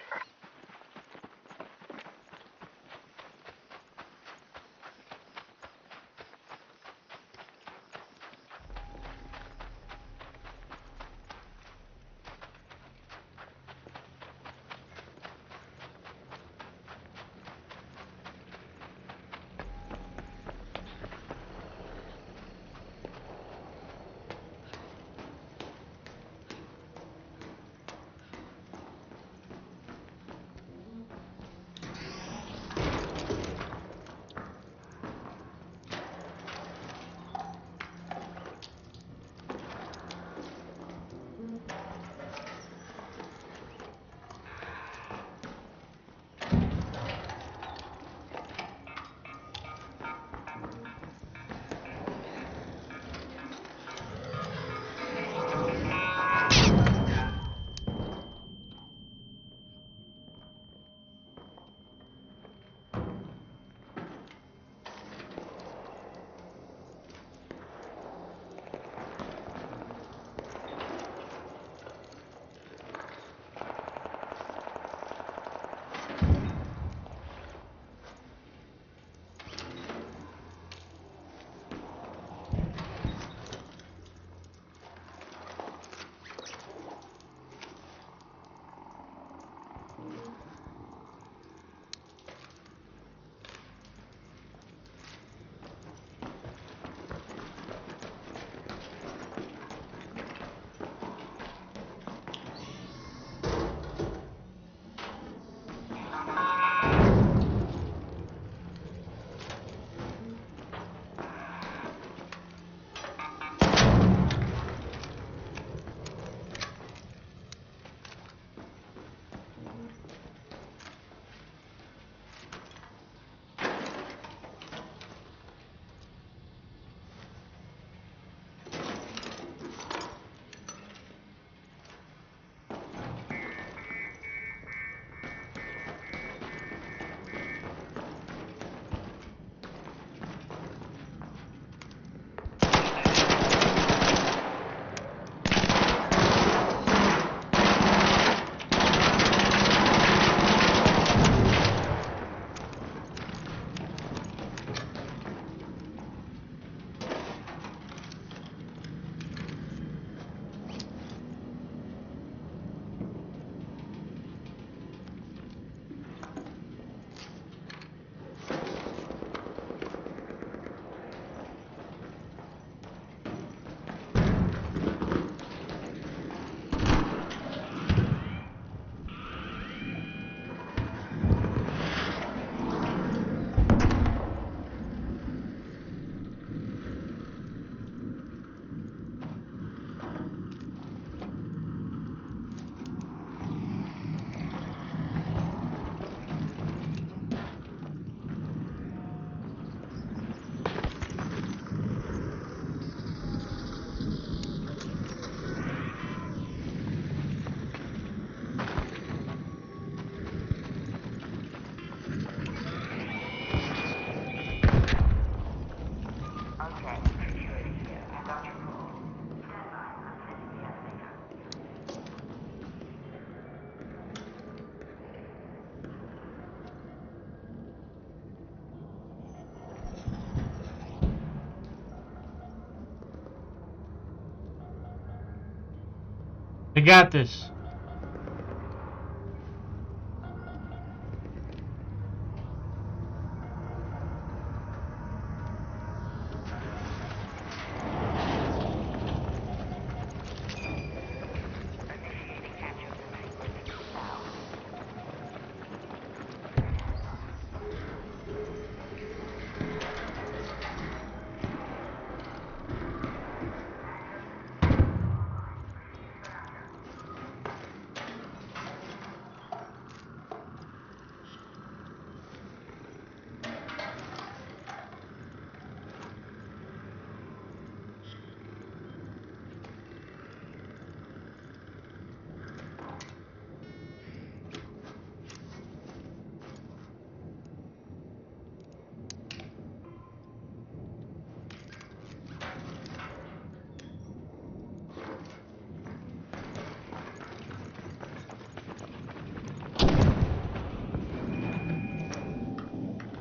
A: got this.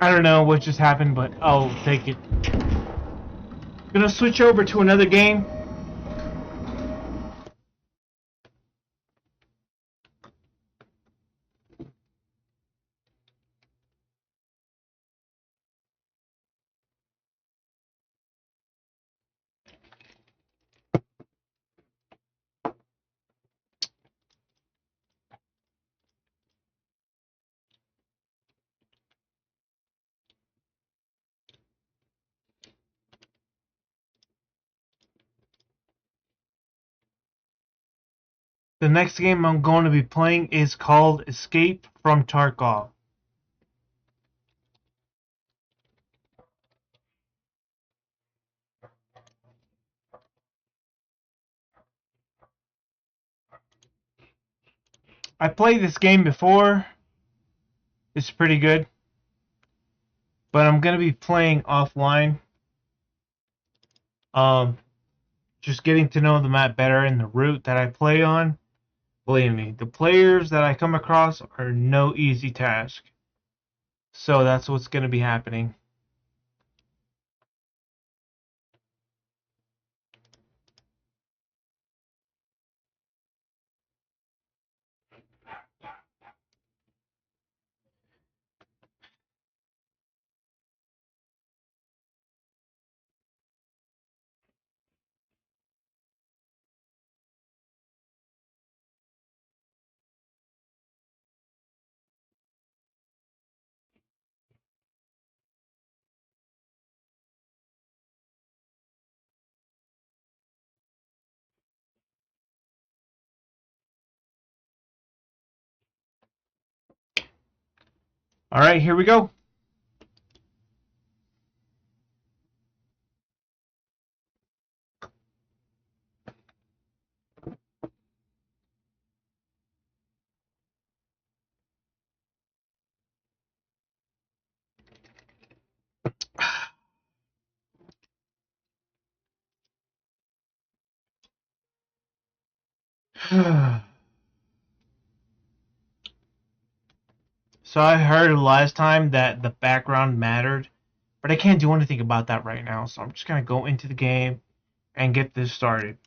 A: I don't know what just happened, but I'll take it. Gonna switch over to another game. The next game I'm going to be playing is called Escape from Tarkov. I played this game before. It's pretty good. But I'm going to be playing offline. Just getting to know the map better and the route that I play on. Believe me, the players that I come across are no easy task. So that's what's going to be happening. Alright, here we go. So I heard last time that the background mattered, but I can't do anything about that right now, so I'm just gonna go into the game and get this started.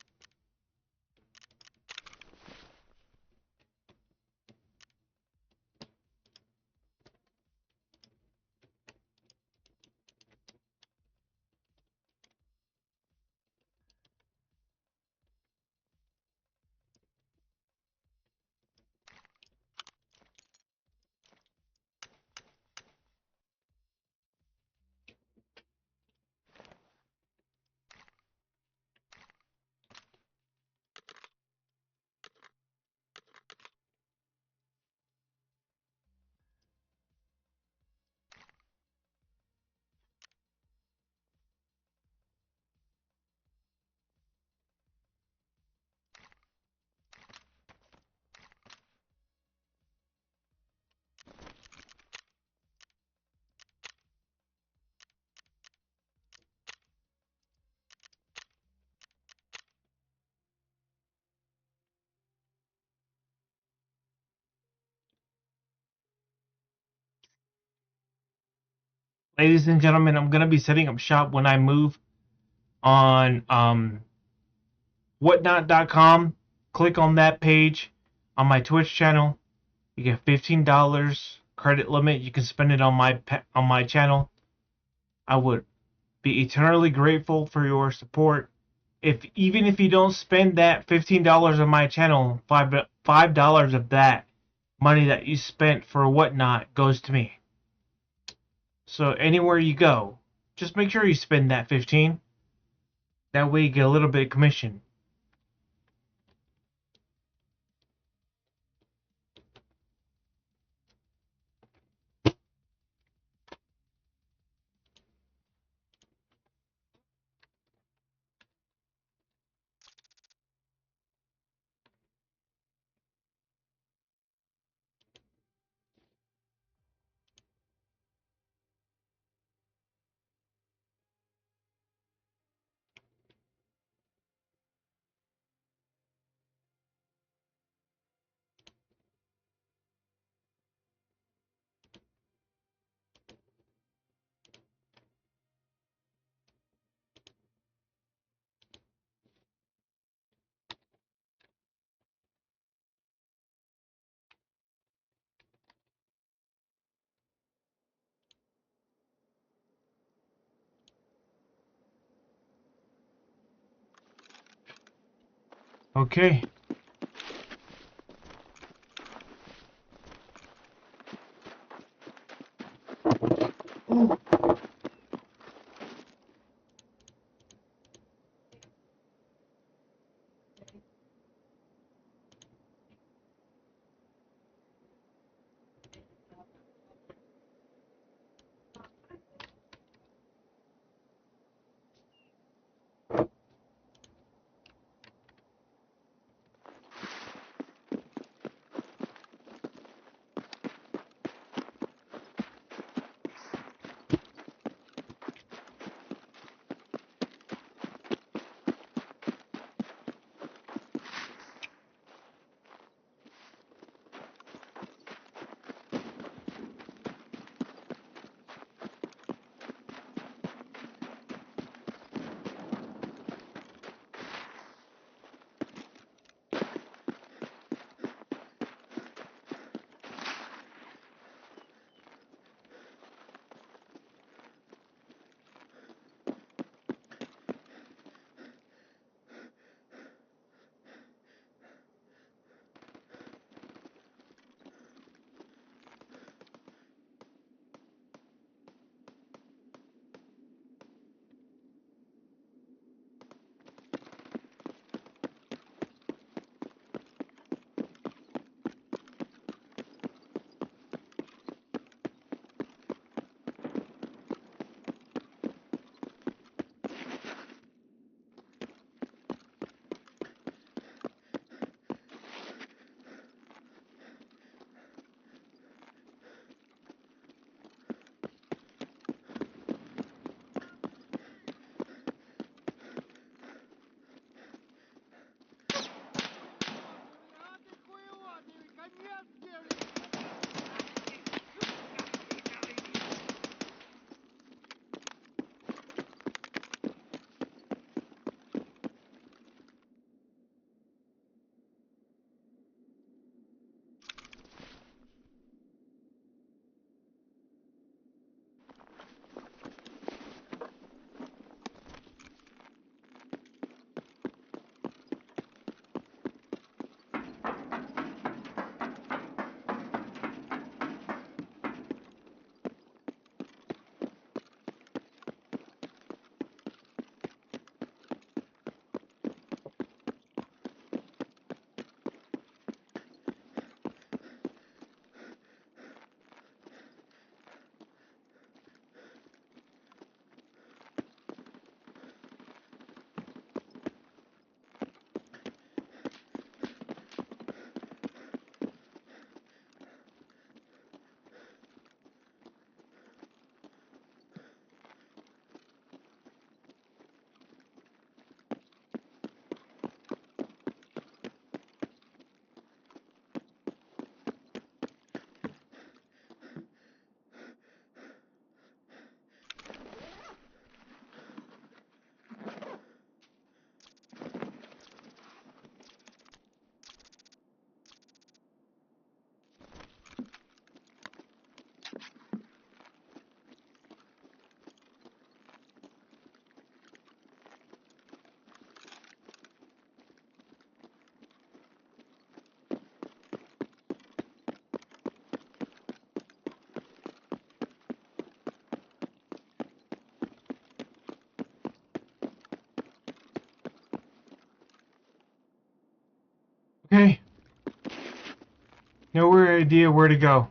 A: Ladies and gentlemen, I'm gonna be setting up shop when I move on whatnot.com. click on that page on my Twitch channel, you get $15 credit limit. You can spend it on my channel. I would be eternally grateful for your support. Even if you don't spend that $15 on my channel, $5 of that money that you spent for whatnot goes to me. So anywhere you go, just make sure you spend that 15. That way you get a little bit of commission. Okay. idea where to go.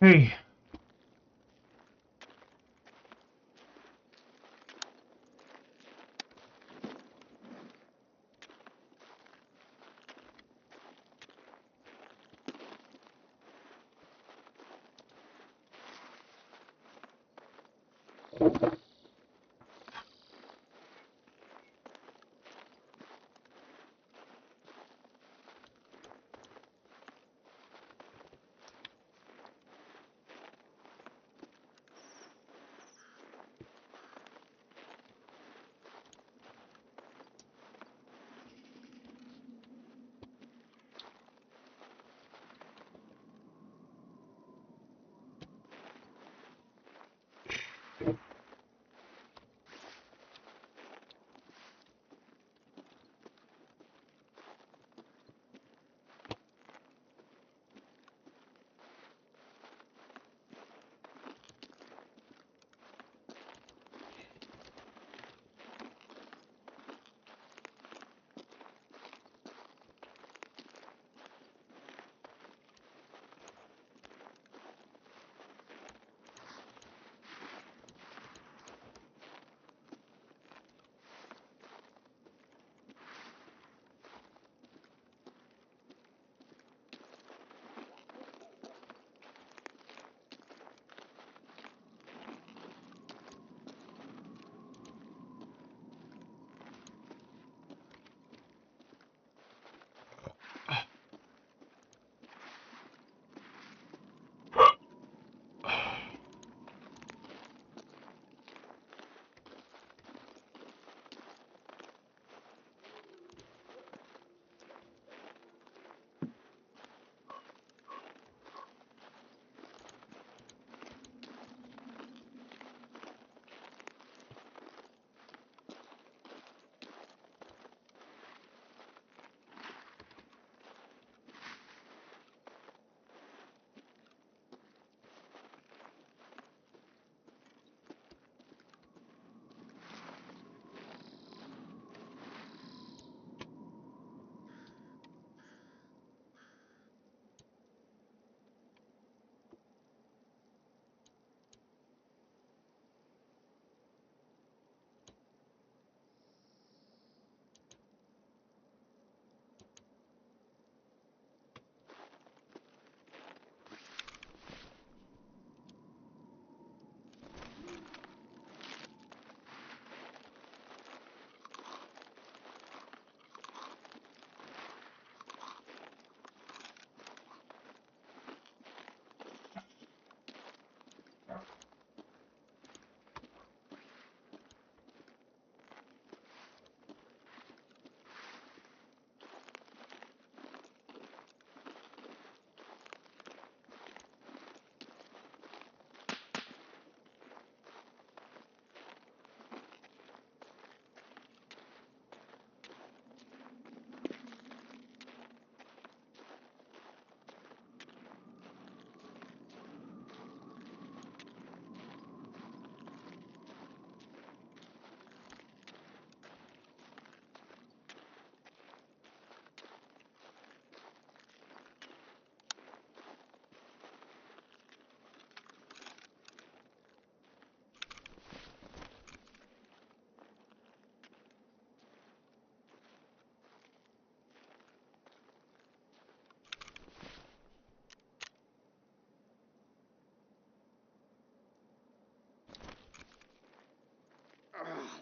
A: Hey.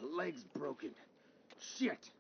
G: Leg's broken. Shit.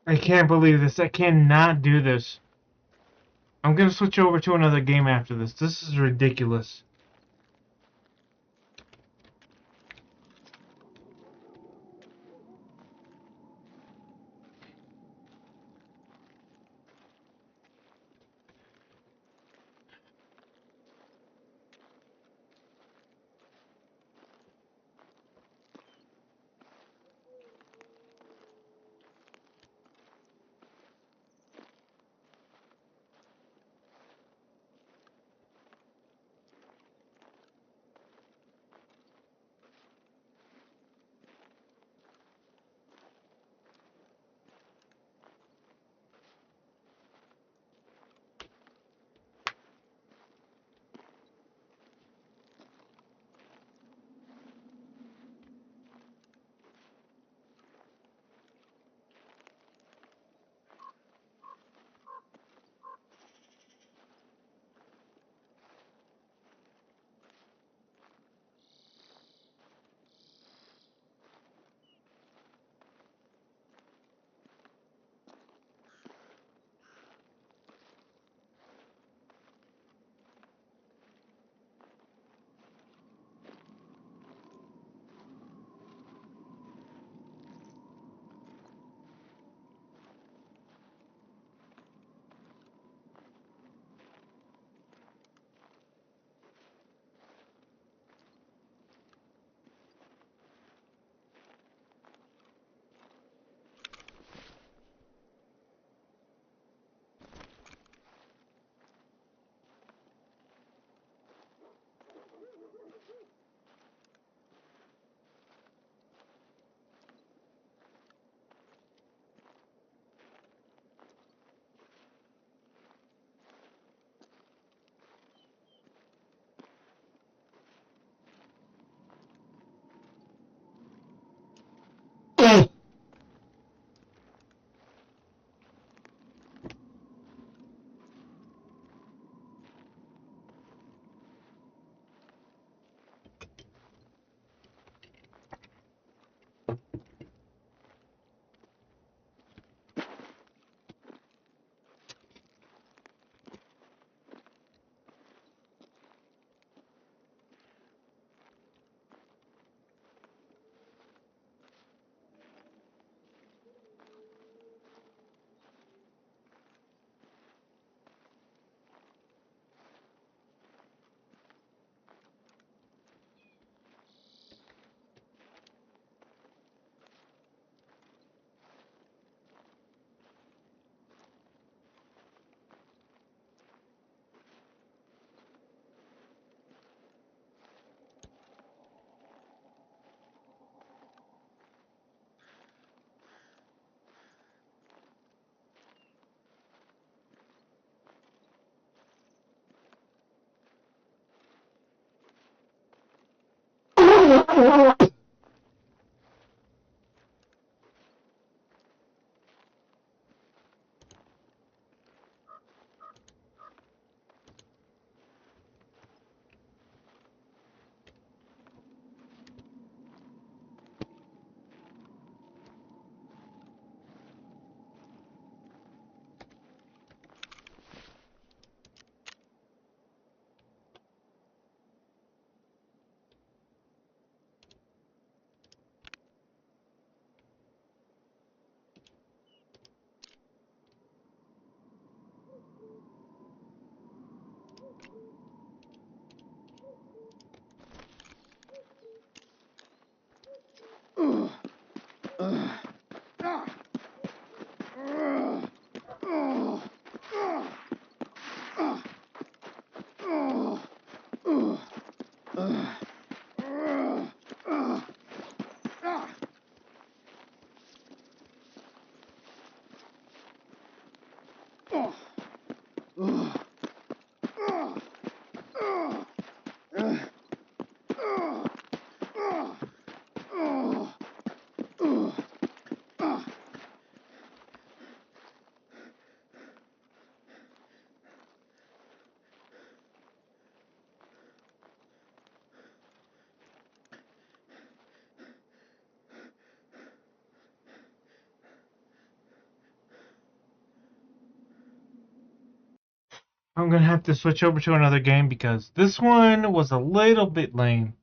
A: I can't believe this. I cannot do this. I'm gonna switch over to another game after this. This is ridiculous. I'm gonna have to switch over to another game because this one was a little bit lame.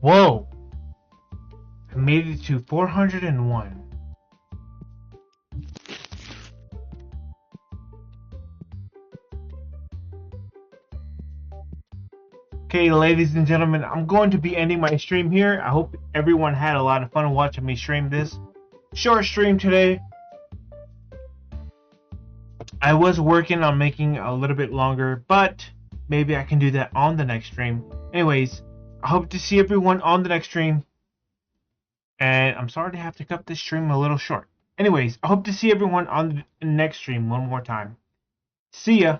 A: Whoa! I made it to 401. Okay, ladies and gentlemen, I'm going to be ending my stream here. I hope everyone had a lot of fun watching me stream this. Short stream today. I was working on making a little bit longer, but maybe I can do that on the next stream. Anyways, I hope to see everyone on the next stream. And I'm sorry to have to cut this stream a little short. Anyways, I hope to see everyone on the next stream one more time. See ya!